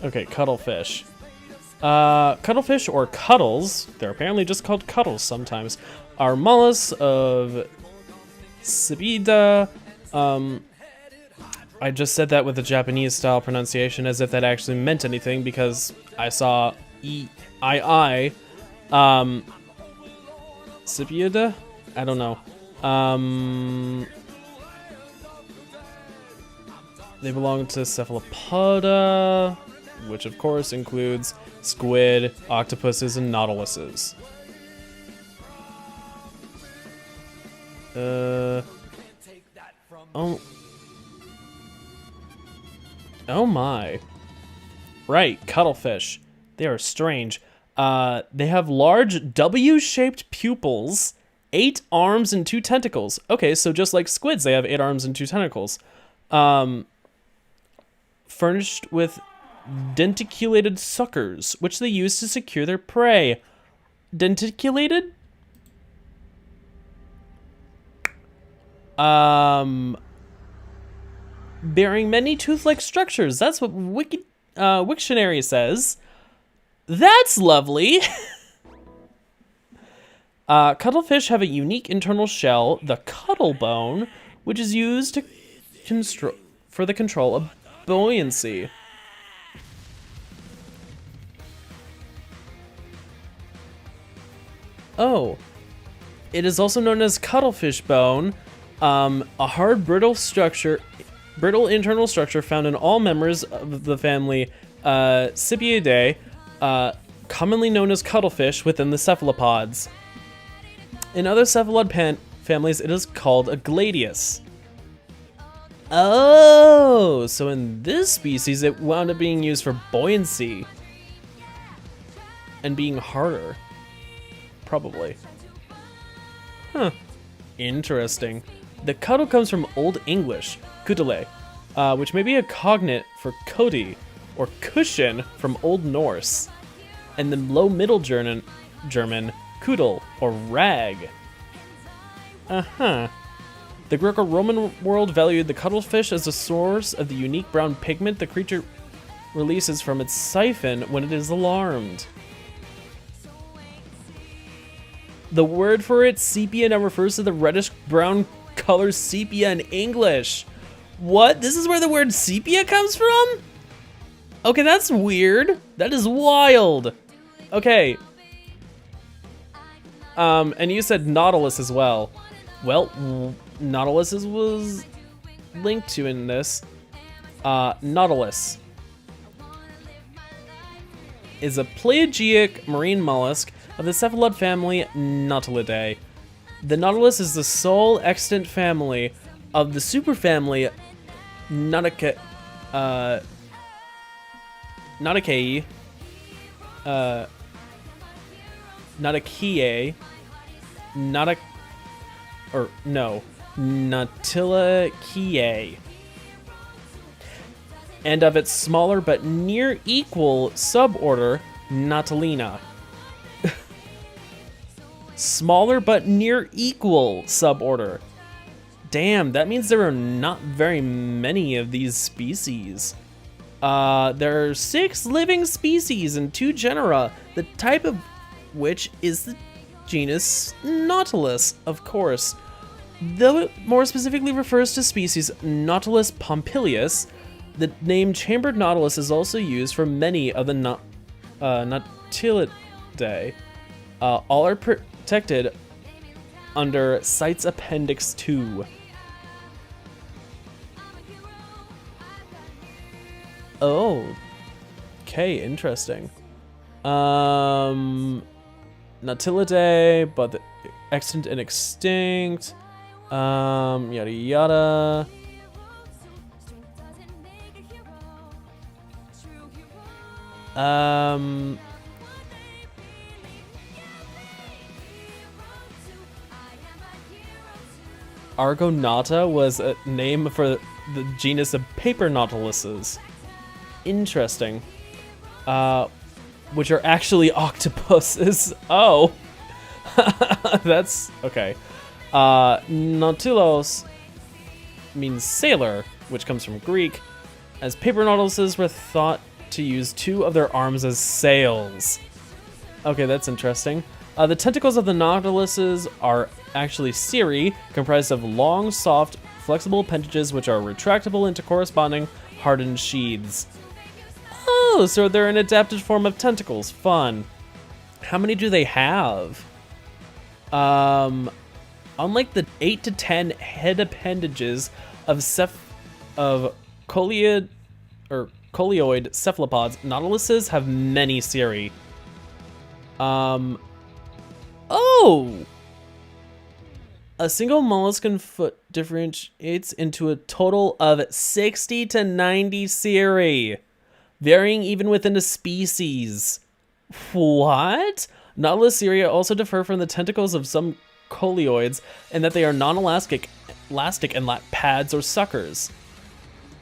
Okay, cuttlefish. Cuttlefish, or cuttles, they're apparently just called cuttles sometimes, are mollusks of Cybida. I just said that with a Japanese-style pronunciation as if that actually meant anything, because I saw E-I-I. Cybida? I don't know. They belong to Cephalopoda, which of course includes squid, octopuses, and nautiluses. Oh my. Right, cuttlefish. They are strange. They have large W-shaped pupils, 8 arms and 2 tentacles. Okay, so just like squids, they have 8 arms and 2 tentacles. Furnished with denticulated suckers, which they use to secure their prey. Denticulated? Bearing many tooth-like structures. That's what Wiktionary says. That's lovely. Cuttlefish have a unique internal shell, the cuttlebone, which is used to for the control of buoyancy. Oh. It is also known as cuttlefish bone, a hard, brittle internal structure found in all members of the family Scipiidae, commonly known as cuttlefish within the cephalopods. In other cephalod families, it is called a gladius. Oh, so in this species, it wound up being used for buoyancy and being harder, probably. Huh. Interesting. The cuttle comes from Old English, kudele, which may be a cognate for cody, or cushion from Old Norse, and the Low Middle German, kudel, or rag. Uh-huh. The Greco-Roman world valued the cuttlefish as a source of the unique brown pigment the creature releases from its siphon when it is alarmed. The word for it, sepia, now refers to the reddish-brown color sepia in English. What? This is where the word sepia comes from? Okay, that's weird. That is wild. Okay. And you said Nautilus as well. Well, Nautilus was linked to in this. Nautilus is a pelagic marine mollusk of the cephalod family Nautilidae. The Nautilus is the sole extant family of the superfamily Nauticae, Nautilaceae, and of its smaller but near equal suborder Nautilina. Smaller but near equal suborder. Damn, that means there are not very many of these species. There are 6 living species and 2 genera, the type of which is the genus Nautilus, of course. Though it more specifically refers to species Nautilus pompilius, the name chambered nautilus is also used for many of the Nautilidae. All are protected under CITES Appendix 2. Oh, okay, interesting. Nautilidae, but the extant and extinct. Yada yada. Argonauta was a name for the genus of paper nautiluses. Interesting. Which are actually octopuses. Oh. That's okay. Nautilos means sailor, which comes from Greek, as paper nautiluses were thought to use 2 of their arms as sails. Okay, that's interesting. The tentacles of the nautiluses are actually cirri, comprised of long, soft, flexible appendages which are retractable into corresponding hardened sheaths. Oh, so they're an adapted form of tentacles. Fun. How many do they have? Unlike the 8 to 10 head appendages of coleoid cephalopods, nautiluses have many cirri. Oh! A single molluscan foot differentiates into a total of 60 to 90 cirri, varying even within a species. What? Nautilus cirri also differ from the tentacles of some coleoids in that they are non-elastic and lack pads or suckers.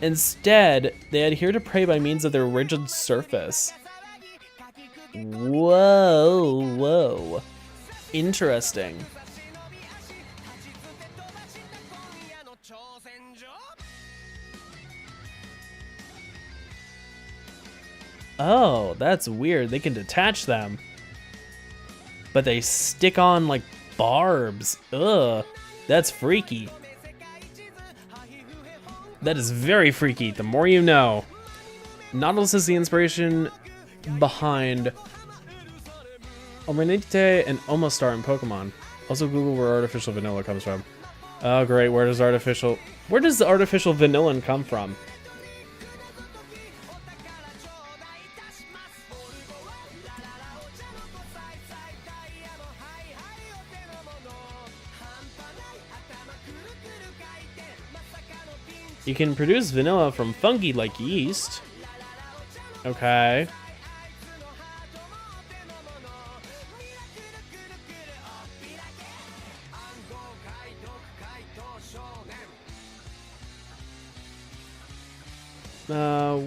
Instead, they adhere to prey by means of their rigid surface. Whoa, whoa. Interesting. Oh, that's weird. They can detach them. But they stick on like barbs. Ugh, that's freaky. That is very freaky, the more you know. Nautilus is the inspiration behind Omanite and Almost Star in Pokemon. Also Google where artificial vanilla comes from. Oh great, where does the artificial vanillin come from? You can produce vanilla from fungi like yeast. Okay.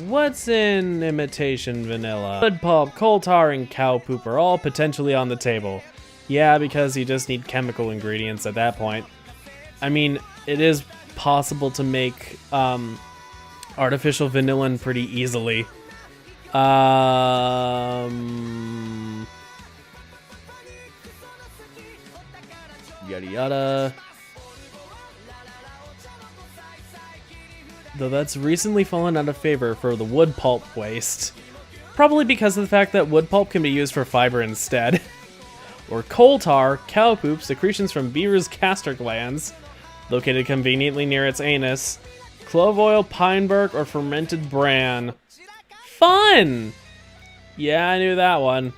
What's in imitation vanilla? Wood pulp, coal tar, and cow poop are all potentially on the table. Yeah, because you just need chemical ingredients at that point. I mean, it is possible to make artificial vanillin pretty easily. Yada yada. Though that's recently fallen out of favor for the wood pulp waste. Probably because of the fact that wood pulp can be used for fiber instead. Or coal tar, cow poop, secretions from beaver's castor glands, located conveniently near its anus, clove oil, pine bark, or fermented bran. Fun! Yeah, I knew that one.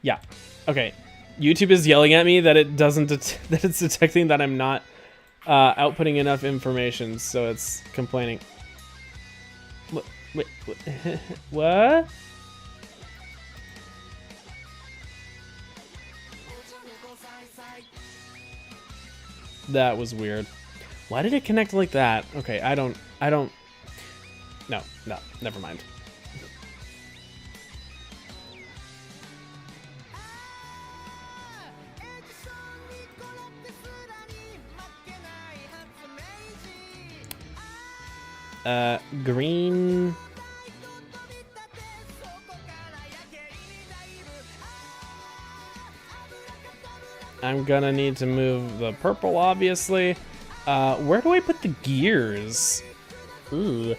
Yeah. Okay. YouTube is yelling at me that it doesn't that it's detecting that I'm not outputting enough information, so it's complaining. Wait, what? That was weird. Why did it connect like that? Okay, I don't. No, never mind. Green. I'm gonna need to move the purple, obviously. Where do I put the gears? Ooh,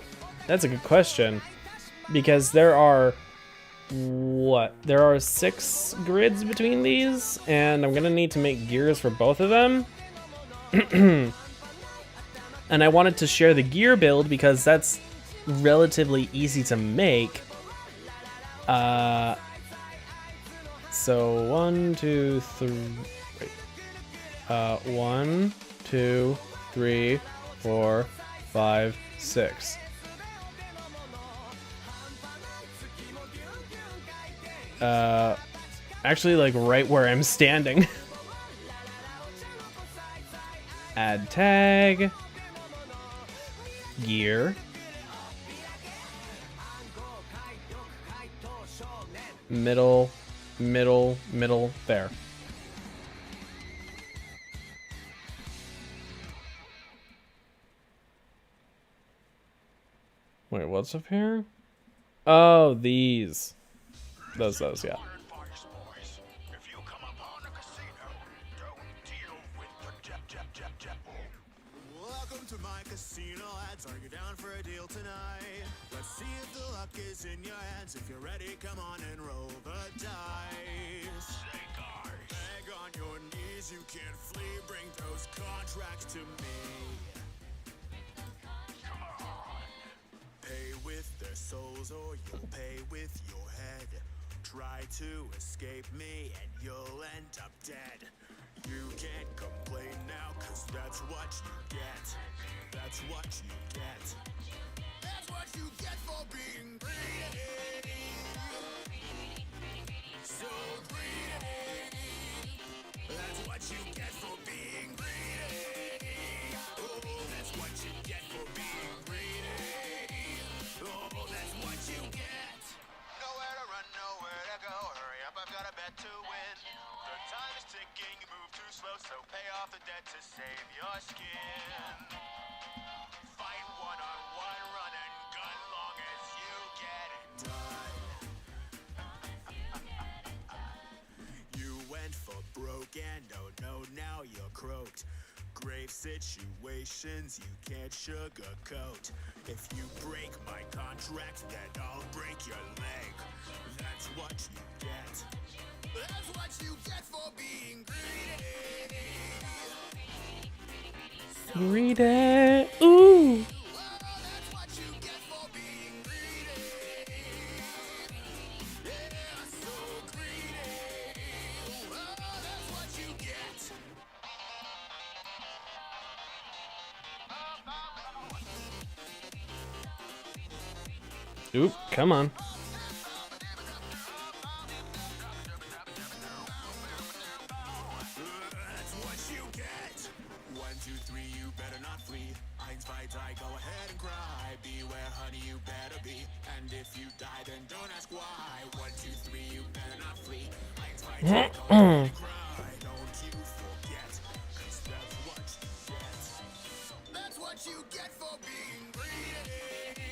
that's a good question. Because there are... what? There are 6 grids between these, and I'm gonna need to make gears for both of them. And I wanted to share the gear build because that's relatively easy to make. So 1, 2, 3. Wait. 1, 2, 3, 4, 5, 6. Actually, like right where I'm standing. Add tag. Gear. Middle, there. Wait, what's up here? Oh, these. Those, yeah.
Welcome to my casino ads. Are you down for a deal tonight? Let's see if the luck is in your hands. If you're ready, come on and roll the dice. Beg on your knees, you can't flee. Bring those contracts to me. Pay with their souls or you'll pay with your head. Try to escape me and you'll end up dead. You can't complain now, cause that's what you get. That's what you get. That's what you get for being greedy. So greedy. That's what you get for being greedy. Oh, that's what you get for being greedy. Oh, that's what you get. Nowhere to run, nowhere to go. Hurry up, I've got a bet to win. The time is ticking, you move too slow, so pay off the debt to save your skin. Fight one-on-one, run and gun long as you get it done. You went for broke and oh no, now you're croaked. grave situations you can't sugarcoat. If you break my contract, then I'll break your leg. That's what you get. That's what you get for being greedy.
Read it. Ooh. Oop, come on.
That's what you get. 1, 2, 3, you better not flee. Eins, zwei, drei, go ahead and cry. Beware, honey, you better be. And if you die, then don't ask why. 1, 2, 3, you better not flee. Eins, zwei, drei, go ahead and cry. Don't you forget, 'cause that's what you get. That's what you get for being greedy.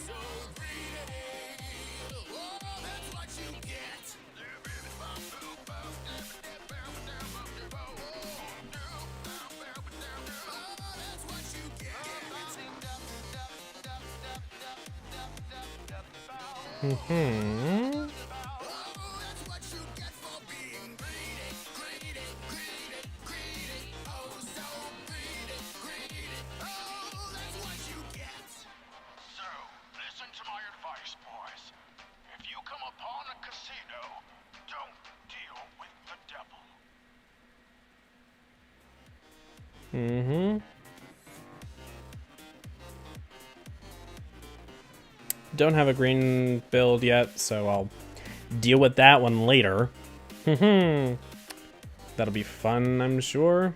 So greedy. Oh, that's what you get.
Mm-hmm.
Listen to my advice, boys. If you come upon a casino, don't deal with the devil.
Mm-hmm. Don't have a green build yet, so I'll deal with that one later. That'll be fun, I'm sure.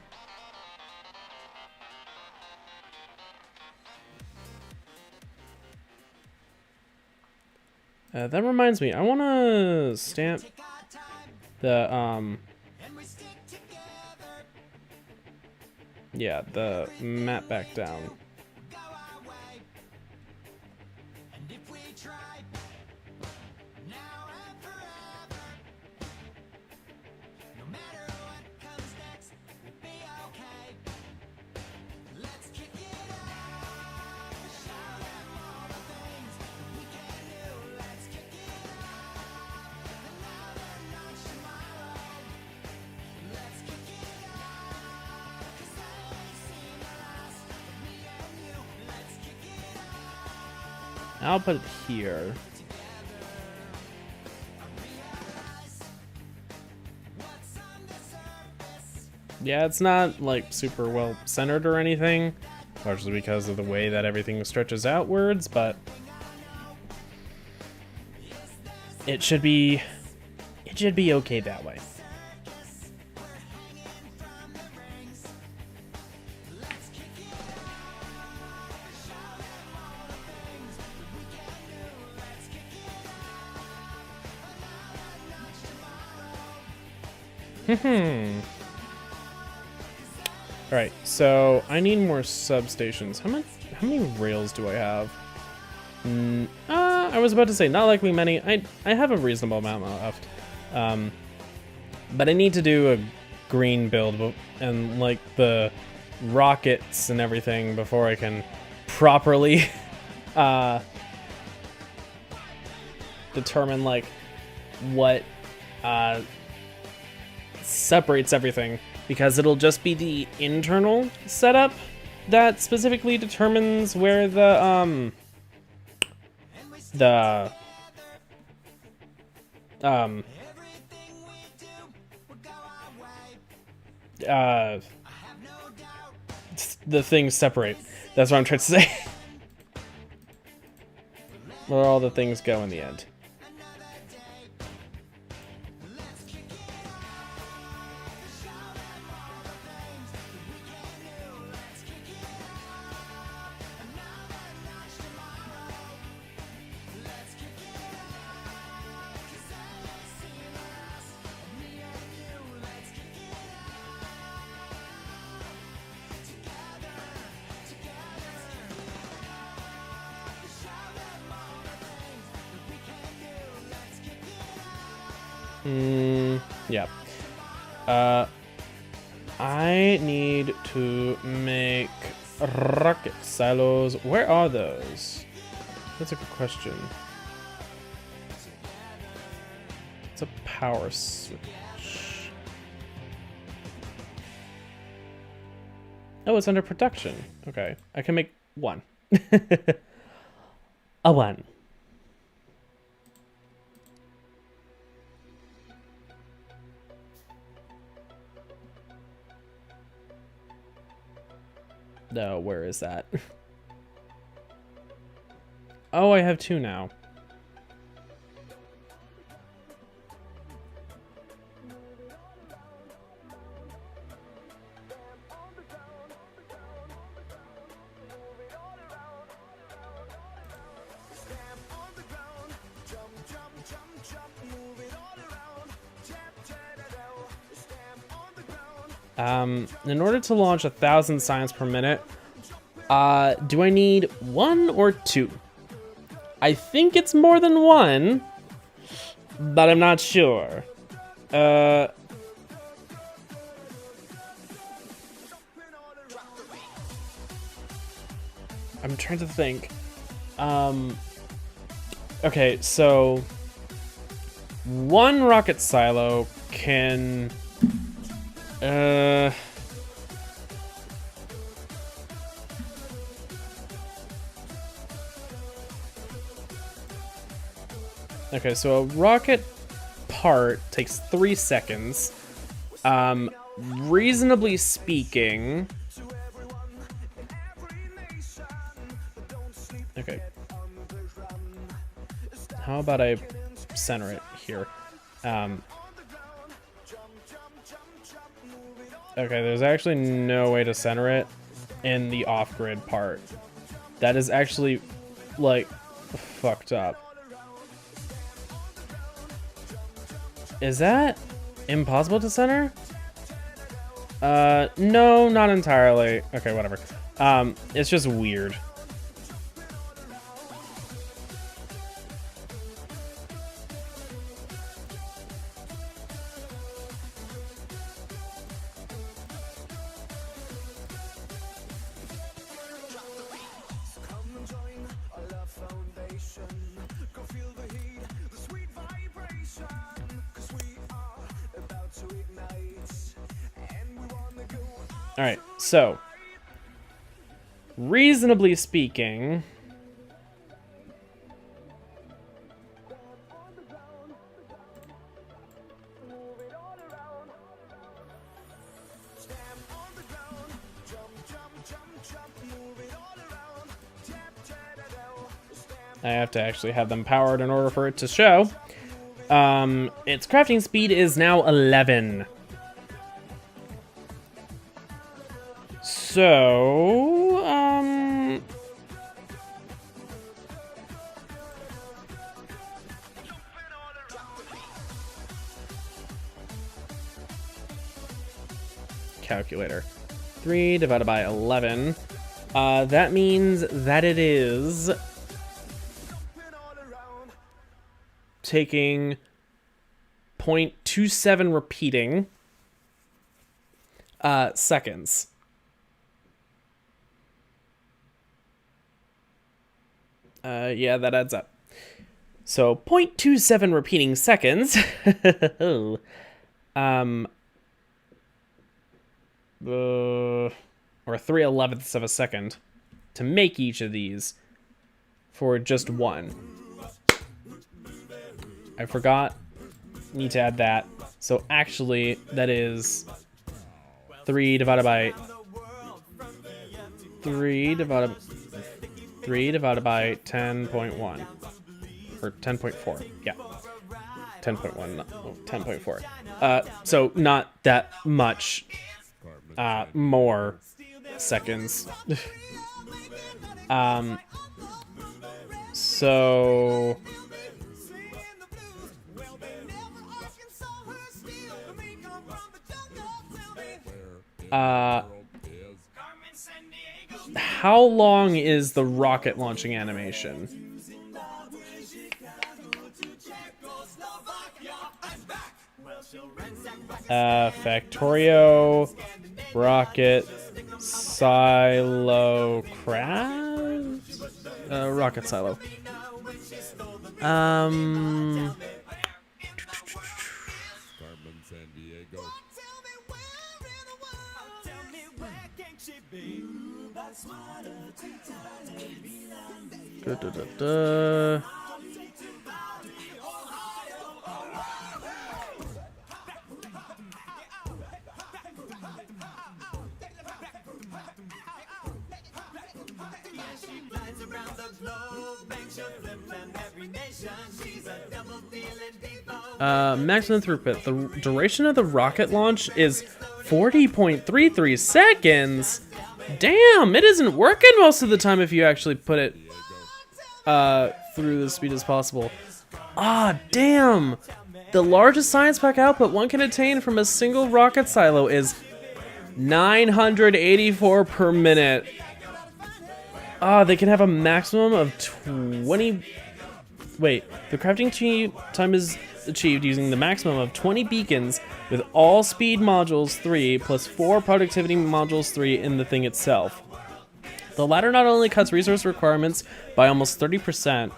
That reminds me, I want to stamp the, yeah, the map back down. I'll put it here. Yeah, it's not like super well centered or anything, largely because of the way that everything stretches outwards, but it should be okay that way. Alright, so I need more substations. How many rails do I have? I was about to say, not likely many. I have a reasonable amount left. But I need to do a green build and like the rockets and everything before I can properly determine like what separates everything, because it'll just be the internal setup that specifically determines where the things separate. That's what I'm trying to say. Where all the things go in the end. Yeah. I need to make rocket silos. Where are those? That's a good question. It's a power switch. Oh, it's under production. Okay, I can make one. A one. No, where is that? Oh, I have two now. In order to launch 1,000 signs per minute, do I need one or two? I think it's more than one, but I'm not sure. I'm trying to think. Okay, so one rocket silo can okay, so a rocket part takes 3 seconds. Reasonably speaking. Okay. How about I center it here? Okay, there's actually no way to center it in the off-grid part. That is actually, like, fucked up. Is that impossible to center? No, not entirely. Okay, whatever. It's just weird. Alright, so reasonably speaking, I have to actually have them powered in order for it to show. Its crafting speed is now 11. So, calculator. 3 divided by 11. That means that it is taking 0.27 repeating seconds. Yeah, that adds up. So 0.27 repeating seconds. Or 3/11ths of a second to make each of these for just one. I forgot. Need to add that. So actually, that is 3 divided by 10.1 or 10.4. Yeah, 10.1, not 10.4. So not that much more seconds. So how long is the rocket launching animation? Factorio rocket silo craft? Rocket silo. Da, da, da, da. Maximum throughput. The duration of the rocket launch is 40.33 seconds. Damn, it isn't working most of the time if you actually put it through the speed as possible. Ah, damn. The largest science pack output one can attain from a single rocket silo is 984 per minute. Ah, they can have a maximum of 20... Wait, the crafting time is achieved using the maximum of 20 beacons with all speed modules 3 plus 4 productivity modules 3 in the thing itself. The latter not only cuts resource requirements by almost 30%.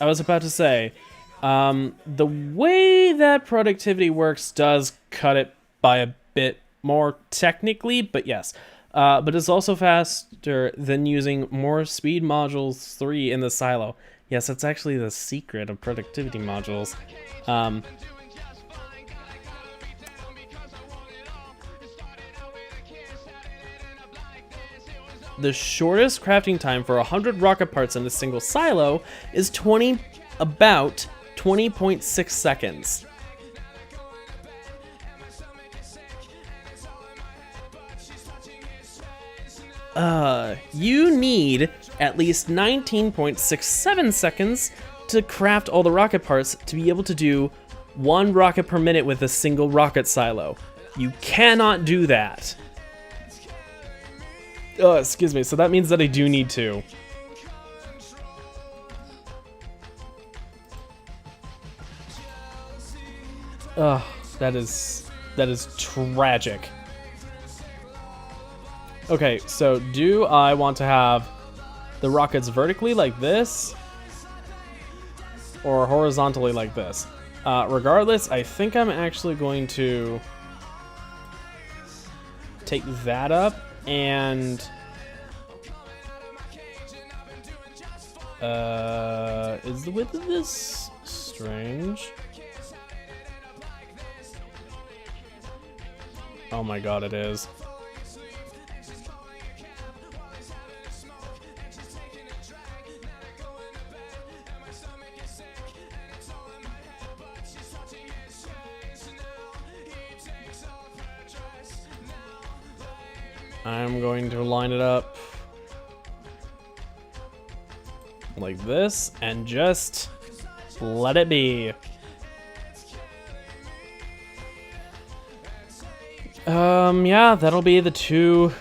I was about to say, the way that productivity works does cut it by a bit more technically, but yes. But it's also faster than using more speed modules 3 in the silo. Yes, that's actually the secret of productivity modules. The shortest crafting time for 100 rocket parts in a single silo is about 20.6 seconds. You need at least 19.67 seconds to craft all the rocket parts to be able to do 1 rocket per minute with a single rocket silo. You cannot do that. Oh, excuse me, so that means that I do need to. Ugh, that is tragic. Okay, so do I want to have the rockets vertically like this or horizontally like this? Regardless, I think I'm actually going to take that up and is the width of this strange? Oh my god, it is. I'm going to line it up like this and just let it be. Yeah, that'll be the 2.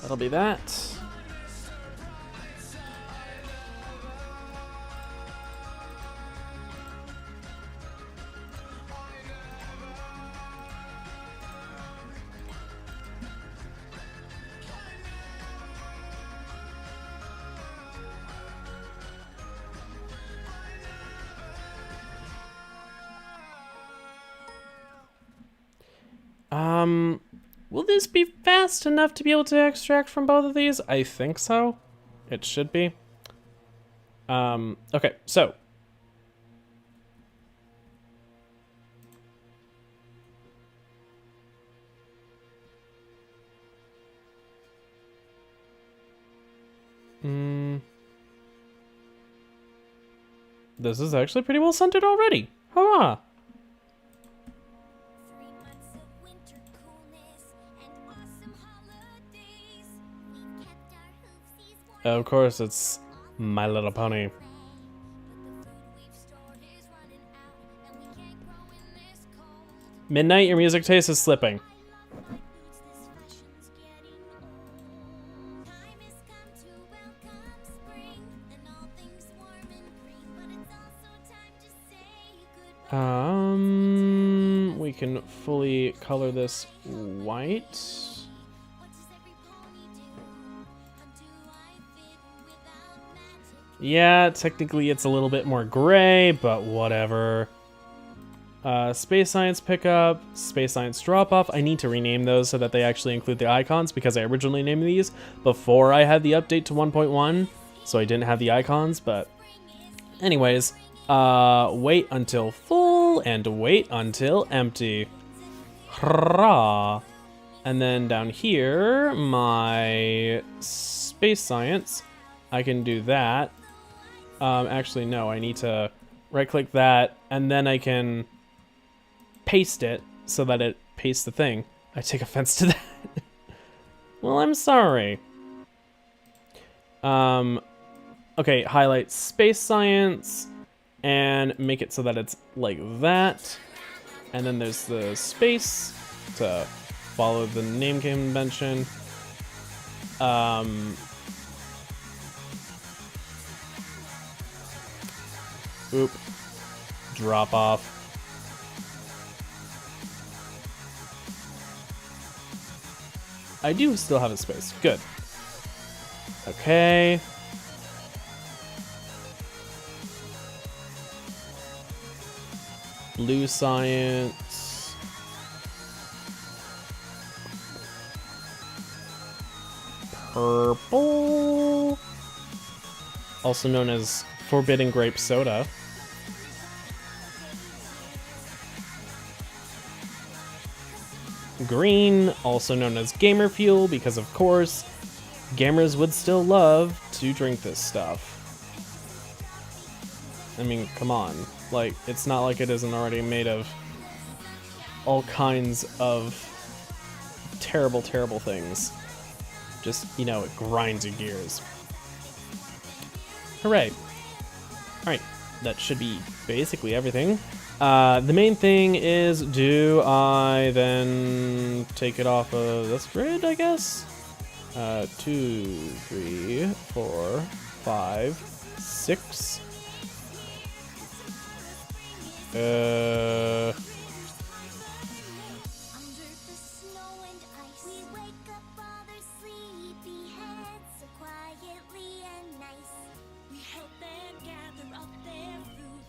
That'll be that. Will this be fast enough to be able to extract from both of these? I think so. It should be. Okay, so. This is actually pretty well centered already. Hurrah! Of course, it's My Little Pony. Midnight, your music taste is slipping. We can fully color this white. Yeah, technically it's a little bit more gray, but whatever. Space Science Pickup, Space Science Drop Off. I need to rename those so that they actually include the icons because I originally named these before I had the update to 1.1, so I didn't have the icons, but anyways, wait until full and wait until empty. Hurrah! And then down here, my Space Science, I can do that. Actually, no, I need to right-click that, and then I can paste it so that it pastes the thing. I take offense to that. Well, I'm sorry. Okay, highlight Space Science and make it so that it's like that. And then there's the space to follow the name convention. Oop. Drop off. I do still have a space. Good. Okay. Blue Science. Purple. Also known as Forbidden Grape Soda. Green, also known as Gamer Fuel, because of course, gamers would still love to drink this stuff. I mean, come on. Like, it's not like it isn't already made of all kinds of terrible, terrible things. Just, you know, it grinds your gears. Hooray. Alright, that should be basically everything. The main thing is, do I then take it off of this grid, I guess? 2, 3, 4, 5, 6.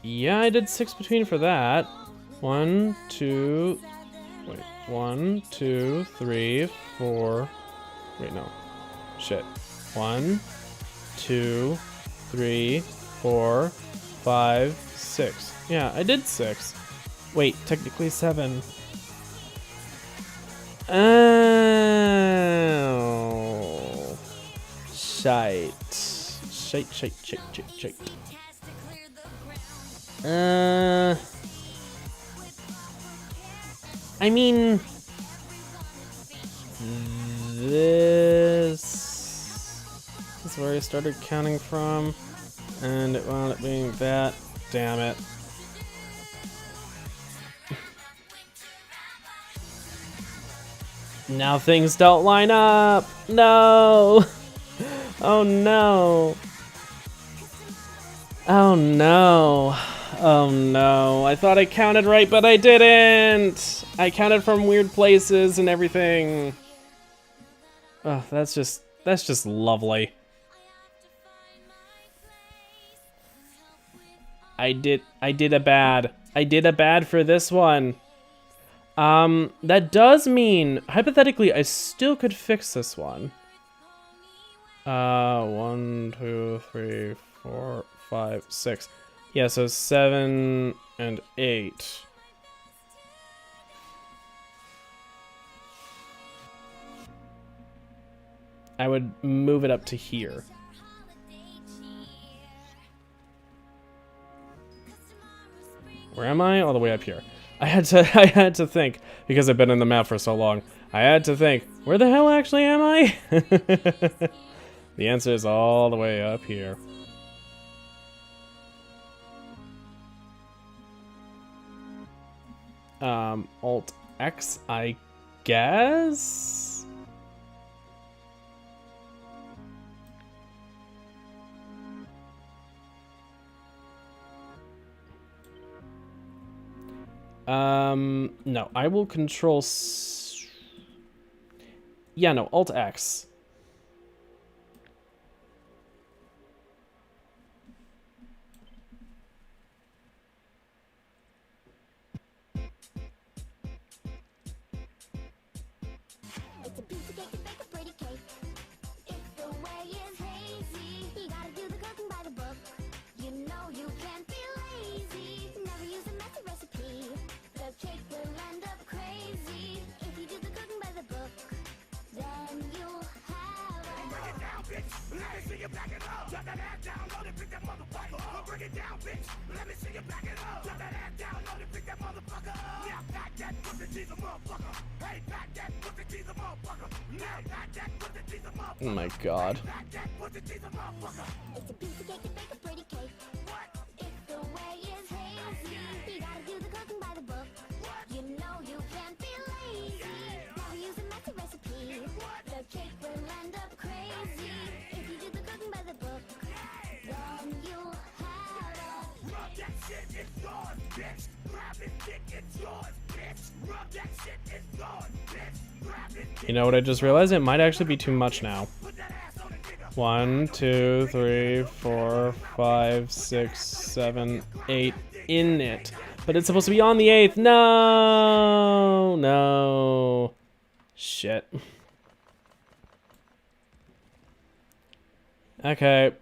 Yeah, I did 6 between for that. 1, 2, wait, 1, 2, 3, 4. Wait, no. Shit. 1, 2, 3, 4, 5, 6. Yeah, I did 6. Wait, technically 7. Oh. Shite. Shite. I mean, this is where I started counting from, and it wound up being that. Damn it. Now things don't line up. No. Oh no. Oh no. Oh no. I thought I counted right, but I didn't. I counted from weird places and everything. Oh, that's just lovely. I did a bad. I did a bad for this one. That does mean, hypothetically, I still could fix this one. 1, 2, 3, 4, 5, 6. Yeah, so 7 and 8. I would move it up to here. Where am I? All the way up here. I had to think, because I've been in the map for so long. I had to think, where the hell actually am I? The answer is all the way up here. Alt X, I guess? No, I will control yeah, no, Alt X.
It's a piece of cake to bake a pretty cake. If the way is hazy, you gotta do the cooking by the book. You know you can't be lazy. Never use a messy recipe. The cake will end up crazy. If you do the cooking by the book, then you'll have a
Bring it down, bitch. Let me see you back it up. Drop that ass down, load it, pick that motherfucker up. Bring it down, bitch. Let me see you back it up. Drop that ass down, load it, pick that motherfucker up. Now back that pussy, she's a motherfucker. Hey, back that pussy, she's a motherfucker. Now back that pussy, she's a motherfucker.
Oh my god.
Back that pussy, she's a motherfucker.
It's a piece of cake to bake a pretty cake. What? If the way is hazy, you gotta do the cooking by the book. What? You know you can't be lazy. Never use a messy recipe. The cake will end up crazy. If you do the cooking by the book, then you'll have a
Rub that shit, it's yours, bitch. Grab it, dick, it's yours, bitch. Rub that shit, it's yours, bitch. Grab it.
You know what I just realized? It might actually be too much now. 1, 2, 3, 4, 5, 6, 7, 8 in it. But it's supposed to be on the 8th. No! No. Shit. Okay.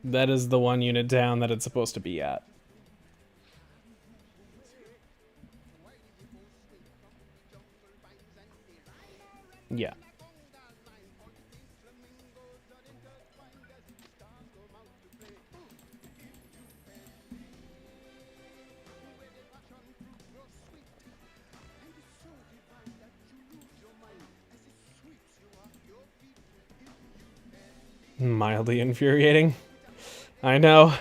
That is the one unit down that it's supposed to be at. Yeah. Mildly infuriating. I know.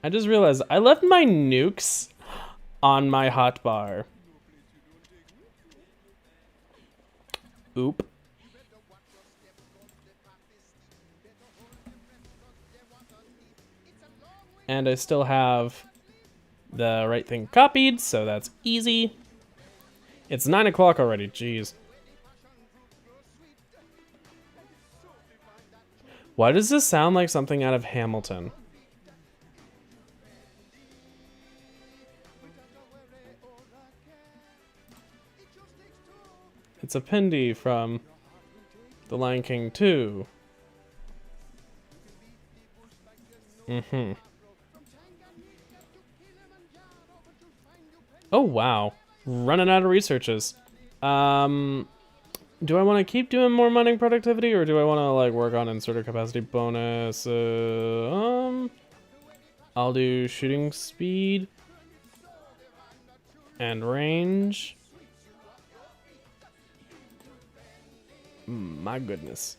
I just realized I left my nukes on my hotbar. Oop. And I still have the right thing copied, so that's easy. It's 9 o'clock already, jeez. Why does this sound like something out of Hamilton? It's a Pindy from The Lion King 2. Mm-hmm. Oh, wow. Running out of researches. Do I want to keep doing more mining productivity, or do I want to like work on inserter capacity bonus? I'll do shooting speed and range. My goodness.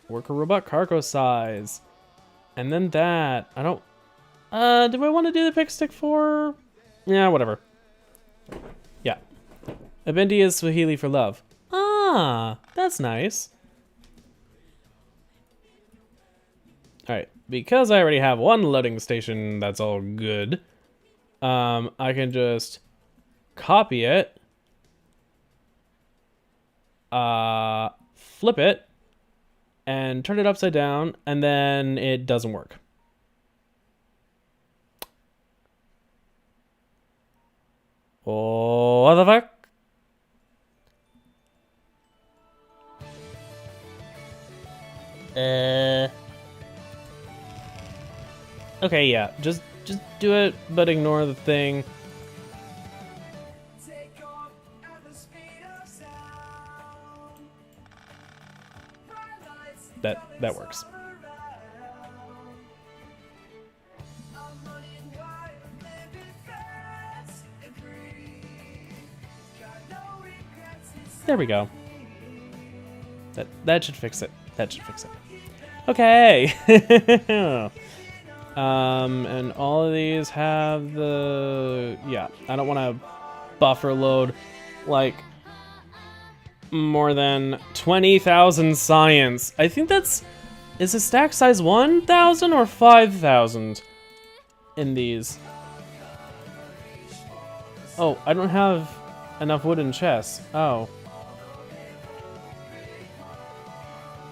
Worker robot cargo size. And then that. I don't... do I want to do the pick stick for... Yeah, whatever. Yeah. Abendi is Swahili for love. Ah, that's nice. Alright, because I already have one loading station that's all good, I can just copy it, flip it, and turn it upside down, and then it doesn't work. Oh, what the fuck? Okay, yeah, just do it, but ignore the thing. That works. There we go. That should fix it. That should fix it. Okay. And all of these have the... Yeah, I don't want to buffer load like more than 20,000 science. I think that's... Is the stack size 1,000 or 5,000 in these? Oh, I don't have enough wooden chests. Oh.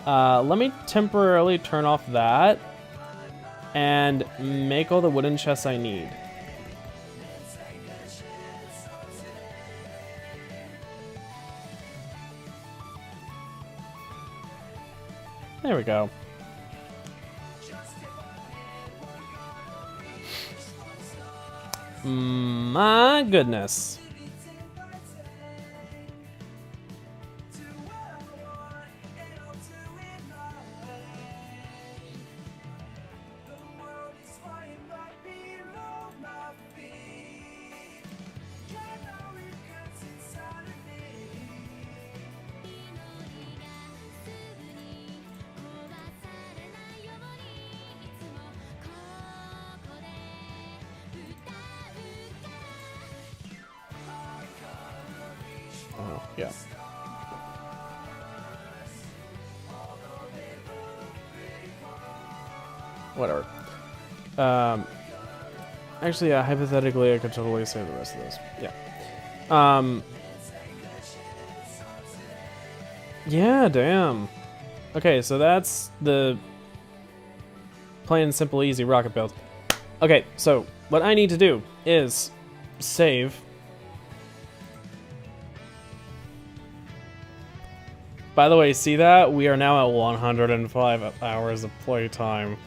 Let me temporarily turn off that and make all the wooden chests I need. There we go. My goodness. Oh, yeah. Whatever. Actually, yeah, hypothetically, I could totally save the rest of this. Yeah. Yeah, damn. Okay, so that's the plain and simple easy rocket build. Okay, so what I need to do is save. By the way, see that? We are now at 105 hours of playtime.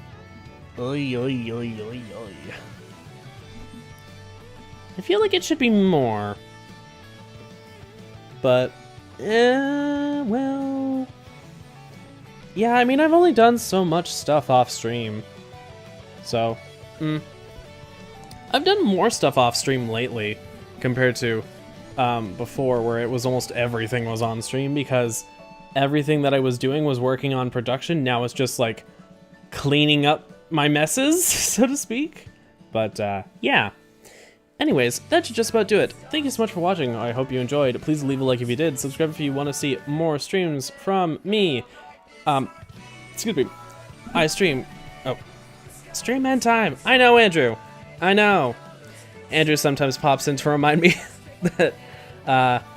Oy, oy, oy, oy, oy. I feel like it should be more. But, well... Yeah, I mean, I've only done so much stuff off stream. So, I've done more stuff off stream lately compared to before, where it was almost everything was on stream, because everything that I was doing was working on production. Now it's just like cleaning up my messes, so to speak. But yeah. Anyways, that should just about do it. Thank you so much for watching. I hope you enjoyed. Please leave a like if you did. Subscribe if you want to see more streams from me. Excuse me. I stream. Oh. Stream end time. I know, Andrew. I know. Andrew sometimes pops in to remind me that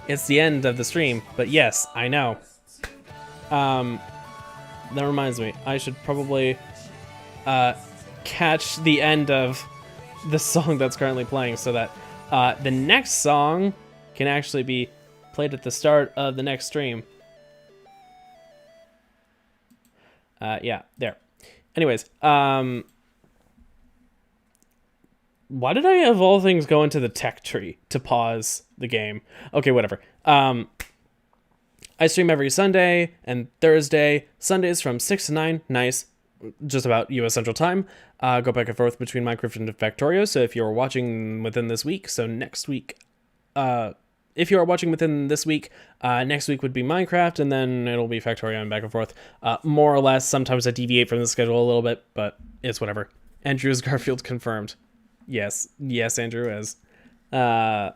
it's the end of the stream. But yes, I know. That reminds me. I should probably catch the end of the song that's currently playing, so that the next song can actually be played at the start of the next stream. Yeah, there. Anyways, why did I, of all things, go into the tech tree to pause the game? Okay, whatever. I stream every Sunday and Thursday. Sundays from 6 to 9. Nice. Just about US Central Time. Go back and forth between Minecraft and Factorio. So if you're watching within this week, so next week, if you are watching within this week, next week would be Minecraft, and then it'll be Factorio and back and forth. More or less, sometimes I deviate from the schedule a little bit, but it's whatever. Andrew's Garfield confirmed. Yes, Andrew is. My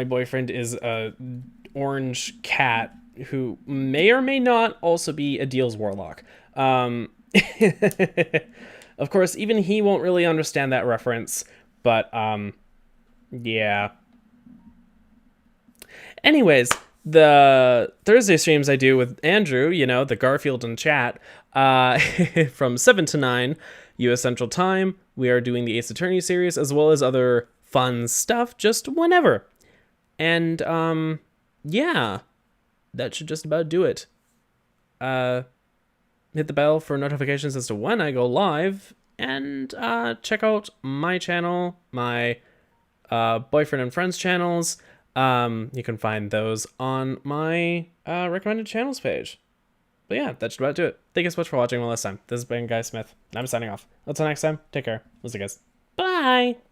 boyfriend is a orange cat who may or may not also be a Deals Warlock. Of course, even he won't really understand that reference, but, yeah. Anyways, the Thursday streams I do with Andrew, you know, the Garfield and chat, from 7 to 9 US Central Time, we are doing the Ace Attorney series, as well as other fun stuff, just whenever. And, yeah, that should just about do it. Hit the bell for notifications as to when I go live, and check out my channel, my boyfriend and friends channels. You can find those on my recommended channels page. But yeah, that should about do it. Thank you so much for watching one last time. This has been Guy Smith, and I'm signing off. Until next time, take care. We'll see you guys. Bye!